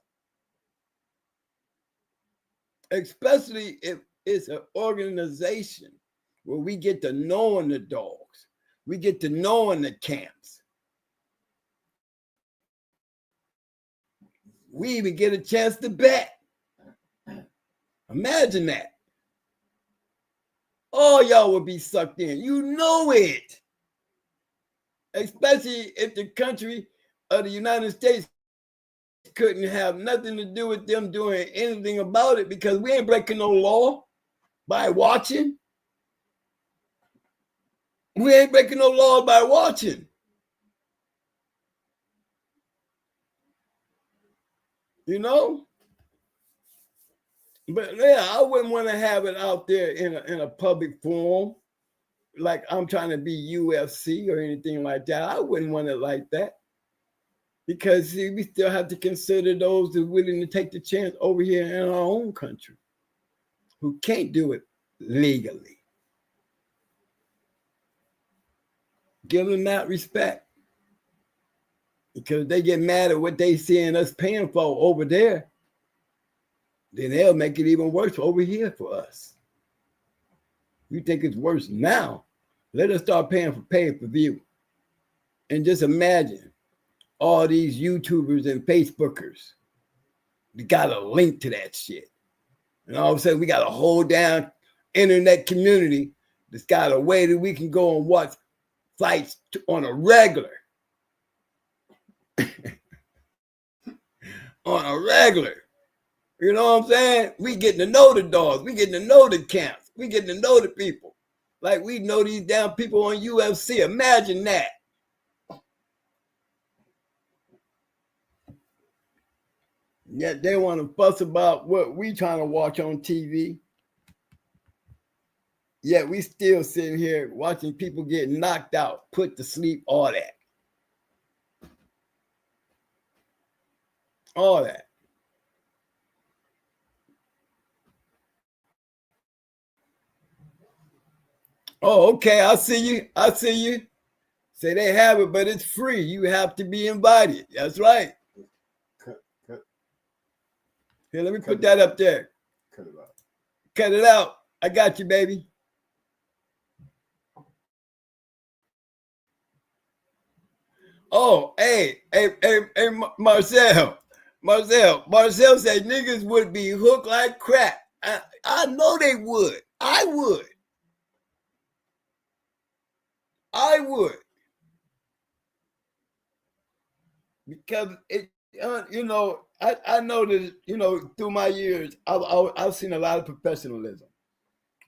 Especially if It's an organization where we get to knowing the dogs. We get to knowing the camps. We even get a chance to bet. Imagine that. All y'all would be sucked in. You know it. Especially if the country of the United States couldn't have nothing to do with them doing anything about it, because we ain't breaking no law by watching. We ain't breaking no law by watching. You know? But yeah, I wouldn't want to have it out there in a public forum, like I'm trying to be UFC or anything like that. I wouldn't want it like that. Because see, we still have to consider those who are willing to take the chance over here in our own country, who can't do it legally. Give them that respect. Because they get mad at what they seeing us paying for over there, then they'll make it even worse over here for us. You think it's worse now? Let us start paying for pay-per-view. And just imagine all these YouTubers and Facebookers, they got a link to that shit. And all of a sudden, we got a whole down internet community that's got a way that we can go and watch fights on a regular. On a regular. You know what I'm saying? We getting to know the dogs. We getting to know the camps. We getting to know the people. Like we know these damn people on UFC. Imagine that. Yet they want to fuss about what we trying to watch on TV. Yet we still sitting here watching people get knocked out, put to sleep, all that. All that. Oh, okay. I see you. I see you. Say they have it, but it's free. You have to be invited. That's right. Here, let me put that up there. Cut it out. Cut it out. I got you, baby. Oh, hey, Marcel. Marcel said niggas would be hooked like crap. I know they would. I would. Because it, you know, I know that, you know, through my years, I've seen a lot of professionalism.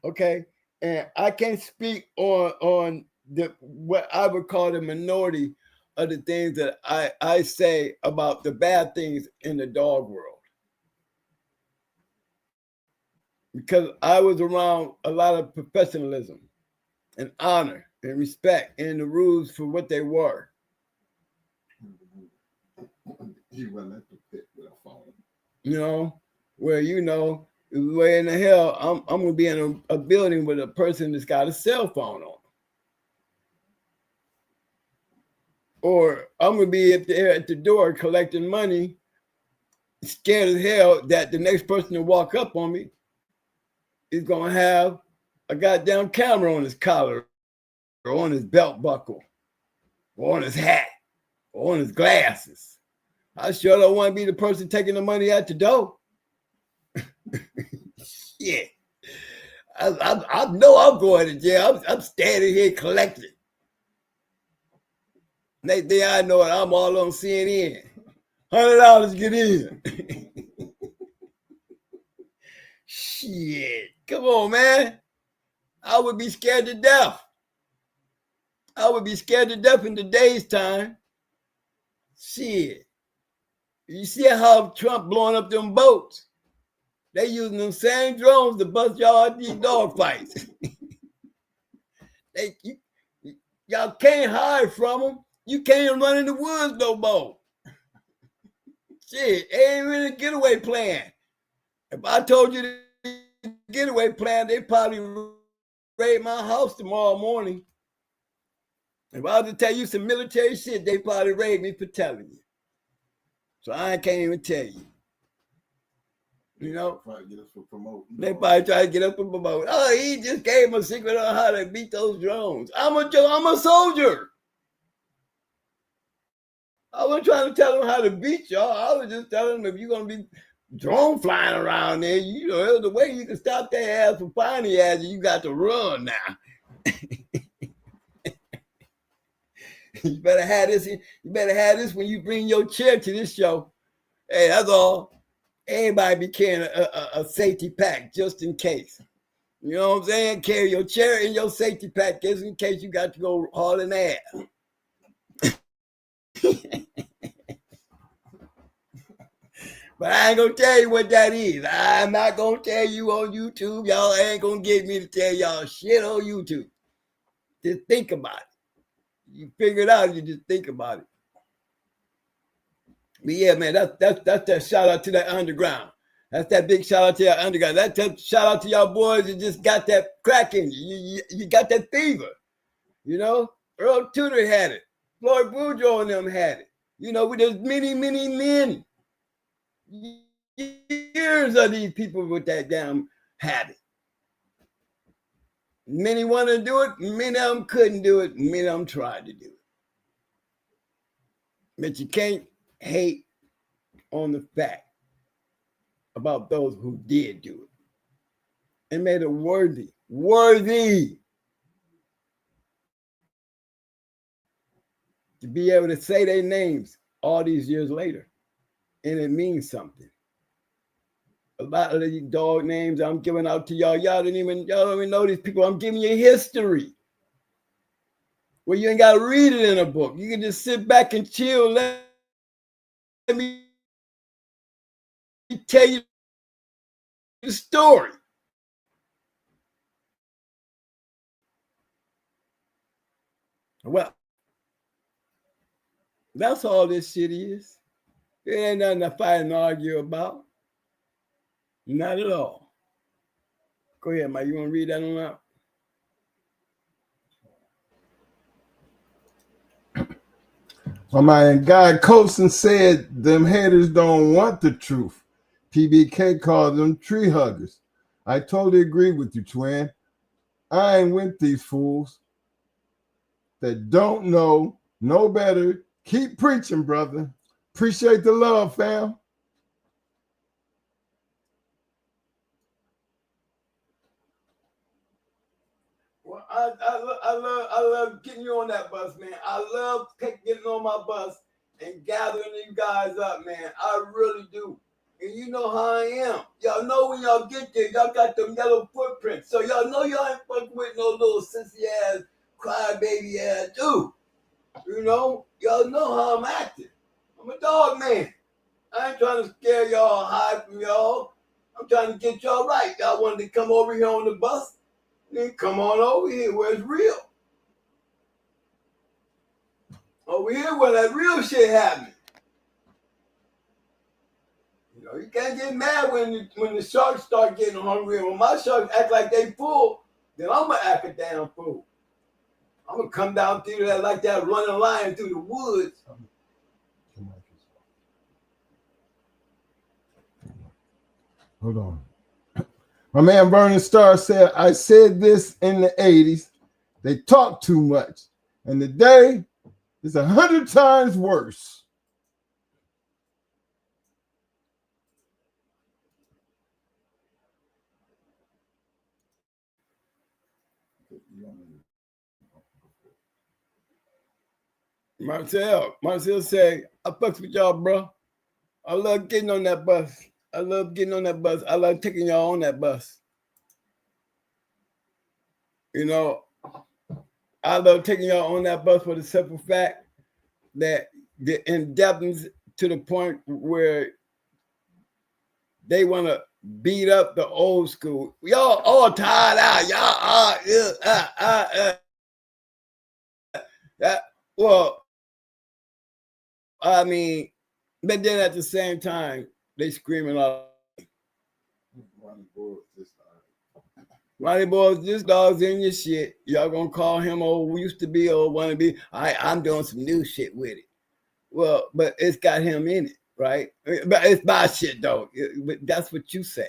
Okay. And I can't speak on the what I would call the minority of the things that I say about the bad things in the dog world. Because I was around a lot of professionalism and honor and respect and the rules for what they were. You run that pit with a phone. You know, where, you know, where in the hell I'm going to be in a building with a person that's got a cell phone on. Or I'm going to be up there at the door collecting money, scared as hell that the next person to walk up on me is going to have a goddamn camera on his collar or on his belt buckle or on his hat or on his glasses. I sure don't want to be the person taking the money at the door. Shit. I know I'm going to jail. I'm standing here collecting. Next thing I know it, I'm all on CNN. $100 get in. Shit. Come on, man. I would be scared to death. I would be scared to death in today's time. Shit. You see how Trump blowing up them boats? They using them same drones to bust y'all at these dog fights. Y'all can't hide from them. You can't even run in the woods no more. Shit, ain't really a getaway plan. If I told you the getaway plan, they probably raid my house tomorrow morning. If I was to tell you some military shit, they probably raid me for telling you. So I can't even tell you. You know, probably get us for promoting. They probably try to get up and promote. Oh, he just gave him a secret on how to beat those drones. I'm a soldier. I wasn't trying to tell him how to beat y'all. I was just telling him if you're gonna be drone flying around there, you know, the way you can stop their ass from finding at you, you got to run now. You better have this. You better have this when you bring your chair to this show. Hey, that's all. Everybody be carrying a safety pack just in case. You know what I'm saying? Carry your chair in your safety pack just in case you got to go hauling ass. But I ain't gonna tell you what that is. I'm not gonna tell you on YouTube. Y'all ain't gonna get me to tell y'all shit on YouTube. Just think about it. You figure it out, you just think about it. But yeah, man, that's that shout out to that underground. That's that big shout out to that underground. That's that shout out to y'all boys that just got that crack in you. You got that fever. You know, Earl Tudor had it. Floyd Boudreaux and them had it. You know, there's many years of these people with that damn habit. Many want to do it, many of them couldn't do it, many of them tried to do it. But you can't hate on the fact about those who did do it and made it worthy to be able to say their names all these years later. And it means something. A lot of these dog names I'm giving out to y'all, y'all don't even know these people. I'm giving you history. Well, you ain't got to read it in a book. You can just sit back and chill. Let me tell you the story. Well, that's all this shit is. It ain't nothing to fight and argue about. Not at all. Go ahead, Mike. You want to read that on out? My man, Guy Colson said them haters don't want the truth. PBK called them tree huggers. I totally agree with you, twin. I ain't with these fools that don't know no better. Keep preaching, brother. Appreciate the love, fam. Well, I love getting you on that bus, man. I love getting on my bus and gathering you guys up, man. I really do. And you know how I am. Y'all know when y'all get there, y'all got them yellow footprints. So y'all know y'all ain't fucking with no little sissy ass, crybaby ass dude. You know? Y'all know how I'm acting. I'm a dog man. I ain't trying to scare y'all, hide from y'all. I'm trying to get y'all right. Y'all wanted to come over here on the bus? Then come on over here where it's real. Over here where that real shit happening. You know, you can't get mad when the sharks start getting hungry. And when my sharks act like they full, then I'm going to act a damn fool. I'm going to come down through that like that running lion through the woods. Hold on. My man Burning Star said, I said this in the 80s. They talk too much. And today is 100 times worse. Marcel say, I fucks with y'all, bro. I love getting on that bus. I love getting on that bus. I love taking y'all on that bus. You know, I love taking y'all on that bus for the simple fact that the in-depthness to the point where they want to beat up the old school. Y'all all tired out. Y'all are, well, I mean, but then at the same time, they screaming out. Ronnie Boyles, this dog's in your shit. Y'all gonna call him old, used to be old, wanna be. I'm doing some new shit with it. Well, but it's got him in it. right? But it's my shit though. That's what you say.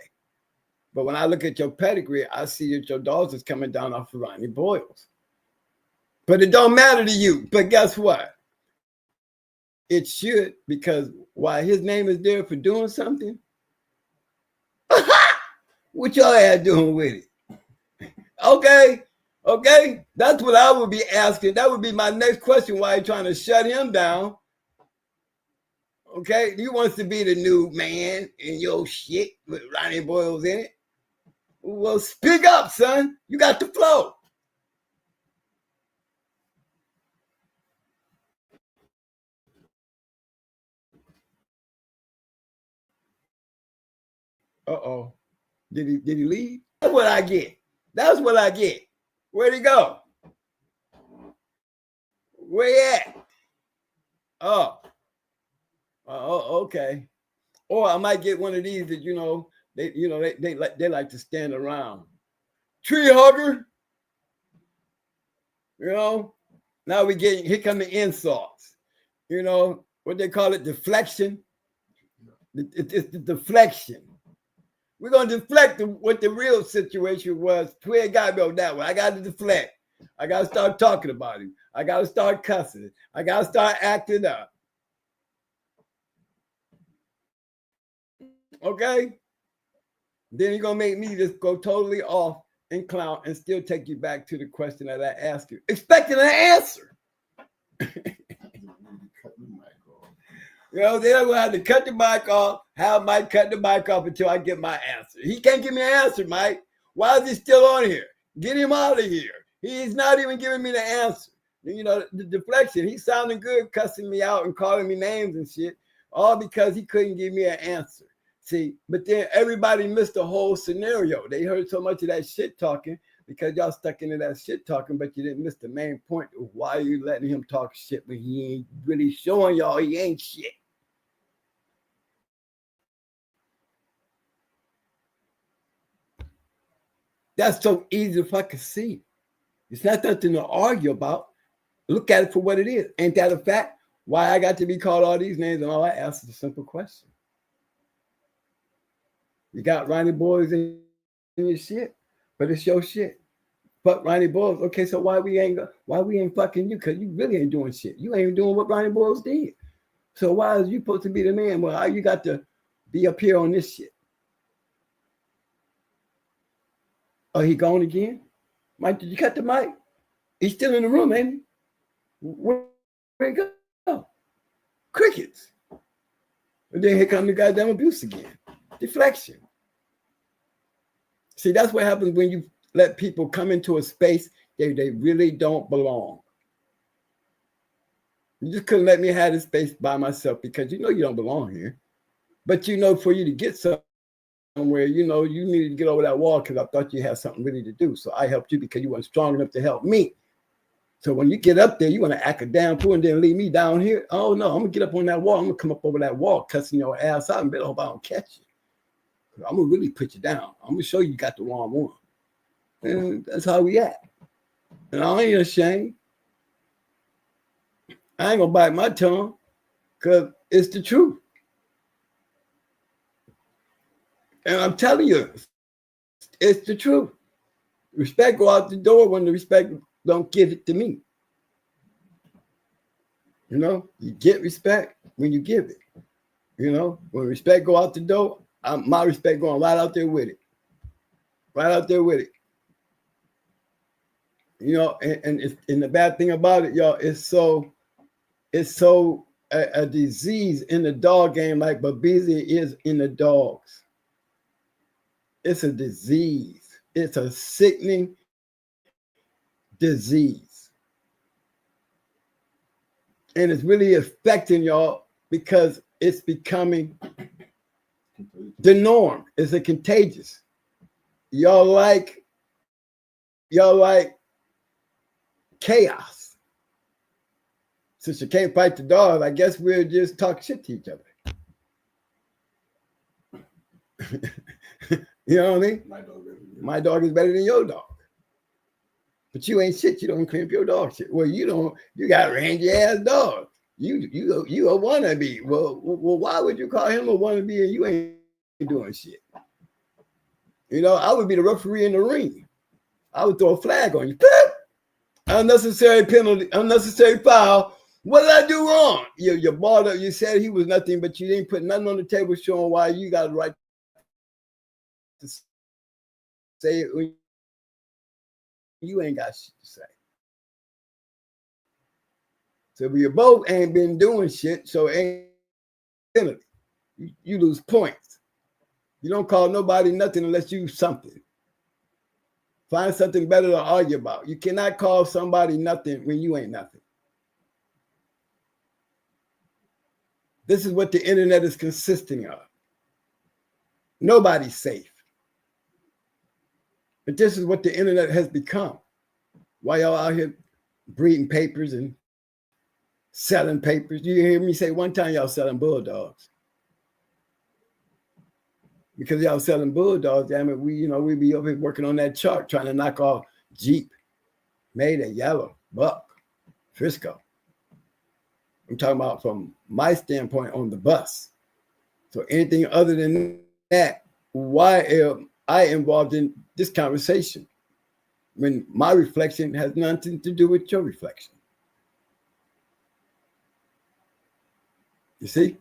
But when I look at your pedigree, I see that your dogs is coming down off of Ronnie Boyles. But it don't matter to you. But guess what? It should, because while his name is there for doing something, what y'all are doing with it? Okay. That's what I would be asking. That would be my next question. Why are you trying to shut him down? Okay. He wants to be the new man in your shit with Ronnie Boyles in it. Well, speak up, son. You got the flow. Uh-oh. Did he leave? That's what I get. That's what I get. Where'd he go? Where he at? Oh, okay. Or I might get one of these that they like to stand around. Tree hugger. Now we get here come the insults. What they call it, deflection. It's the deflection. We're gonna deflect what the real situation was. Twig got me on that one. I got to deflect. I got to start talking about him. I got to start cussing. I got to start acting up. Okay? Then you're going to make me just go totally off and clown and still take you back to the question that I asked you, expecting an answer. Then I'm going to have to cut the mic off, have Mike cut the mic off until I get my answer. He can't give me an answer, Mike. Why is he still on here? Get him out of here. He's not even giving me the answer. The deflection. He's sounding good, cussing me out and calling me names and shit, all because he couldn't give me an answer. See, but then everybody missed the whole scenario. They heard so much of that shit talking because y'all stuck into that shit talking, but you didn't miss the main point of why you letting him talk shit when he ain't really showing y'all he ain't shit. That's so easy to fucking see. It's not nothing to argue about. Look at it for what it is. Ain't that a fact? Why I got to be called all these names and all I ask is a simple question. You got Ronnie Boyles in your shit, but it's your shit. Fuck Ronnie Boyles. Okay, so why we ain't fucking you? Because you really ain't doing shit. You ain't doing what Ronnie Boyles did. So why is you supposed to be the man? Well, how you got to be up here on this shit? Oh, he gone again? Mike, did you cut the mic? He's still in the room, ain't he? Where'd he go? Crickets. And then here come the goddamn abuse again. Deflection. See, that's what happens when you let people come into a space they really don't belong. You just couldn't let me have this space by myself because you don't belong here. But for you to get somewhere, you needed to get over that wall because I thought you had something really to do. So I helped you because you weren't strong enough to help me. So when you get up there, you want to act a damn fool and then leave me down here. Oh no, I'm gonna get up on that wall. I'm gonna come up over that wall, cussing your ass out and better hope I don't catch you. I'm gonna really put you down. I'm gonna show you got the wrong one. And that's how we act. And I ain't ashamed. I ain't gonna bite my tongue because it's the truth. And I'm telling you, it's the truth. Respect go out the door when the respect don't give it to me. You get respect when you give it. When respect go out the door, my respect going right out there with it. Right out there with it. And the bad thing about it, y'all, it's so a disease in the dog game like Babesia is in the dogs. It's a disease. It's a sickening disease. And it's really affecting y'all because it's becoming the norm. It's a contagious. Y'all like chaos. Since you can't fight the dog, I guess we'll just talk shit to each other. You know what I mean? My dog is better than your dog. But you ain't shit. You don't clean up your dog shit. Well, you got rangy ass dogs. You a wannabe. Well, why would you call him a wannabe and you ain't doing shit? You know, I would be the referee in the ring. I would throw a flag on you. Unnecessary penalty, unnecessary foul. What did I do wrong? You balled up. You said he was nothing, but you didn't put nothing on the table showing why you got the right to say it when you ain't got shit to say. So we both ain't been doing shit, so ain't penalty. You lose points. You don't call nobody nothing unless you something. Find something better to argue about. You cannot call somebody nothing when you ain't nothing. This is what the internet is consisting of. Nobody's safe. But this is what the internet has become. Why y'all out here breeding papers and selling papers? You hear me say one time y'all selling bulldogs. Because y'all selling bulldogs, damn it, we be over here working on that chart trying to knock off Jeep, Mayday, Yellow, Buck, Frisco. I'm talking about from my standpoint on the bus. So anything other than that, why am I involved in this conversation when my reflection has nothing to do with your reflection? You see?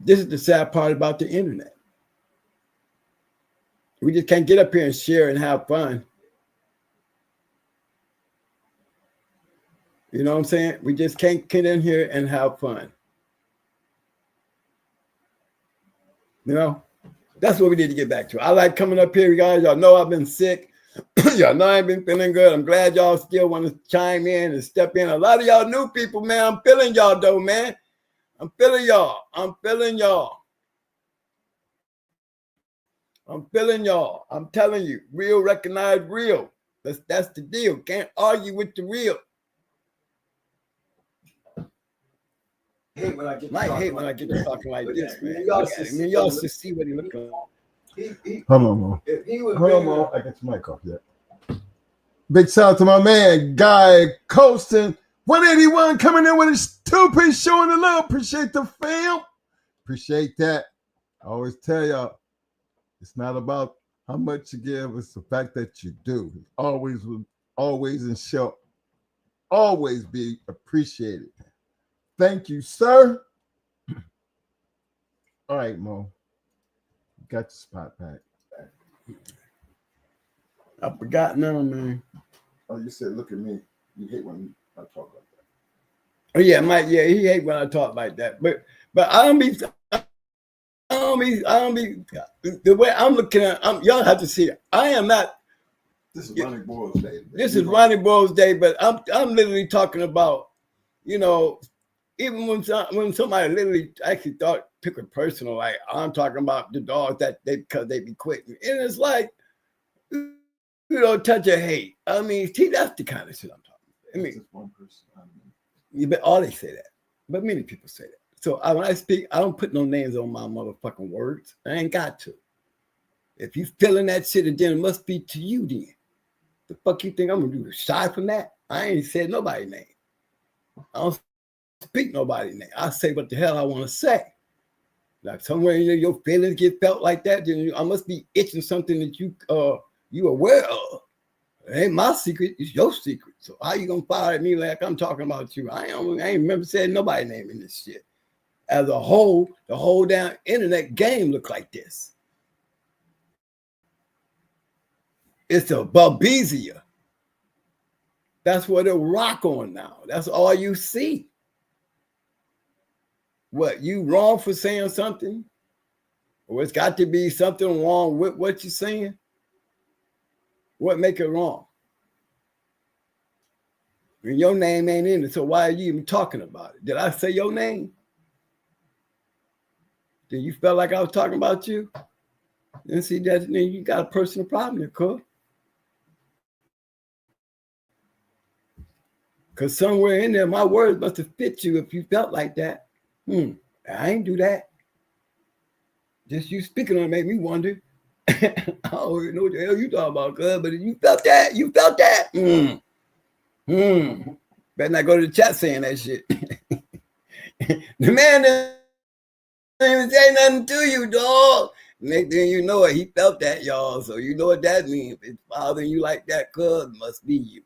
This is the sad part about the internet. We just can't get up here and share and have fun. You know what I'm saying? We just can't get in here and have fun. You know, that's what we need to get back to. I like coming up here, guys. Y'all know I've been sick. Y'all know I ain't been feeling good. I'm glad y'all still want to chime in and step in. A lot of y'all new people, man, I'm feeling y'all though, man. I'm feeling y'all. I'm feeling y'all. I'm feeling y'all. I'm telling you, real recognize real. That's the deal. Can't argue with the real. Hate when I get to talking like this, man. Y'all should see what he looking like. Hold on, Mo. Hold on, Mo. I got your mic off yet. Big shout out to my man, Guy Colston. 181 coming in with his two-piece showing the love. Appreciate the fam. Appreciate that. I always tell y'all, it's not about how much you give, it's the fact that you do. Always and shall always be appreciated. Thank you, sir. All right, Mo. Got your spot back. I forgot now, man. Oh, you said, look at me. You hate when I talk like that. Oh, yeah, Mike. Yeah, he hate when I talk like that. But I don't be the way I'm looking at. Y'all have to see it. I am not. This is Ronnie Boyles Day. This is Ronnie Boyles Day, but I'm literally talking about, you know, even when somebody literally actually took it personal, like I'm talking about the dogs that because they be quitting, and it's like, you know, touch of hate. I mean, see, that's the kind of shit I'm talking about. I mean, one person. but all they say that, but many people say that. So when I speak, I don't put no names on my motherfucking words. I ain't got to. If you feeling that shit, then it must be to you. Then the fuck you think I'm gonna do? Aside from that, I ain't said nobody's name. I don't speak nobody's name. I say what the hell I want to say. Like somewhere in your feelings get felt like that, then I must be itching something that you aware of. It ain't my secret, it's your secret. So how you gonna fire at me like I'm talking about you? I ain't remember saying nobody's name in this shit. As a whole, the whole damn internet game look like this. It's a Babizia. That's what it'll rock on now. That's all you see. What, you wrong for saying something? Or it's got to be something wrong with what you're saying? What make it wrong? And your name ain't in it, so why are you even talking about it? Did I say your name? Did you feel like I was talking about you? And see that then you got a personal problem there, cuz. Because somewhere in there, my words must have fit you if you felt like that. I ain't do that. Just you speaking on it made me wonder. I don't even know what the hell you talking about, cuz, but you felt that. You felt that. Better not go to the chat saying that shit. The man didn't even say nothing to you, dog. Next thing you know it, he felt that, y'all. So you know what that means. If it's bothering you like that, cuz it must be you.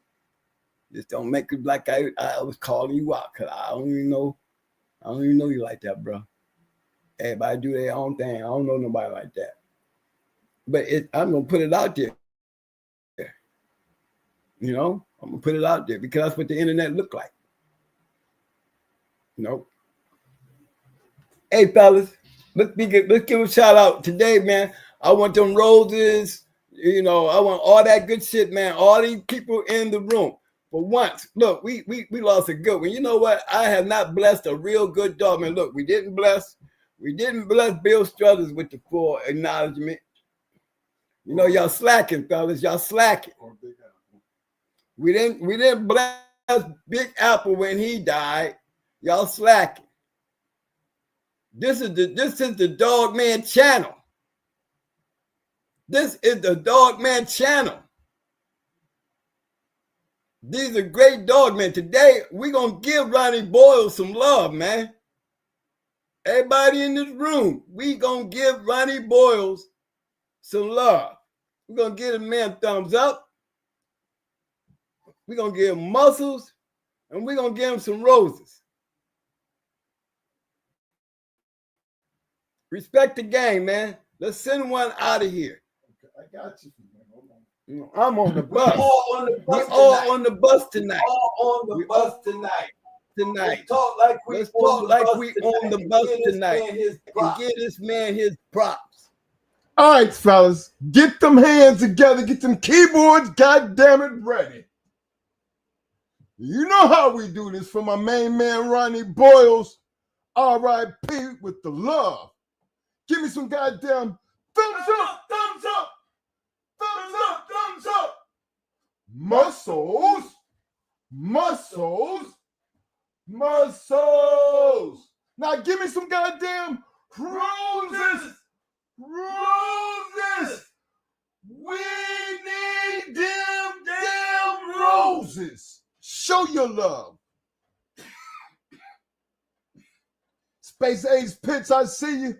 Just don't make it like I was calling you out, cause I don't even know you like that, bro. Everybody do their own thing. I don't know nobody like that. But I'm gonna put it out there. You know, I'm gonna put it out there because that's what the internet look like. You know. Hey fellas, let's give a shout out today, man. I want them roses, you know, I want all that good shit, man. All these people in the room. For once, look, we lost a good one. You know what? I have not blessed a real good dog, man. Look, we didn't bless Bill Struthers with the full acknowledgement. You know, y'all slacking, fellas. Y'all slacking. We didn't bless Big Apple when he died. Y'all slacking. This is the Dog Man channel. This is the Dog Man channel. These are great dog men. Today, we're going to give Ronnie Boyles some love, man. Everybody in this room, we going to give Ronnie Boyles some love. We're going to give him man thumbs up. We're going to give him muscles. And we're going to give him some roses. Respect the game, man. Let's send one out of here. I got you. I'm on the bus. We're all on the bus We're all on the bus tonight. All on the bus tonight. Let's talk like we on the bus tonight. And give this man his props. All right, fellas, get them hands together, get them keyboards, goddamn it, ready. You know how we do this for my main man, Ronnie Boyles, R.I.P. with the love. Give me some goddamn thumbs up, thumbs up, thumbs up, thumbs up. Muscles, muscles, muscles. Now give me some goddamn roses, roses. We need them damn roses. Show your love. Space Ace Pitch, I see you.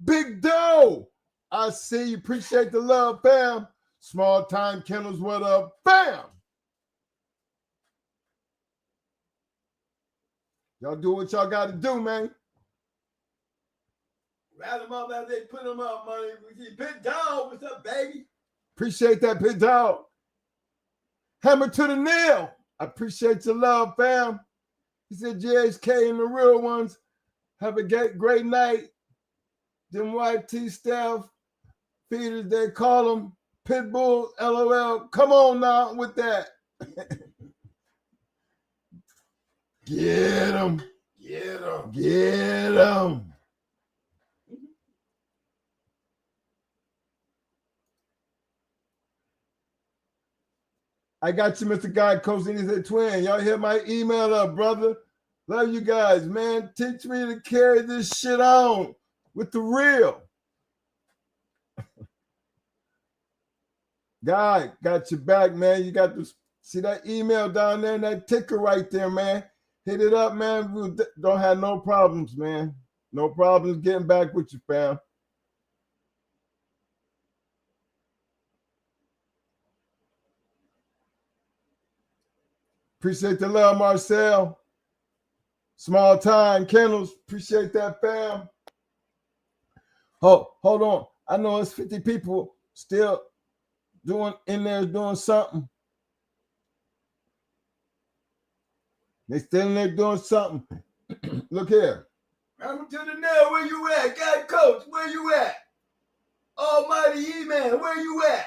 Big Doe, I see you. Appreciate the love, fam. Small time Kennels, what up, fam? Y'all do what y'all got to do, man. Rat them up as they put them up, money. Big Doe, what's up, baby? Appreciate that, Big Doe. Hammer to the nail. I appreciate your love, fam. He said JHK and the real ones. Have a great night. Them white T-staff feeders, they call them Pitbull, LOL. Come on now with that. Get them. Get them. Get them. I got you, Mr. Guy Coaching. He said, twin, y'all hit my email up, brother. Love you guys, man. Teach me to carry this shit on with the real. Guy, got your back, man. You got to see that email down there and that ticker right there, man. Hit it up, man. We don't have no problems, man. No problems getting back with you, fam. Appreciate the love, Marcel. Small time, Kennels. Appreciate that, fam. Oh, hold on. I know it's 50 people still doing something. They still in there doing something. Look here. Come to the nail. Where you at? Guy Coach, where you at? Almighty E-Man, where you at?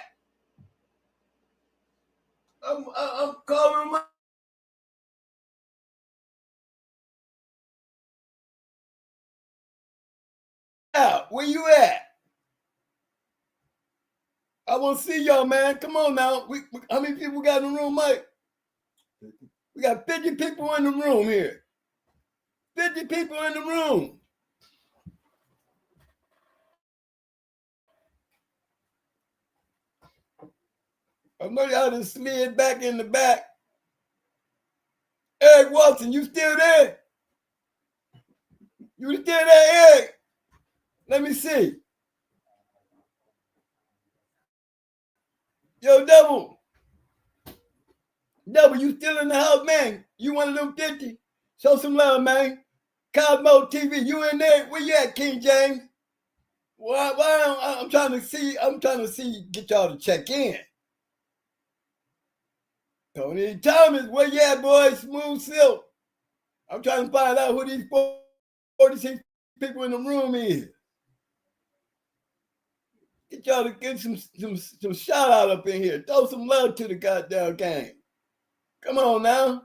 I'm calling my out. Where you at? I want to see y'all, man. Come on now. How many people got in the room, Mike? We got 50 people in the room here. 50 people in the room. I know y'all done slid back in the back. Eric Watson, you still there? You still there, Eric? Let me see. Yo, Double, you still in the house, man? You one of them 50? Show some love, man. Cosmo TV, you in there? Where you at, King James? Why I'm trying to see, get y'all to check in. Tony Thomas, where you at, boy? Smooth Silk. I'm trying to find out who these 46 people in the room is. Get y'all to get some shout out up in here. Throw some love to the goddamn game. Come on now.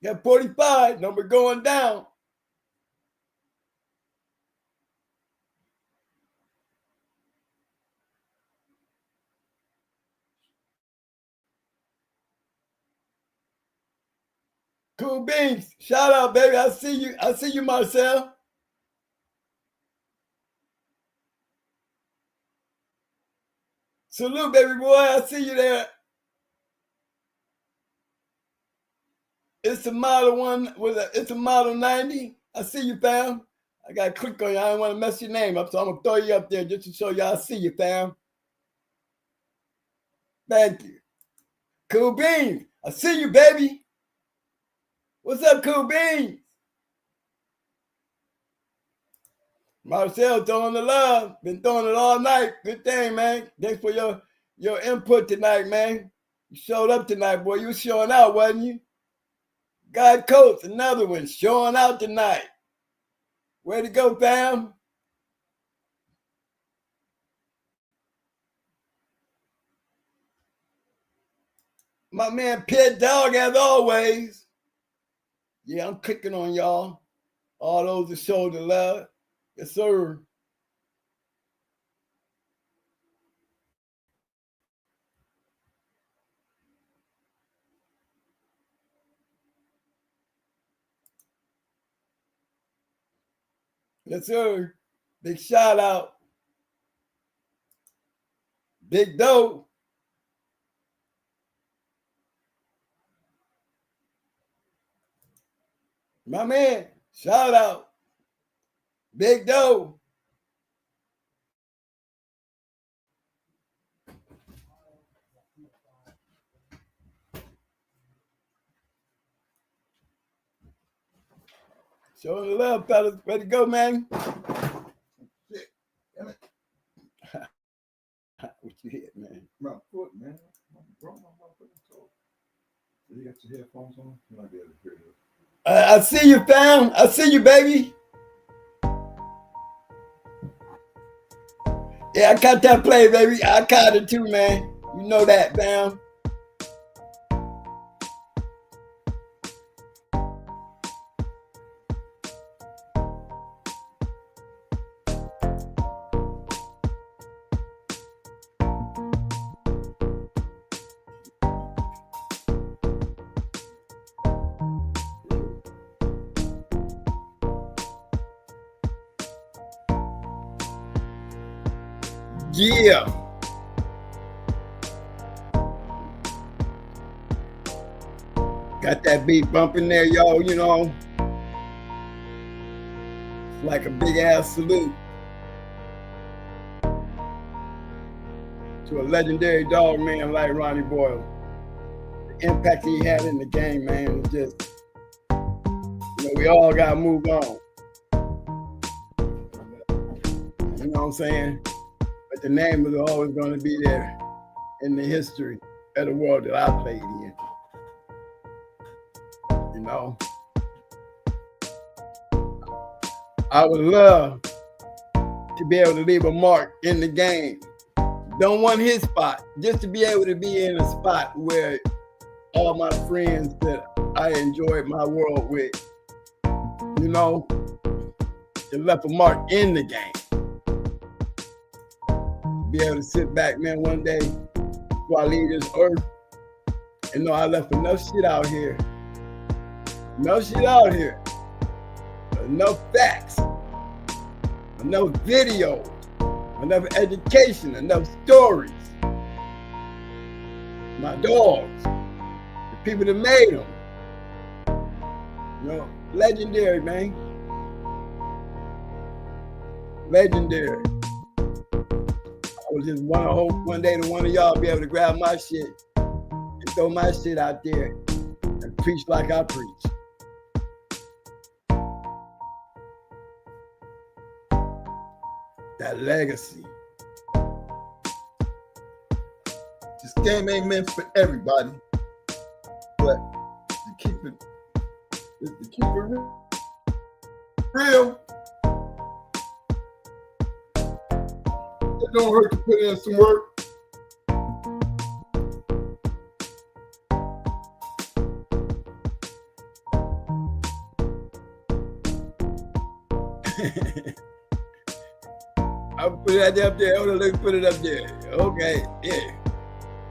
Got 45, number going down. Cool Beans, shout out, baby. I see you, Marcel. Salute, baby boy. I see you there. It's a model one it's a model 90. I see you, fam. I gotta click on you. I don't want to mess your name up, so I'm gonna throw you up there just to show y'all I see you, fam. Thank you. Cool Beans, I see you, baby. What's up, Cool Beans? Marcel throwing the love. Been throwing it all night. Good thing, man. Thanks for your input tonight, man. You showed up tonight, boy. You were showing out, wasn't you? God Coach, another one, showing out tonight. Way to go, fam. My man Pet Dog, as always. Yeah, I'm clicking on y'all. All those that show the love. Yes, sir. Yes, sir. Big shout out. Big Doe. My man, shout out. Big Doe. Showing the love, fellas. Ready to go, man. Shit. Damn it. What you hit, man? My foot, man. So you got your headphones on? You might be able to hear it. I see you, fam. I see you, baby. Yeah, I caught that play, baby. I caught it too, man. You know that, fam. Yeah. Got that beat bumping there, yo, you know. It's like a big ass salute to a legendary dog man like Ronnie Boyles. The impact he had in the game, man, is just, you know, we all gotta move on. You know what I'm saying? But the name is always going to be there in the history of the world that I played in. You know, I would love to be able to leave a mark in the game. Don't want his spot, just to be able to be in a spot where all my friends that I enjoyed my world with, you know, they left a mark in the game. Be able to sit back, man, one day before I leave this earth and know I left enough shit out here. Enough shit out here. Enough facts. Enough videos. Enough education. Enough stories. My dogs. The people that made them. You know, Legendary, man. Legendary. I was just hope one day that one of y'all be able to grab my shit and throw my shit out there and preach like I preach. That legacy. This game ain't meant for everybody, but to keep it real, it don't hurt to put in some work. I'll put it up there. Hold on, let's put it up there. Okay, yeah.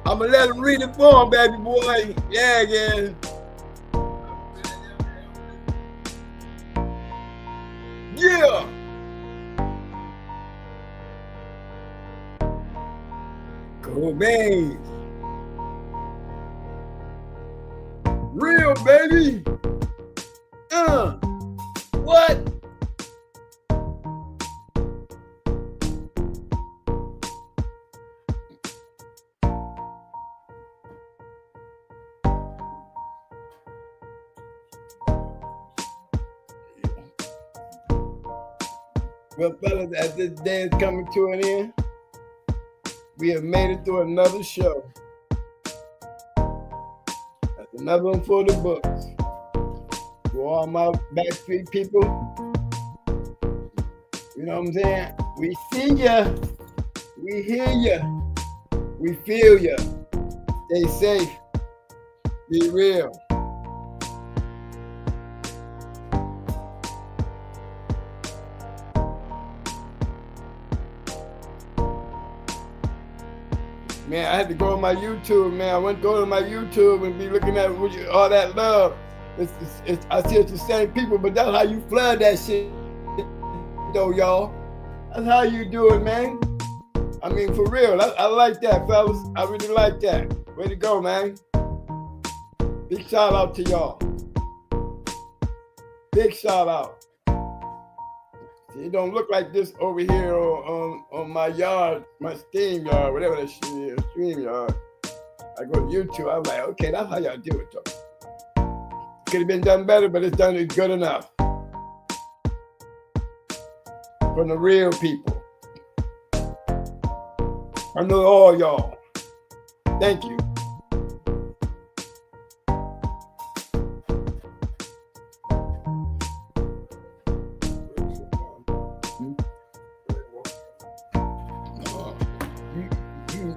I'm gonna let him read it for him, baby boy. Yeah, yeah. Yeah. Cool beans. Real, baby. What? Well, fellas, as this day is coming to an end, we have made it through another show. That's another one for the books. For all my Backstreet people, you know what I'm saying? We see ya, we hear ya, we feel ya. Stay safe, be real. Man, I had to go on my YouTube, man. I went to go to my YouTube and be looking at all that love. I see it's the same people, but that's how you flood that shit, though, y'all. That's how you do it, man. I mean, for real. I like that, fellas. I really like that. Way to go, man. Big shout out to y'all. Big shout out. See, it don't look like this over here on my yard, my Steam yard, whatever that shit is, Stream yard. I go to YouTube, I'm like, okay, that's how y'all do it, though. Could have been done better, but it's done good enough. From the real people. I know all y'all. Thank you.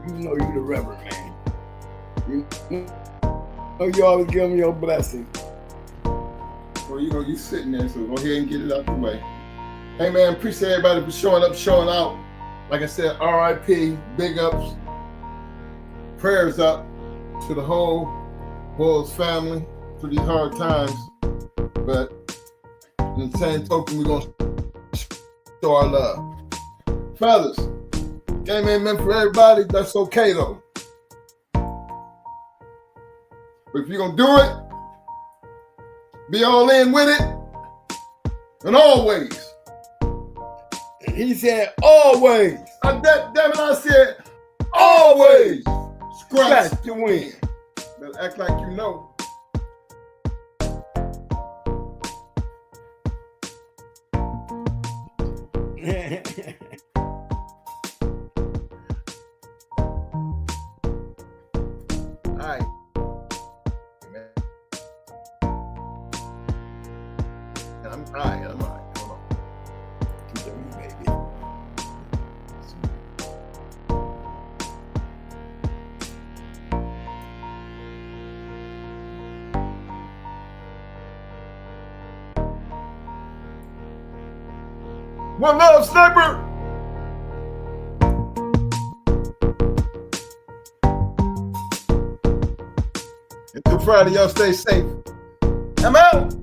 You know you the Reverend, man. You know you always give me your blessing. Well, you know, you sitting there, so go ahead and get it out the way. Hey, man, appreciate everybody for showing up, showing out. Like I said, RIP, big ups, prayers up to the whole Boyles family through these hard times. But in the same token, we're going to show our love. Fellas, game ain't meant for everybody. That's okay, though. But if you're going to do it, be all in with it, and always. He said, always. Damn it, I said, always. Scratch the wind. Better act like you know. All right. I'm all right. Hold on. Keep doing it, baby. One love, sniper. Until Friday, y'all stay safe. I'm out.